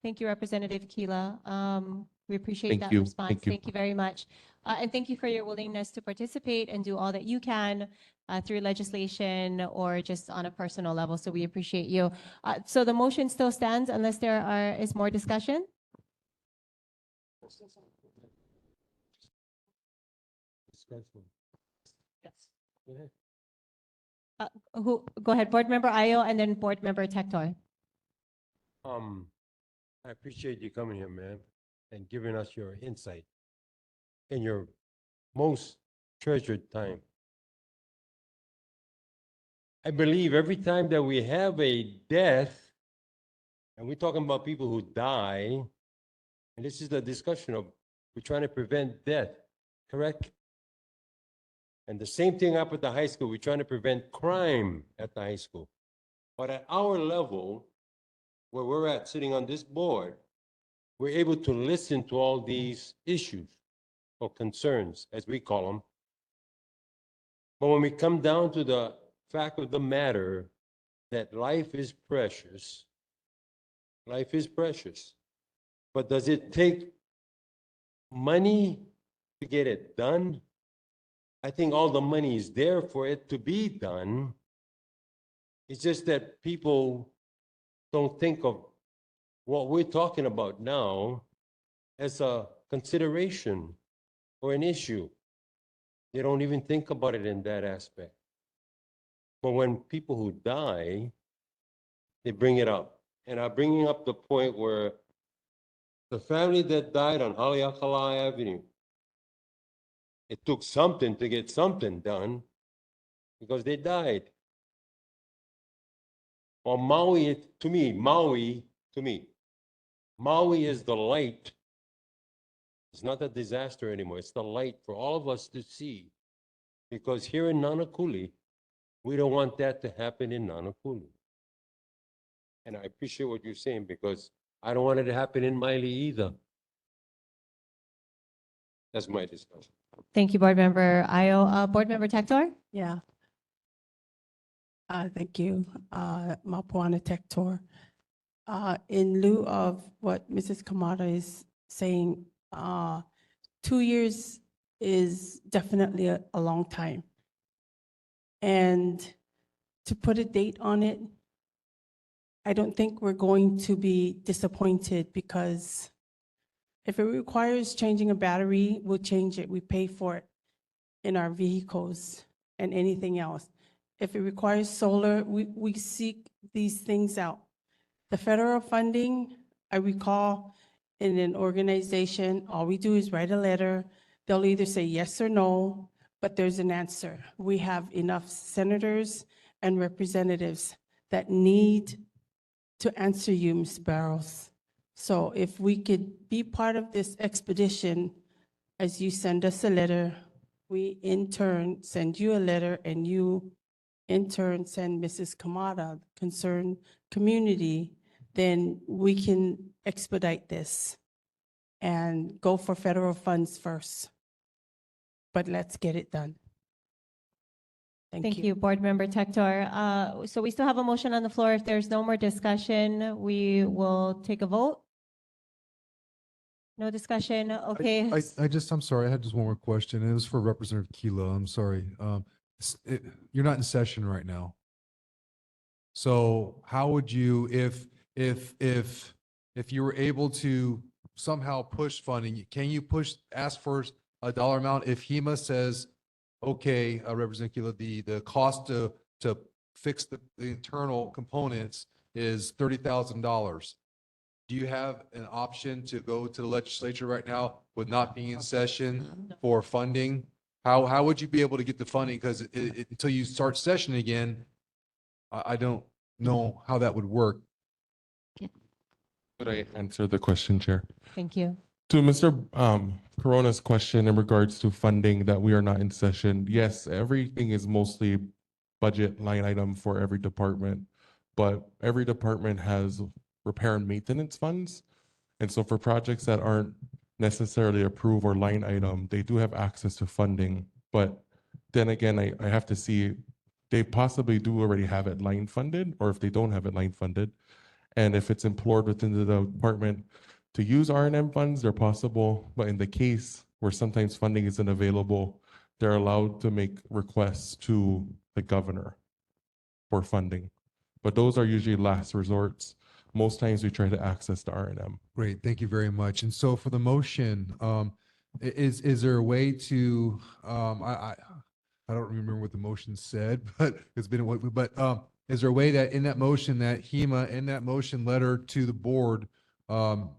thank you, Representative Keela. We appreciate that response. Thank you very much. And thank you for your willingness to participate and do all that you can through legislation or just on a personal level. So we appreciate you. So the motion still stands unless there is more discussion. Go ahead, Board Member Ayo and then Board Member Tector. I appreciate you coming here, ma'am, and giving us your insight in your most treasured time. I believe every time that we have a death, and we're talking about people who die, and this is the discussion of we're trying to prevent death, correct? And the same thing up at the high school. We're trying to prevent crime at the high school. But at our level, where we're at sitting on this board, we're able to listen to all these issues or concerns, as we call them. But when we come down to the fact of the matter that life is precious, life is precious. But does it take money to get it done? I think all the money is there for it to be done. It's just that people don't think of what we're talking about now as a consideration or an issue. They don't even think about it in that aspect. But when people who die, they bring it up. And I'm bringing up the point where the family that died on Haleakala Avenue, it took something to get something done because they died. On Maui, to me, Maui is the light. It's not a disaster anymore. It's the light for all of us to see. Because here in Nanakuli, we don't want that to happen in Nanakuli. And I appreciate what you're saying because I don't want it to happen in Maili either. That's my discussion. Thank you, Board Member Ayo. Board Member Tector? Yeah. Thank you, Mapuana Tector. In lieu of what Mrs. Kamada is saying, 2 years is definitely a long time. And to put a date on it, I don't think we're going to be disappointed because if it requires changing a battery, we'll change it. We pay for it in our vehicles and anything else. If it requires solar, we seek these things out. The federal funding, I recall in an organization, all we do is write a letter. They'll either say yes or no, but there's an answer. We have enough senators and representatives that need to answer you, Ms. Barros. So if we could be part of this expedition, as you send us a letter, we in turn send you a letter, and you in turn send Mrs. Kamada, concerned community, then we can expedite this and go for federal funds first. But let's get it done. Thank you, Board Member Tector. So we still have a motion on the floor. If there's no more discussion, we will take a vote. No discussion, okay. I'm sorry, I had just one more question. And it was for Representative Kila. I'm sorry. You're not in session right now. So how would you, if you were able to somehow push funding, can you ask for a dollar amount if HEMA says, okay, Representative Kila, the cost to fix the internal components is $30,000. Do you have an option to go to the legislature right now with not being in session for funding? How would you be able to get the funding? Because until you start session again, I don't know how that would work. Could I answer the question, Chair? Thank you. To Mr. Corona's question in regards to funding that we are not in session, yes, everything is mostly budget line item for every department, but every department has repair and maintenance funds. And so for projects that aren't necessarily approved or line item, they do have access to funding. But then again, I have to see, they possibly do already have it line funded, or if they don't have it line funded. And if it's implored within the department to use R&M funds, they're possible. But in the case where sometimes funding isn't available, they're allowed to make requests to the governor for funding. But those are usually last resorts. Most times we try to access the R&M. Great, thank you very much. And so for the motion, is there a way to, I don't remember what the motion said, but it's been, but is there a way that in that motion that HEMA, in that motion letter to the board,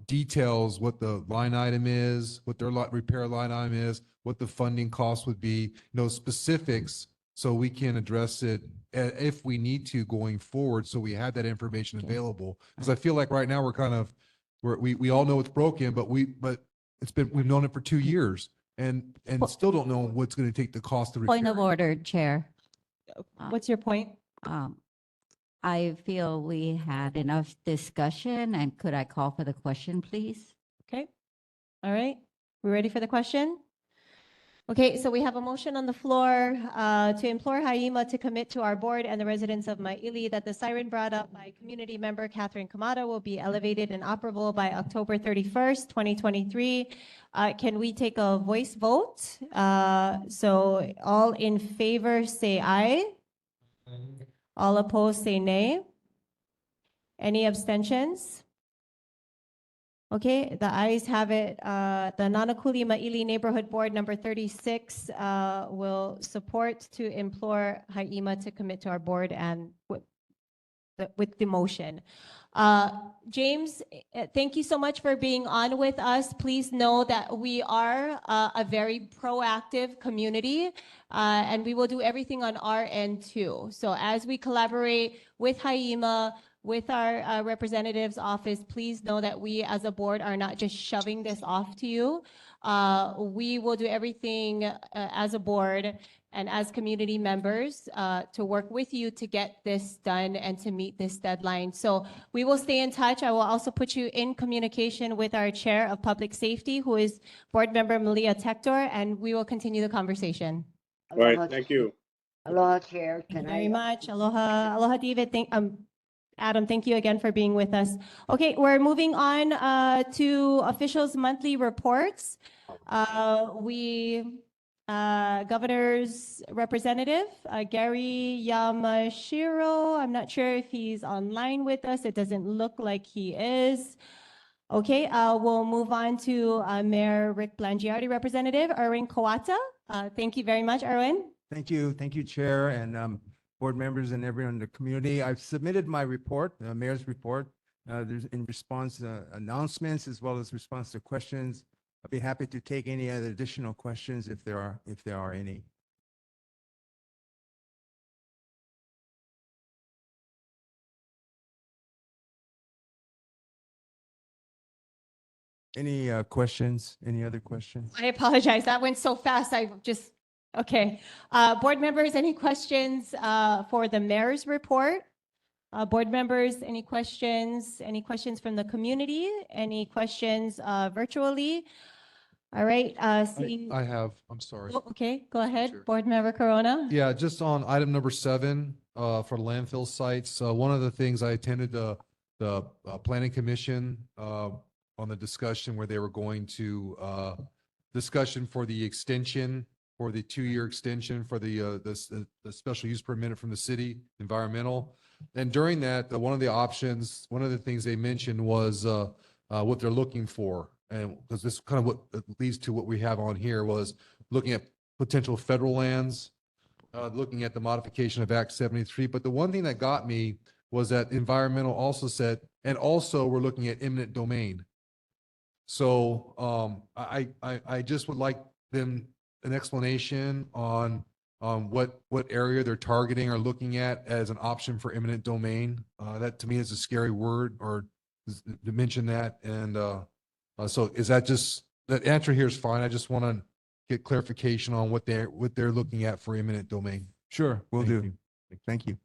details what the line item is, what their repair line item is, what the funding cost would be, specifics, so we can address it if we need to going forward, so we have that information available. Because I feel like right now we all know it's broken, but we've known it for 2 years and still don't know what's going to take the cost to repair. Point of order, Chair. What's your point? I feel we had enough discussion, and could I call for the question, please? Okay. All right. We ready for the question? Okay, so we have a motion on the floor to implore Haima to commit to our board and the residents of Maili that the siren brought up by community member Catherine Kamada will be elevated and operable by October 31st, 2023. Can we take a voice vote? So all in favor say aye. All opposed say nay. Any abstentions? Okay, the ayes have it. The Nanakuli Maili Neighborhood Board number 36 will support to implore Haima to commit to our board and with the motion. James, thank you so much for being on with us. Please know that we are a very proactive community and we will do everything on our end too. So as we collaborate with Haima, with our representative's office, please know that we as a board are not just shoving this off to you. We will do everything as a board and as community members to work with you to get this done and to meet this deadline. So we will stay in touch. I will also put you in communication with our Chair of Public Safety, who is Board Member Malia Tector, and we will continue the conversation. All right, thank you. Aloha, Chair. Thank you very much. Aloha, aloha, David. Adam, thank you again for being with us. Okay, we're moving on to officials' monthly reports. Governor's representative, Gary Yamashiro. I'm not sure if he's online with us. It doesn't look like he is. Okay, we'll move on to Mayor Rick Blangiardi, representative, Erwin Kawata. Thank you very much, Erwin. Thank you, Chair, and board members and everyone in the community. I've submitted my report, the mayor's report. There's in response announcements as well as response to questions. I'll be happy to take any other additional questions if there are any. Any questions? Any other questions? I apologize. That went so fast. Okay. Board members, any questions for the mayor's report? Board members, any questions? Any questions from the community? Any questions virtually? All right. I have, I'm sorry. Oh, okay, go ahead. Board member Corona. Yeah, just on item number 7 for landfill sites. One of the things I attended the planning commission on the discussion where they were going to discussion for the extension, for the 2-year extension for the special use permit from the city environmental. And during that, one of the things they mentioned was what they're looking for. And because this kind of what leads to what we have on here was looking at potential federal lands, looking at the modification of Act 73. But the one thing that got me was that environmental also said, and also we're looking at eminent domain. So I just would like them an explanation on what area they're targeting or looking at as an option for eminent domain. That to me is a scary word, or to mention that. And so is that just, that answer here is fine. I just want to get clarification on what they're looking at for eminent domain. Sure, will do. Thank you.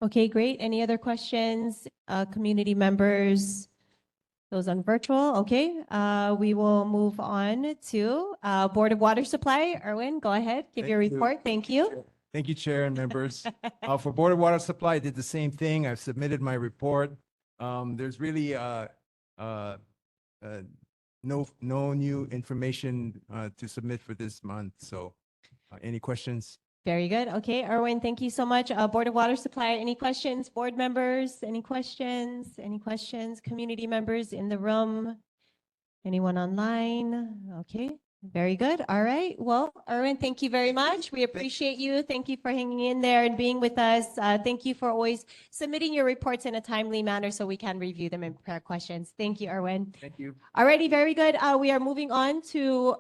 Okay, great. Any other questions? Community members? Those on virtual, okay. We will move on to Board of Water Supply. Erwin, go ahead, give your report. Thank you. Thank you, Chair and members. For Board of Water Supply, I did the same thing. I've submitted my report. There's really no new information to submit for this month. So any questions? Very good. Okay, Erwin, thank you so much. Board of Water Supply, any questions? Board members, any questions? Any questions? Community members in the room? Anyone online? Okay, very good. All right. Well, Erwin, thank you very much. We appreciate you. Thank you for hanging in there and being with us. Thank you for always submitting your reports in a timely manner so we can review them and prepare questions. Thank you, Erwin. Thank you. All righty, very good. We are moving on to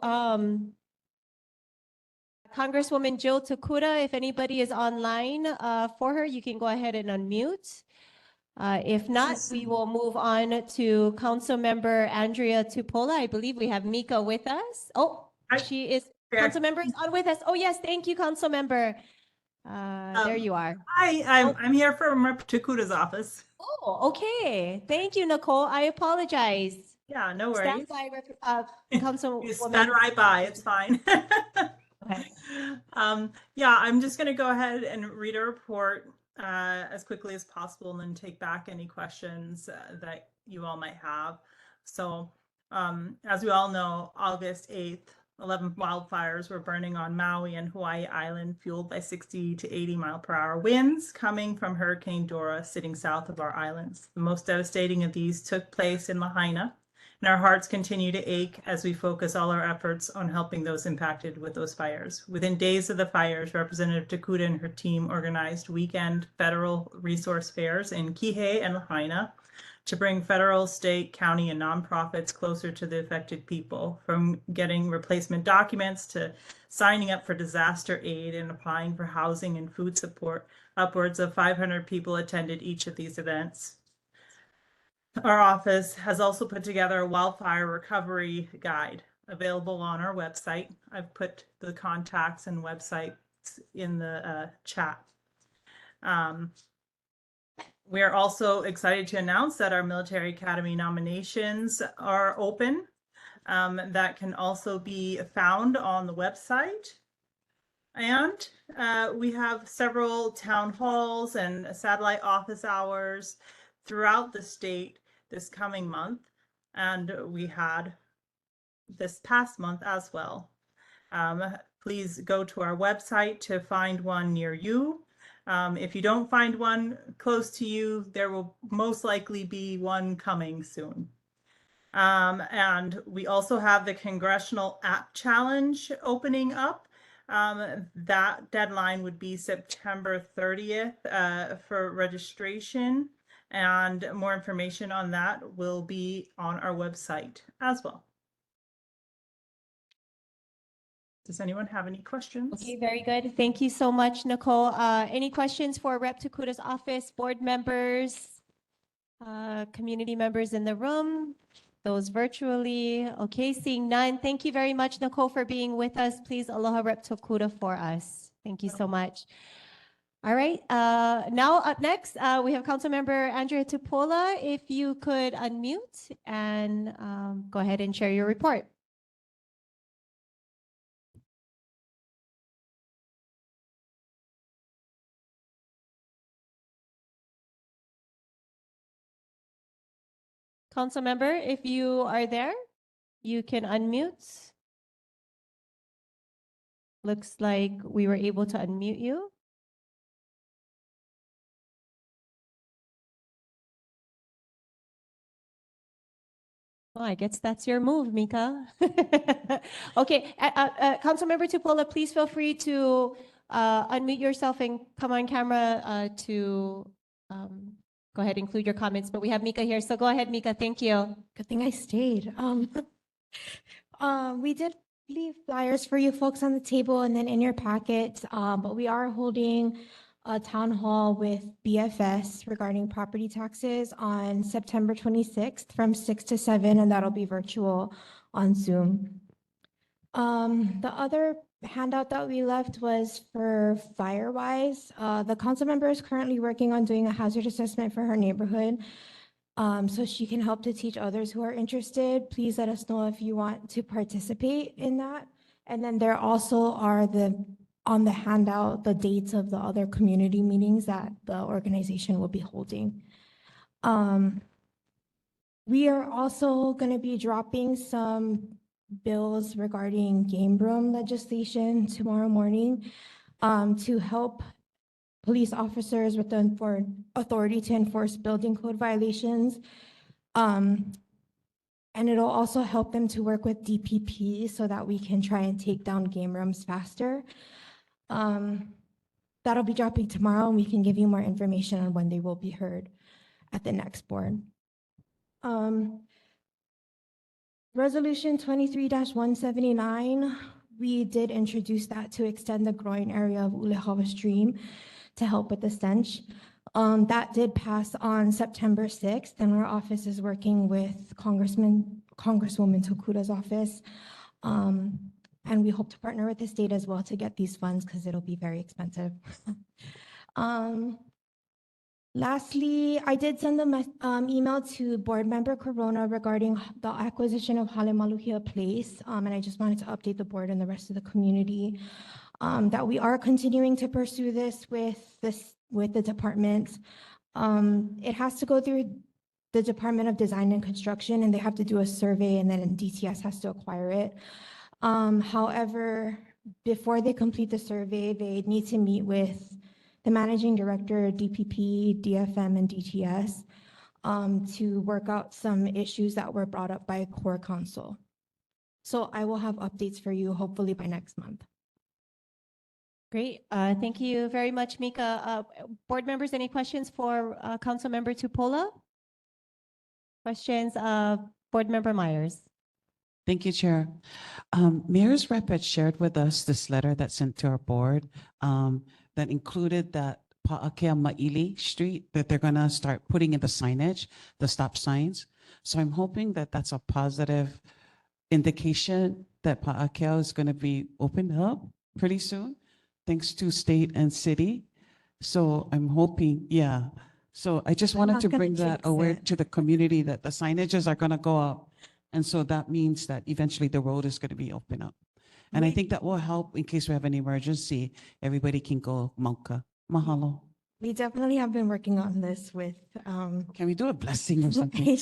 Congresswoman Jill Takuda, if anybody is online for her, you can go ahead and unmute. If not, we will move on to Councilmember Andrea Tupola. I believe we have Mika with us. Oh, she is, Councilmember is on with us. Oh, yes, thank you, Councilmember. There you are. Hi, I'm here from Rep. Takuda's office. Oh, okay. Thank you, Nicole. I apologize. Yeah, no Stand worries. by, Councilwoman. You sped right by, it's fine. Yeah, I'm just gonna go ahead and read a report as quickly as possible and then take back any questions that you all might have. So, as we all know, August 8th, 11 wildfires were burning on Maui and Hawaii Island, fueled by 60 to 80-mile-per-hour winds coming from Hurricane Dora sitting south of our islands. The most devastating of these took place in Lahaina, and our hearts continue to ache as we focus all our efforts on helping those impacted with those fires. Within days of the fires, Representative Takuda and her team organized weekend federal resource fairs in Kihei and Lahaina to bring federal, state, county, and nonprofits closer to the affected people, from getting replacement documents to signing up for disaster aid and applying for housing and food support. Upwards of 500 people attended each of these events. Our office has also put together a wildfire recovery guide available on our website. I've put the contacts and websites in the chat. We are also excited to announce that our Military Academy nominations are open. That can also be found on the website. And we have several town halls and satellite office hours throughout the state this coming month. And we had this past month as well. Please go to our website to find one near you. If you don't find one close to you, there will most likely be one coming soon. And we also have the Congressional App Challenge opening up. That deadline would be September 30th for registration, and more information on that will be on our website as well. Does anyone have any questions? Okay, very good. Thank you so much, Nicole. Any questions for Rep. Takuda's office, board members, community members in the room, those virtually? Okay, seeing none. Thank you very much, Nicole, for being with us. Please aloha Rep. Takuda for us. Thank you so much. All right, now up next, we have Councilmember Andrea Tupola. If you could unmute and go ahead and share your report. Councilmember, if you are there, you can unmute. Looks like we were able to unmute you. Well, I guess that's your move, Mika. Okay, Councilmember Tupola, please feel free to unmute yourself and come on camera to go ahead and include your comments. But we have Mika here, so go ahead, Mika. Thank you. Good thing I stayed. We did leave flyers for you folks on the table and then in your packet, but we are holding a town hall with BFS regarding property taxes on September 26th from 6 to 7, and that'll be virtual on Zoom. The other handout that we left was for Firewise. The council member is currently working on doing a hazard assessment for her neighborhood. So she can help to teach others who are interested. Please let us know if you want to participate in that. And then there also are on the handout, the dates of the other community meetings that the organization will be holding. We are also going to be dropping some bills regarding game room legislation tomorrow morning to help police officers with the authority to enforce building code violations. And it'll also help them to work with DPP so that we can try and take down game rooms faster. That'll be dropping tomorrow, and we can give you more information on when they will be heard at the next board. Resolution 23-179, we did introduce that to extend the growing area of Ulehawa Stream to help with the stench. That did pass on September 6th, and our office is working with Congresswoman Tokura's office. And we hope to partner with the state as well to get these funds because it'll be very expensive. Lastly, I did send an email to Board Member Corona regarding the acquisition of Halemaluhia Place, and I just wanted to update the board and the rest of the community that we are continuing to pursue this with the department. It has to go through the Department of Design and Construction, and they have to do a survey, and then DTS has to acquire it. However, before they complete the survey, they need to meet with the managing director, DPP, DFM, and DTS to work out some issues that were brought up by core council. So I will have updates for you hopefully by next month. Great. Thank you very much, Mika. Board members, any questions for Council Member Tupola? Questions of Board Member Myers? Thank you, Chair. Mayor's rep had shared with us this letter that's sent to our board that included that Pa'akea Maili Street, that they're going to start putting in the signage, the stop signs. So I'm hoping that that's a positive indication that Pa'akea is going to be opened up pretty soon, thanks to state and city. So I'm hoping, yeah. So I just wanted to bring that aware to the community that the signages are going to go up. And so that means that eventually the road is going to be open up. And I think that will help in case we have an emergency. Everybody can go Mauka. Mahalo. We definitely have been working on this with Can we do a blessing or something?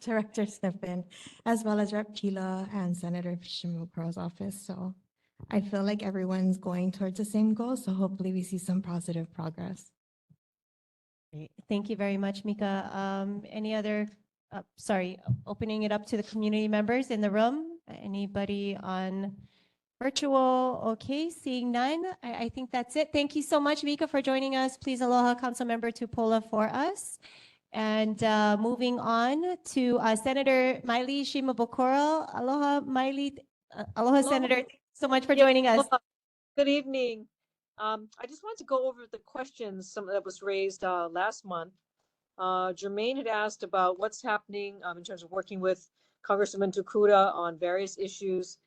Director Sniffen, as well as Rep. Pila and Senator Shimukuro's office. So I feel like everyone's going towards the same goal. So hopefully we see some positive progress. Great. Thank you very much, Mika. Any other, opening it up to the community members in the room? Anybody on virtual? Okay, seeing none. I think that's it. Thank you so much, Mika, for joining us. Please aloha Councilmember Tupola for us. And moving on to Senator Maili Shimabukuro. Aloha, Maili. Aloha, Senator. Thank you so much for joining us. Good evening. I just wanted to go over the questions that was raised last month. Jermaine had asked about what's happening in terms of working with Congresswoman Tokura on various issues.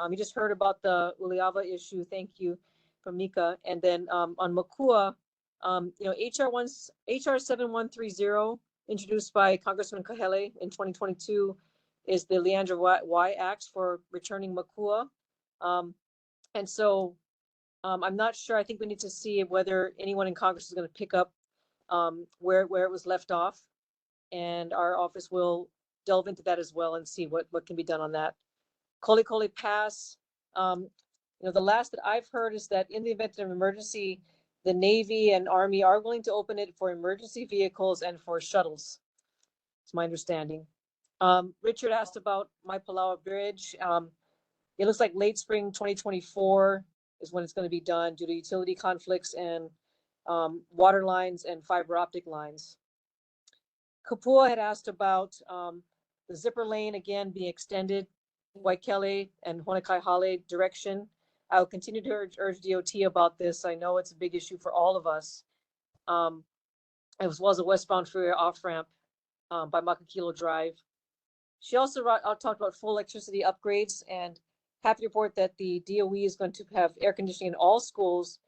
You just heard about the Uleava issue. Thank you from Mika. And then on Makua, HR 7130 introduced by Congressman Kahele in 2022 is the Leandra Y Act for returning Makua. And so I'm not sure. I think we need to see whether anyone in Congress is going to pick up where it was left off. And our office will delve into that as well and see what can be done on that. Koli Koli Pass, the last that I've heard is that in the event of an emergency, the Navy and Army are willing to open it for emergency vehicles and for shuttles. It's my understanding. Richard asked about my Palawa Bridge. It looks like late spring 2024 is when it's going to be done due to utility conflicts and water lines and fiber optic lines. Kapua had asked about the zipper lane again being extended, Waikele and Honokai Hale direction. I will continue to urge DOT about this. I know it's a big issue for all of us, as well as a westbound freeway off-ramp by Makakilo Drive. She also talked about full electricity upgrades, and happy to report that the DOE is going to have air conditioning in all schools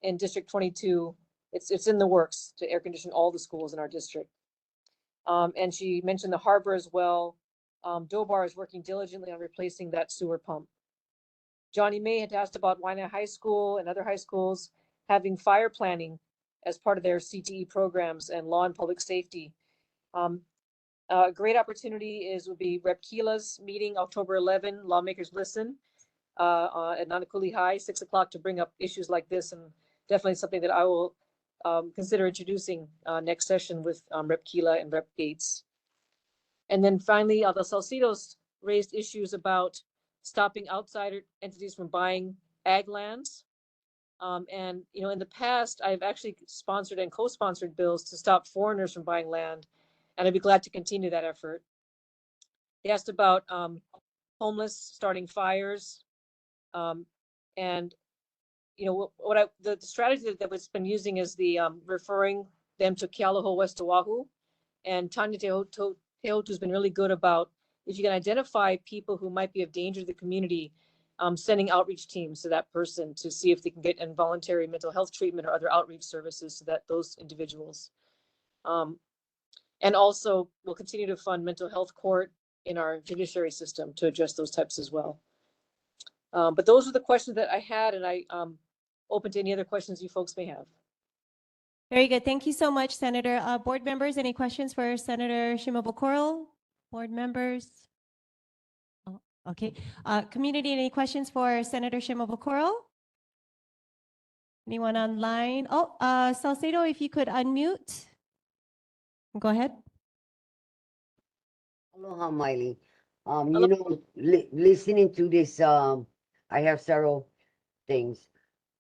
in District 22. It's in the works to air condition all the schools in our district. And she mentioned the harbor as well. Dobar is working diligently on replacing that sewer pump. Johnny May had asked about Waianae High School and other high schools having fire planning as part of their CTE programs and law and public safety. A great opportunity would be Rep. Keela's meeting October 11, Lawmakers Listen at Nanakuli High, 6 o'clock, to bring up issues like this, and definitely something that I will consider introducing next session with Rep. Keela and Rep. Gates. And then finally, the Salcidos raised issues about stopping outsider entities from buying ag lands. And, in the past, I've actually sponsored and co-sponsored bills to stop foreigners from buying land, and I'd be glad to continue that effort. They asked about homeless starting fires. And the strategy that was been using is the referring them to Kealoha West Oahu, and Tanya Teotu's been really good about, if you can identify people who might be of danger to the community, sending outreach teams to that person to see if they can get involuntary mental health treatment or other outreach services to those individuals. And also we'll continue to fund mental health court in our judiciary system to address those types as well. But those are the questions that I had, and I open to any other questions you folks may have. Very good. Thank you so much, Senator. Board members, any questions for Senator Shimabukuro? Board members? Oh, okay. Community, any questions for Senator Shimabukuro? Anyone online? Oh, Salcedo, if you could unmute. Go ahead. Aloha, Maili. Listening to this, I have several things.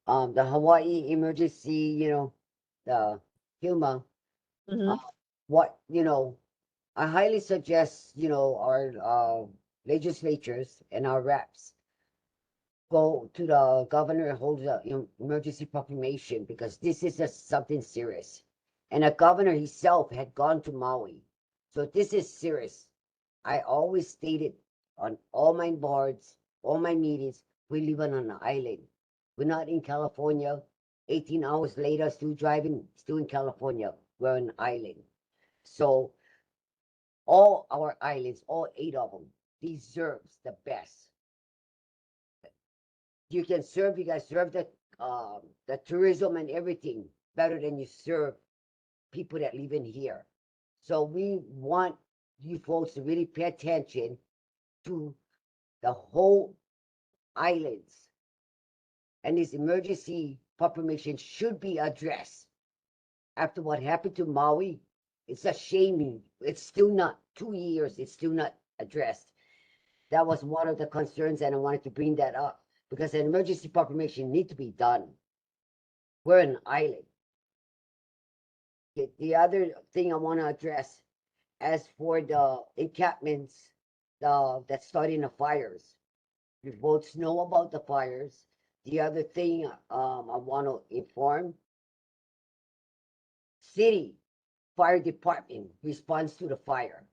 The Hawaii emergency, the HUMA. I highly suggest, our legislatures and our reps go to the governor and hold the emergency proclamation, because this is just something serious. And the governor himself had gone to Maui. So this is serious. I always stated on all my boards, all my meetings, we live on an island. We're not in California. 18 hours later, still driving, still in California. We're an island. So all our islands, all 8 of them, deserves the best. You guys serve the tourism and everything better than you serve people that live in here. So we want you folks to really pay attention to the whole islands. And this emergency proclamation should be addressed. After what happened to Maui, it's a shame. It's still not 2 years, it's still not addressed. That was one of the concerns, and I wanted to bring that up, because an emergency proclamation needs to be done. We're an island. The other thing I want to address, as for the encampments that starting the fires, you folks know about the fires. The other thing I want to inform, city fire department responds to the fire.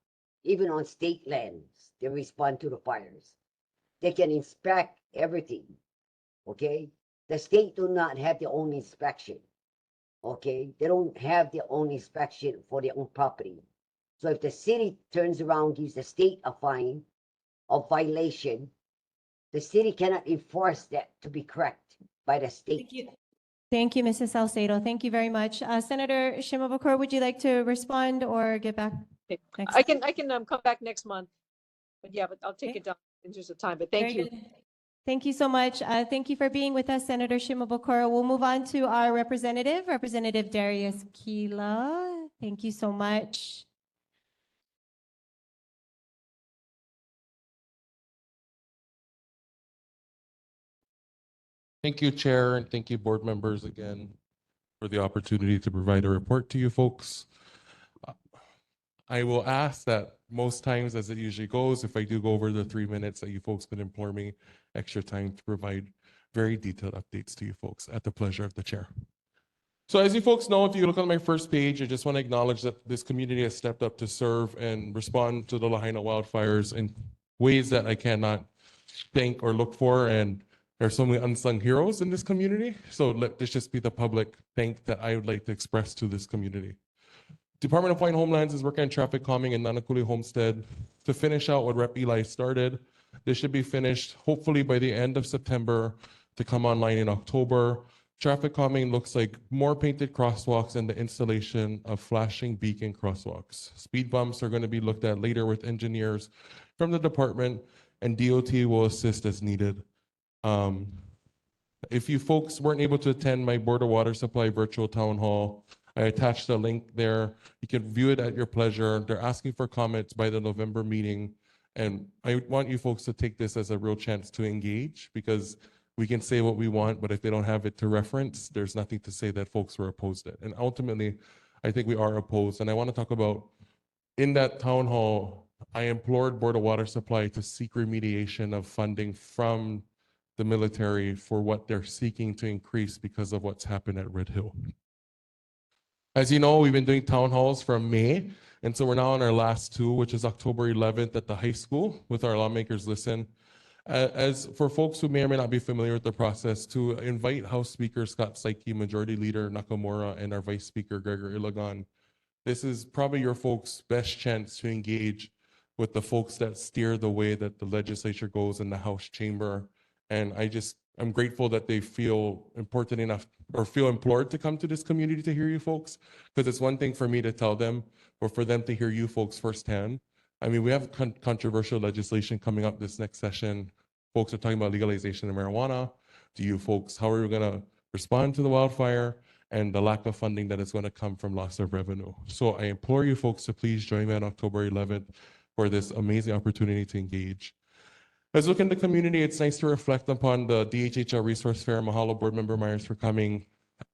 Even on state lands, they respond to the fires. They can inspect everything, okay? The state do not have their own inspection, okay? They don't have their own inspection for their own property. So if the city turns around, gives the state a fine of violation, the city cannot enforce that to be correct by the state. Thank you, Mrs. Salcedo. Thank you very much. Senator Shimabukuro, would you like to respond or get back? Next I can come back next month. But yeah, but I'll take it down in just a time. But thank Very you. good. Thank you so much. Thank you for being with us, Senator Shimabukuro. We'll move on to our Representative Darius Kila. Thank you so much. Thank you, Chair, and thank you, board members, again, for the opportunity to provide a report to you folks. I will ask that most times, as it usually goes, if I do go over the 3 minutes, that you folks could implore me extra time to provide very detailed updates to you folks at the pleasure of the chair. So as you folks know, if you look on my first page, I just want to acknowledge that this community has stepped up to serve and respond to the Lahaina wildfires in ways that I cannot thank or look for. And there are so many unsung heroes in this community. So let this just be the public thank that I would like to express to this community. Department of Hawaiian Homelands is working on traffic calming in Nanakuli Homestead to finish out what Rep. Eli started. This should be finished hopefully by the end of September to come online in October. Traffic calming looks like more painted crosswalks and the installation of flashing beacon crosswalks. Speed bumps are going to be looked at later with engineers from the department, and DOT will assist as needed. If you folks weren't able to attend my Board of Water Supply virtual town hall, I attached a link there. You can view it at your pleasure. They're asking for comments by the November meeting. And I want you folks to take this as a real chance to engage, because we can say what we want, but if they don't have it to reference, there's nothing to say that folks were opposed to it. And ultimately, I think we are opposed. And I want to talk about, in that town hall, I implored Board of Water Supply to seek remediation of funding from the military for what they're seeking to increase because of what's happened at Red Hill. As you know, we've been doing town halls from May, and so we're now on our last two, which is October 11th at the high school with our lawmakers listen. As for folks who may or may not be familiar with the process, to invite House Speaker Scott Saiki, Majority Leader Nakamura, and our Vice Speaker Gregor Ilagan, this is probably your folks' best chance to engage with the folks that steer the way that the legislature goes in the House chamber. And I'm grateful that they feel important enough or feel implored to come to this community to hear you folks, because it's one thing for me to tell them or for them to hear you folks firsthand. I mean, we have controversial legislation coming up this next session. Folks are talking about legalization of marijuana. Do you folks, how are we going to respond to the wildfire and the lack of funding that is going to come from loss of revenue? So I implore you folks to please join me on October 11th for this amazing opportunity to engage. As we look in the community, it's nice to reflect upon the DHHL Resource Fair. Mahalo, Board Member Myers, for coming.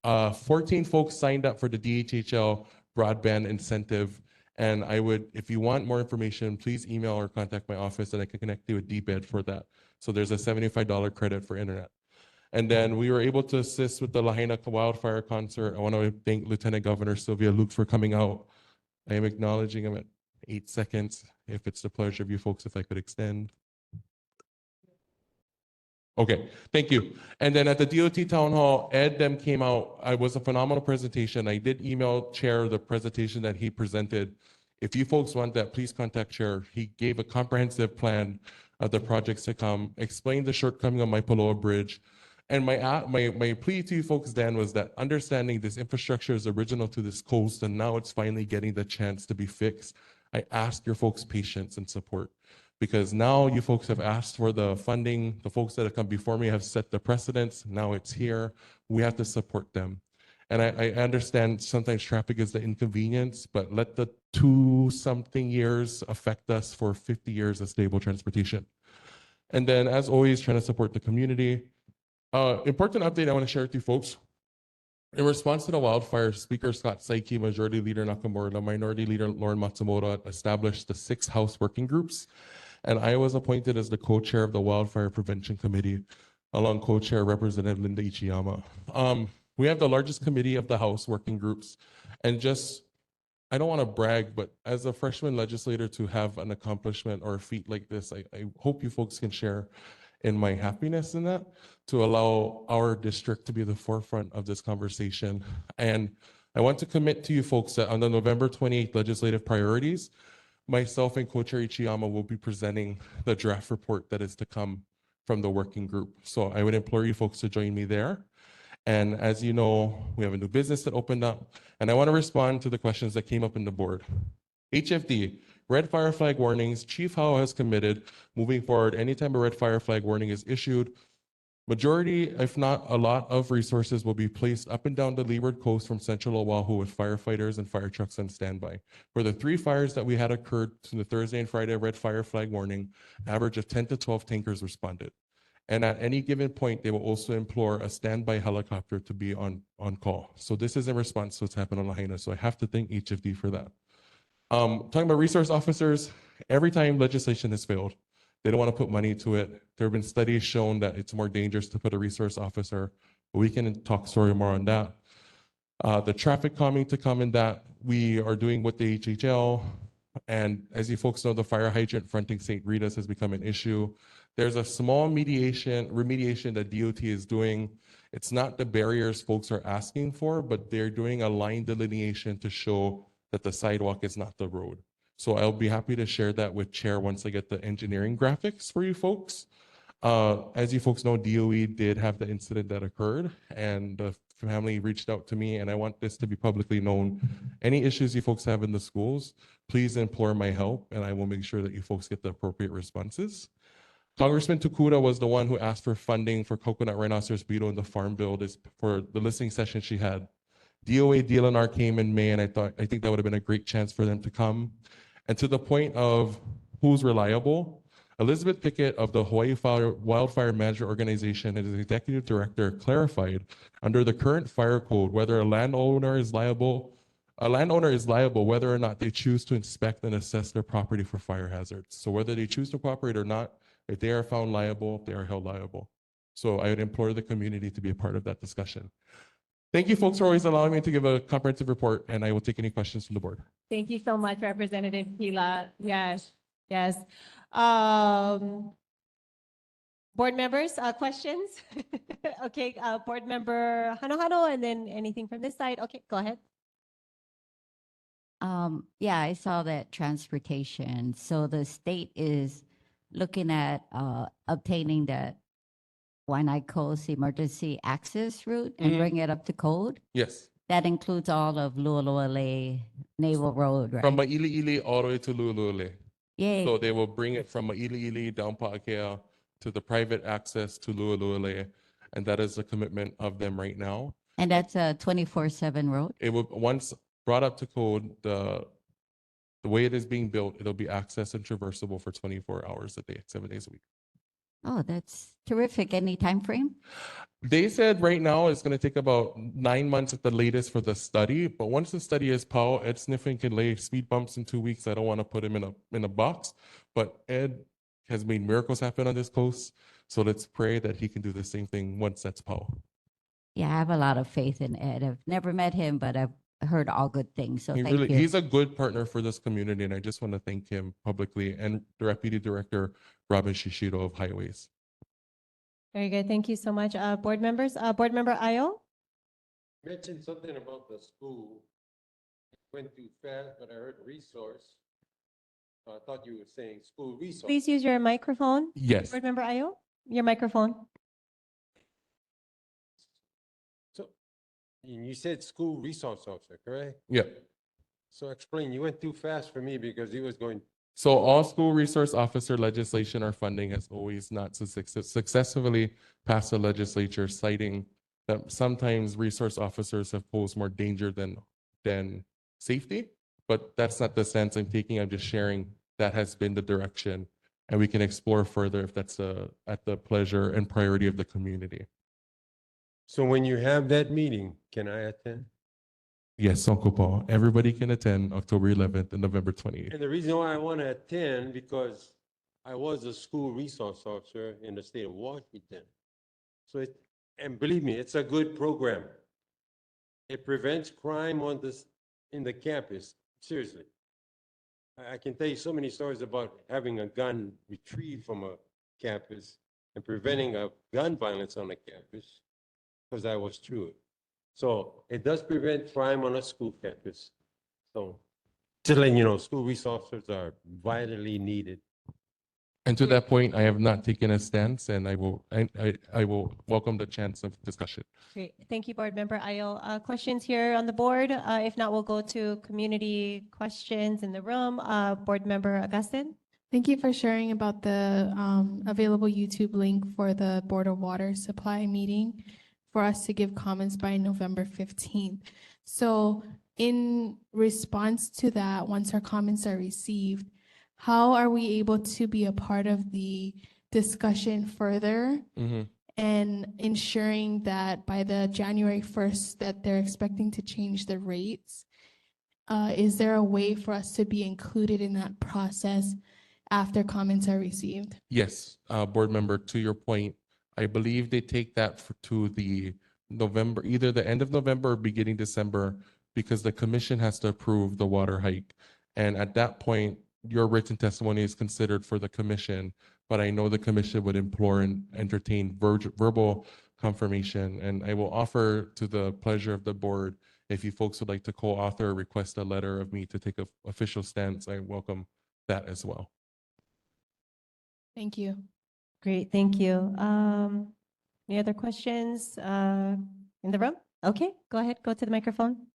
14 folks signed up for the DHHL broadband incentive. And I would, if you want more information, please email or contact my office and I can connect you with DBED for that. So there's a $75 credit for internet. And then we were able to assist with the Lahaina Wildfire Concert. I want to thank Lieutenant Governor Sylvia Luke for coming out. I am acknowledging him at 8 seconds. If it's the pleasure of you folks, if I could extend. Okay, thank you. And then at the DOT Town Hall, Ed then came out. It was a phenomenal presentation. I did email Chair the presentation that he presented. If you folks want that, please contact Chair. He gave a comprehensive plan of the projects to come, explained the shortcoming of Maipaloa Bridge. And my plea to you folks then was that understanding this infrastructure is original to this coast and now it's finally getting the chance to be fixed. I ask your folks' patience and support, because now you folks have asked for the funding. The folks that have come before me have set the precedents. Now it's here. We have to support them. And I understand sometimes traffic is the inconvenience, but let the 2-something years affect us for 50 years of stable transportation. And then, as always, trying to support the community. Important update I want to share with you folks. In response to the wildfire, Speaker Scott Saiki, Majority Leader Nakamura, Minority Leader Lauren Matsumoto established the 6 House working groups. And I was appointed as the co-chair of the Wildfire Prevention Committee, along co-chair Representative Linda Ichiyama. We have the largest committee of the House working groups. And just, I don't want to brag, but as a freshman legislator to have an accomplishment or a feat like this, I hope you folks can share in my happiness in that, to allow our district to be the forefront of this conversation. And I want to commit to you folks that on the November 28th legislative priorities, myself and Co-Chair Ichiyama will be presenting the draft report that is to come from the working group. So I would implore you folks to join me there. And as you know, we have a new business that opened up, and I want to respond to the questions that came up in the board. HFD, red fire flag warnings. Chief Howe has committed moving forward anytime a red fire flag warning is issued, majority, if not a lot of resources will be placed up and down the leeward coast from central Oahu with firefighters and fire trucks on standby. For the 3 fires that we had occurred to the Thursday and Friday red fire flag warning, average of 10 to 12 tankers responded. And at any given point, they will also implore a standby helicopter to be on call. So this is in response to what's happened on Lahaina. So I have to thank HFD for that. Talking about resource officers, every time legislation has failed, they don't want to put money to it. There have been studies shown that it's more dangerous to put a resource officer, but we can talk story more on that. The traffic calming to come in that we are doing with the HHL. And as you folks know, the fire hydrant fronting St. Rita's has become an issue. There's a small remediation that DOT is doing. It's not the barriers folks are asking for, but they're doing a line delineation to show that the sidewalk is not the road. So I'll be happy to share that with Chair once I get the engineering graphics for you folks. As you folks know, DOE did have the incident that occurred, and the family reached out to me, and I want this to be publicly known. Any issues you folks have in the schools, please implore my help, and I will make sure that you folks get the appropriate responses. Congressman Tukuda was the one who asked for funding for coconut rhinoceros beetle in the farm bill for the listening session she had. DOA DLNR came in May, and I think that would have been a great chance for them to come. And to the point of who's reliable, Elizabeth Pickett of the Hawaii Wildfire Management Organization and as executive director clarified under the current fire code whether a landowner is liable whether or not they choose to inspect and assess their property for fire hazards. So whether they choose to cooperate or not, if they are found liable, they are held liable. So I would implore the community to be a part of that discussion. Thank you, folks, for always allowing me to give a comprehensive report, and I will take any questions from the board. Thank you so much, Representative Pila. Yes, yes. Board members, questions? Okay, board member Hano, and then anything from this side. Okay, go ahead. Yeah, I saw that transportation. So the state is looking at obtaining that Waianae Coast emergency access route and Mhm. bring it up to code. Yes, That includes all of Lualoale Naval Road, right? from Maili all the way to Lulule. Yay. So they will bring it from Maili down Paakea to the private access to Lulule, and that is a commitment of them right now. And that's a 24/7 road? It will, once brought up to code, the way it is being built, it'll be access and traversable for 24 hours a day, 7 days a week. Oh, that's terrific. Any time frame? They said right now it's going to take about 9 months at the latest for the study, but once the study is POW, Ed Sniffen can lay speed bumps in 2 weeks. I don't want to put him in a box, but Ed has made miracles happen on this coast. So let's pray that he can do the same thing once that's POW. Yeah, I have a lot of faith in Ed. I've never met him, but I've heard all good things. So He thank you. he's a good partner for this community, and I just want to thank him publicly, and Deputy Director Robin Shishiro of Highways. Very good. Thank you so much. Board members, board member Ayo. Mentioned something about the school. It went too fast, but I heard resource. I thought you were saying school resource. Please use your microphone. Yes. Board member Ayo, your microphone. So, and you said school resource officer, correct? Yeah. So explain, you went too fast for me because he was going, So all school resource officer legislation or funding has always not successfully passed the legislature, citing that sometimes resource officers have posed more danger than safety. But that's not the stance I'm taking. I'm just sharing that has been the direction, and we can explore further if that's at the pleasure and priority of the community. so when you have that meeting, can I attend? Yes, Uncle Paul. Everybody can attend October 11th and November 28th. And the reason why I want to attend, because I was a school resource officer in the state of Washington. So and believe me, it's a good program. It prevents crime in the campus, seriously. I can tell you so many stories about having a gun retrieved from a campus and preventing a gun violence on the campus, because I was through it. So it does prevent crime on a school campus. So just letting you know, school resource officers are vitally needed. And to that point, I have not taken a stance, and I will welcome the chance of discussion. Great. Thank you, board member Ayo. Questions here on the board? If not, we'll go to community questions in the room. Board member Augustin. Thank you for sharing about the available YouTube link for the Board of Water Supply meeting for us to give comments by November 15th. So in response to that, once our comments are received, how are we able to be a part of the discussion further and ensuring that by the January 1st that they're expecting to change the rates? Is there a way for us to be included in that process after comments are received? Yes, board member, to your point, I believe they take that to the November, either the end of November or beginning December, because the commission has to approve the water hike. And at that point, your written testimony is considered for the commission, but I know the commission would implore and entertain verbal confirmation. And I will offer to the pleasure of the board, if you folks would like to co-author or request a letter of me to take an official stance, I welcome that as well. Thank you. Great, thank you. Any other questions in the room? Okay, go ahead, go to the microphone.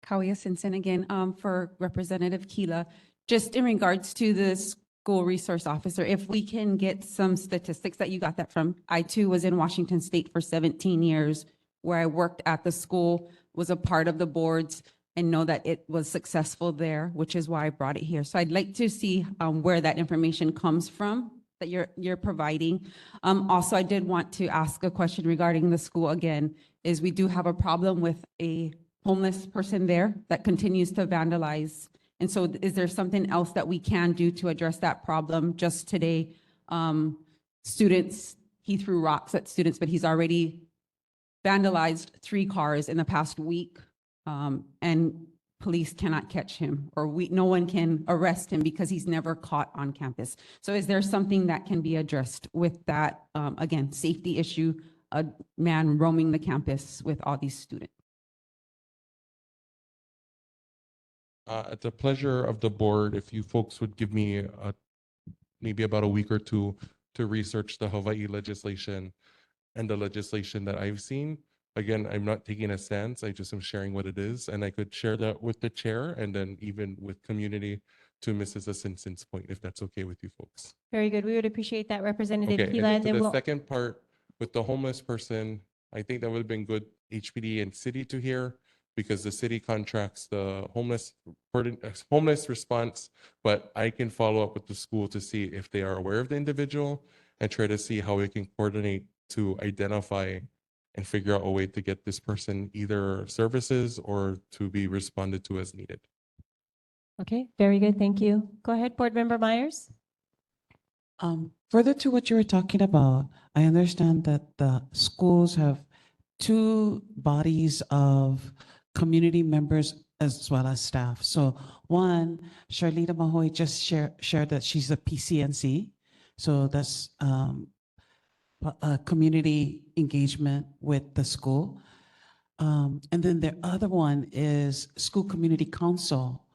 Kawia Simpson again, for Representative Keela. Just in regards to the school resource officer, if we can get some statistics that you got that from. I too was in Washington State for 17 years, where I worked at the school, was a part of the boards, and know that it was successful there, which is why I brought it here. So I'd like to see where that information comes from that you're providing. Also, I did want to ask a question regarding the school again, is we do have a problem with a homeless person there that continues to vandalize. And so is there something else that we can do to address that problem? Just today, students. He threw rocks at students, but he's already vandalized 3 cars in the past week. And police cannot catch him, or no one can arrest him because he's never caught on campus. So is there something that can be addressed with that, again, safety issue, a man roaming the campus with all these students? At the pleasure of the board, if you folks would give me maybe about a week or two to research the Hawaii legislation and the legislation that I've seen. Again, I'm not taking a stance, I just am sharing what it is, and I could share that with the chair and then even with community to Mrs. Simpson's point, if that's okay with you folks. Very good. We would appreciate that, Representative Okay, Keela. and then And to then the we'll, second part with the homeless person, I think that would have been good HPD and city to hear, because the city contracts the homeless response, but I can follow up with the school to see if they are aware of the individual and try to see how we can coordinate to identify and figure out a way to get this person either services or to be responded to as needed. okay, very good. Thank you. Go ahead, Board Member Myers. Further to what you were talking about, I understand that the schools have 2 bodies of community members as well as staff. So one, Charlita Mahoy just shared that she's a PCNC. So that's a community engagement with the school. And then the other one is School Community Council,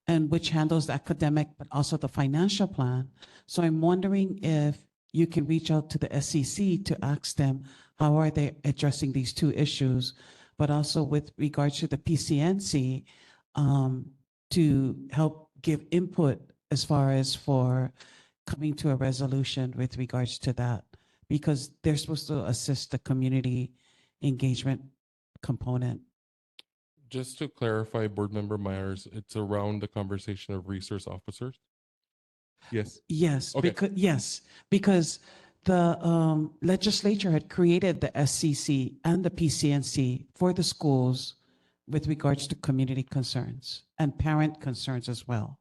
and which handles the academic, but also the financial plan. So I'm wondering if you can reach out to the SEC to ask them, how are they addressing these 2 issues? But also with regards to the PCNC, to help give input as far as for coming to a resolution with regards to that, because they're supposed to assist the community engagement component. Just to clarify, Board Member Myers, it's around the conversation of resource officers? Yes. Yes, Okay. because the legislature had created the SCC and the PCNC for the schools with regards to community concerns and parent concerns as well.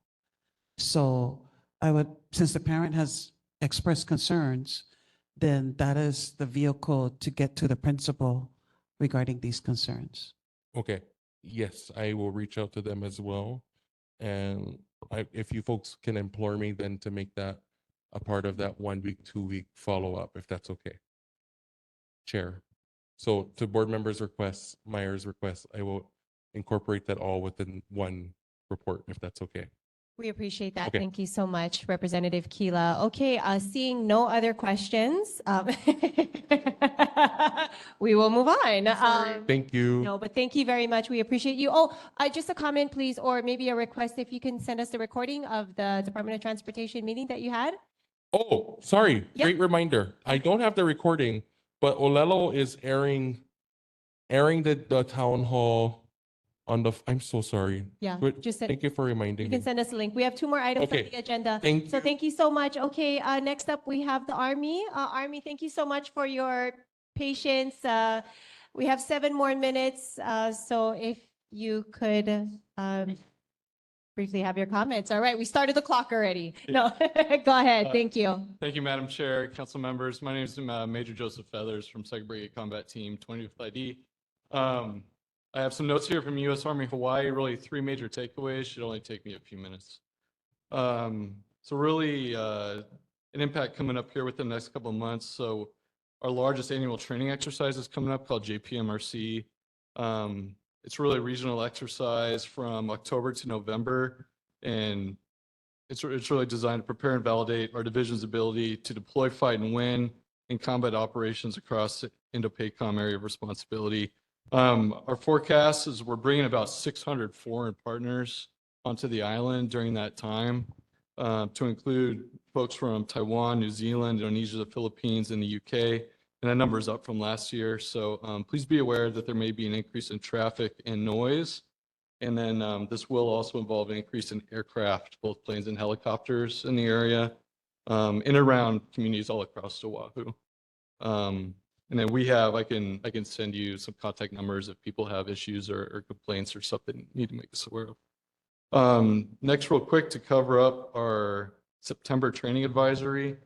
So I would, since the parent has expressed concerns, then that is the vehicle to get to the principal regarding these concerns. Okay, yes, I will reach out to them as well. And if you folks can implore me then to make that a part of that 1 week, 2 week follow-up, if that's okay. Chair. So to board members' requests, Myers' requests, I will incorporate that all within one report, if that's okay. We appreciate that. Okay. Thank you so much, Representative Keela. Okay, seeing no other questions, we will move on. Thank you. No, but thank you very much. We appreciate you. Oh, just a comment, please, or maybe a request, if you can send us the recording of the Department of Transportation meeting that you had. Oh, sorry. Yeah. Great reminder. I don't have the recording, but Olelo is airing the town hall on the, I'm so sorry. Yeah, But just send- thank you for reminding You me. can send us a link. We have 2 more items on Okay. the agenda. Thank So thank you so much. Okay, next up we have the Army. Army, thank you so much for your patience. We have 7 more minutes. So if you could briefly have your comments. All right, we started the clock already. No, go ahead. Thank you. Thank you, Madam Chair, council members. My name is Major Joseph Feathers from 2nd Brigade Combat Team 25th ID. I have some notes here from U.S. Army Hawaii, really 3 major takeaways. Should only take me a few minutes. So really an impact coming up here within the next couple of months. So our largest annual training exercise is coming up called JPMRC. It's really a regional exercise from October to November, and it's really designed to prepare and validate our division's ability to deploy, fight, and win in combat operations across the Indo-PACOM area of responsibility. Our forecast is we're bringing about 600 foreign partners onto the island during that time, to include folks from Taiwan, New Zealand, Indonesia, the Philippines, and the UK. And that number is up from last year. So please be aware that there may be an increase in traffic and noise. And then this will also involve an increase in aircraft, both planes and helicopters in the area, in around communities all across Oahu. And then we have, I can send you some contact numbers if people have issues or complaints or something you need to make us aware of. Next, real quick, to cover up our September training advisory.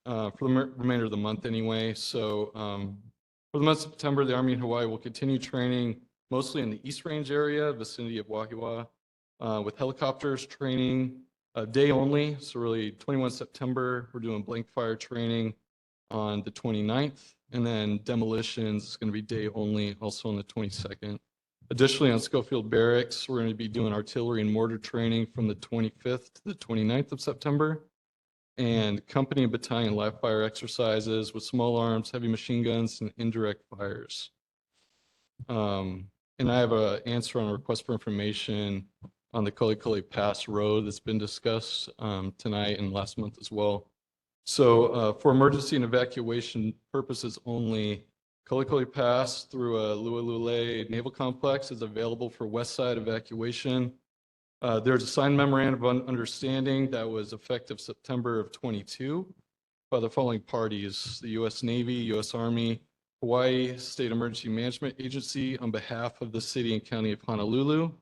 for the remainder of the month anyway. So for the month of September, the Army in Hawaii will continue training mostly in the East Range area, vicinity of Wahiawa, with helicopters training day only. So really 21 September, we're doing blank fire training on the 29th, and then demolitions is going to be day only, also on the 22nd. Additionally, on Schofield Barracks, we're going to be doing artillery and mortar training from the 25th to the 29th of September, and company and battalion live fire exercises with small arms, heavy machine guns, and indirect fires. And I have an answer on a request for information on the Kalikali Pass Road that's been discussed tonight and last month as well. So for emergency and evacuation purposes only, Kalikali Pass through Lualule Naval Complex is available for west side evacuation. There's a signed memorandum of understanding that was effective September of 22 by the following parties: the U.S. Navy, U.S. Army, Hawaii State Emergency Management Agency on behalf of the city and county of Honolulu.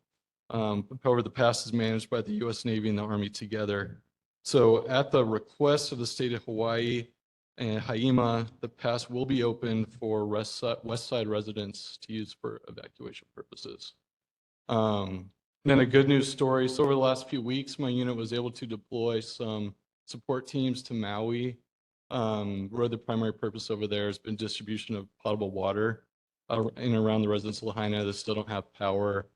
However, the pass is managed by the U.S. Navy and the Army together. So at the request of the state of Hawaii and Haima, the pass will be open for west side residents to use for evacuation purposes. Then a good news story. So over the last few weeks, my unit was able to deploy some support teams to Maui, where the primary purpose over there has been distribution of potable water in and around the residents of Lahaina that still don't have power.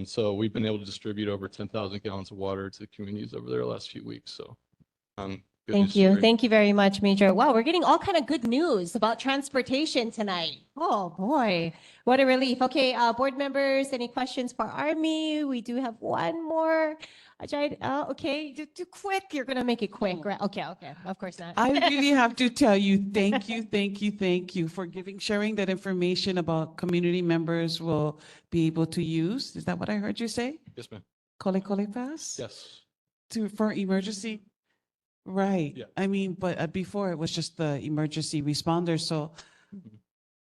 So we've been able to distribute over 10,000 gallons of water to the communities over there the last few weeks. So good Thank news you. story. Thank you very much, Major. Wow, we're getting all kind of good news about transportation tonight. Oh boy, what a relief. Okay, board members, any questions for Army? We do have one more. Ajay, okay, do quick. You're gonna make it quick, right? Okay, of course not. I really have to tell you, thank you for sharing that information about community members will be able to use. Is that what I heard you say? Yes, ma'am. Kole Pass? Yes. For emergency? Right. Yeah. I mean, but before it was just the emergency responders. So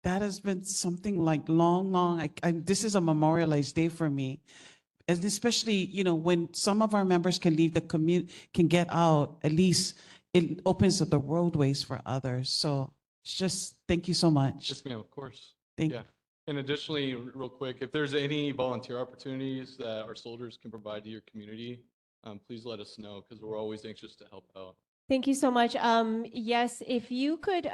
that has been something like long. This is a memorialized day for me. And especially, when some of our members can leave the community, can get out, at least it opens up the roadways for others. So it's just, thank you so much. Yes, ma'am, of course. Thank Yeah. And additionally, real quick, if there's any volunteer opportunities that our soldiers can provide to your community, please let us know, because we're always anxious to help out. Thank you so much. Yes, if you could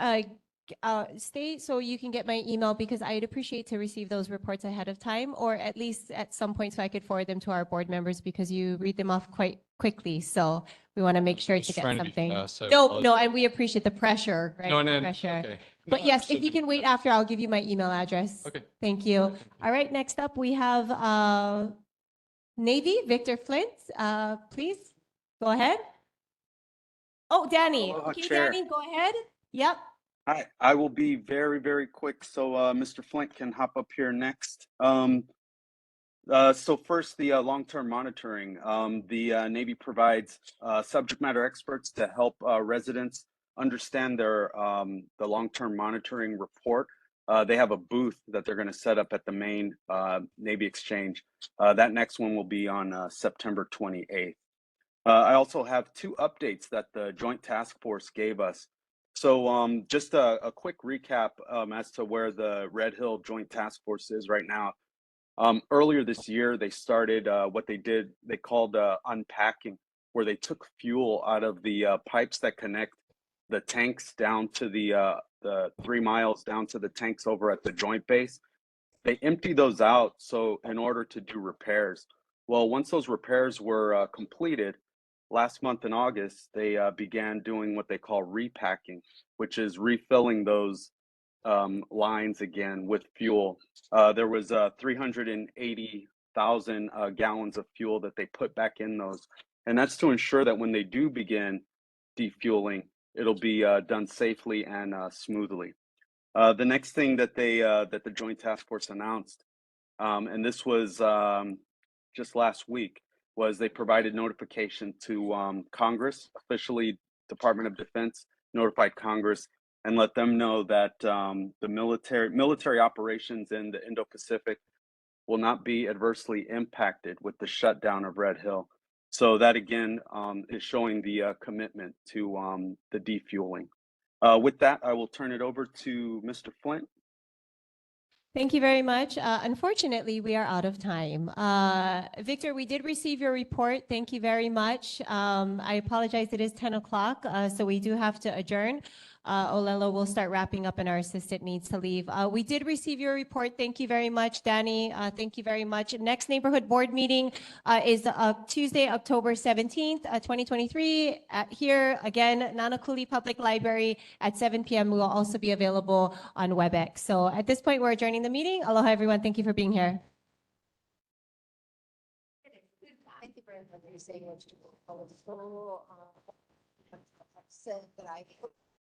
stay so you can get my email, because I'd appreciate to receive those reports ahead of time, or at least at some point so I could forward them to our board members, because you read them off quite quickly. So we want to make sure to Just get trying to be something. fast, I No, apologize. and we appreciate the pressure, right? No, The no, pressure. okay. But No, yes, if you absolutely. can wait after, I'll give you my email address. Okay. Thank you. All right, next up we have Navy, Victor Flint. Please go ahead. Oh, Danny. Aloha, Okay, Chair. Danny, go ahead. Yep. I will be very, very quick so Mr. Flint can hop up here next. So first, the long-term monitoring. The Navy provides subject matter experts to help residents understand their the long-term monitoring report. They have a booth that they're going to set up at the main Navy Exchange. That next one will be on September 28th. I also have two updates that the Joint Task Force gave us. So just a quick recap as to where the Red Hill Joint Task Force is right now. Earlier this year, they started what they did, they called unpacking, where they took fuel out of the pipes that connect the tanks down to the 3 miles down to the tanks over at the Joint Base. They empty those out so in order to do repairs. Well, once those repairs were completed, last month in August, they began doing what they call repacking, which is refilling those lines again with fuel. There was 380,000 gallons of fuel that they put back in those. And that's to ensure that when they do begin defueling, it'll be done safely and smoothly. The next thing that that the Joint Task Force announced, and this was just last week, was they provided notification to Congress. Officially, Department of Defense notified Congress and let them know that the military operations in the Indo-Pacific will not be adversely impacted with the shutdown of Red Hill. So that again is showing the commitment to the defueling. With that, I will turn it over to Mr. Flint. Thank you very much. Unfortunately, we are out of time. Victor, we did receive your report. Thank you very much. I apologize, it is 10 o'clock, so we do have to adjourn. Olelo will start wrapping up and our assistant needs to leave. We did receive your report. Thank you very much, Danny. Thank you very much. Next neighborhood board meeting is Tuesday, October 17th, 2023. Here, again, Nanakuli Public Library at 7 p.m. We will also be available on WebEx. So at this point, we're adjourning the meeting. Aloha, everyone. Thank you for being here. Thank you very much for saying what you said that I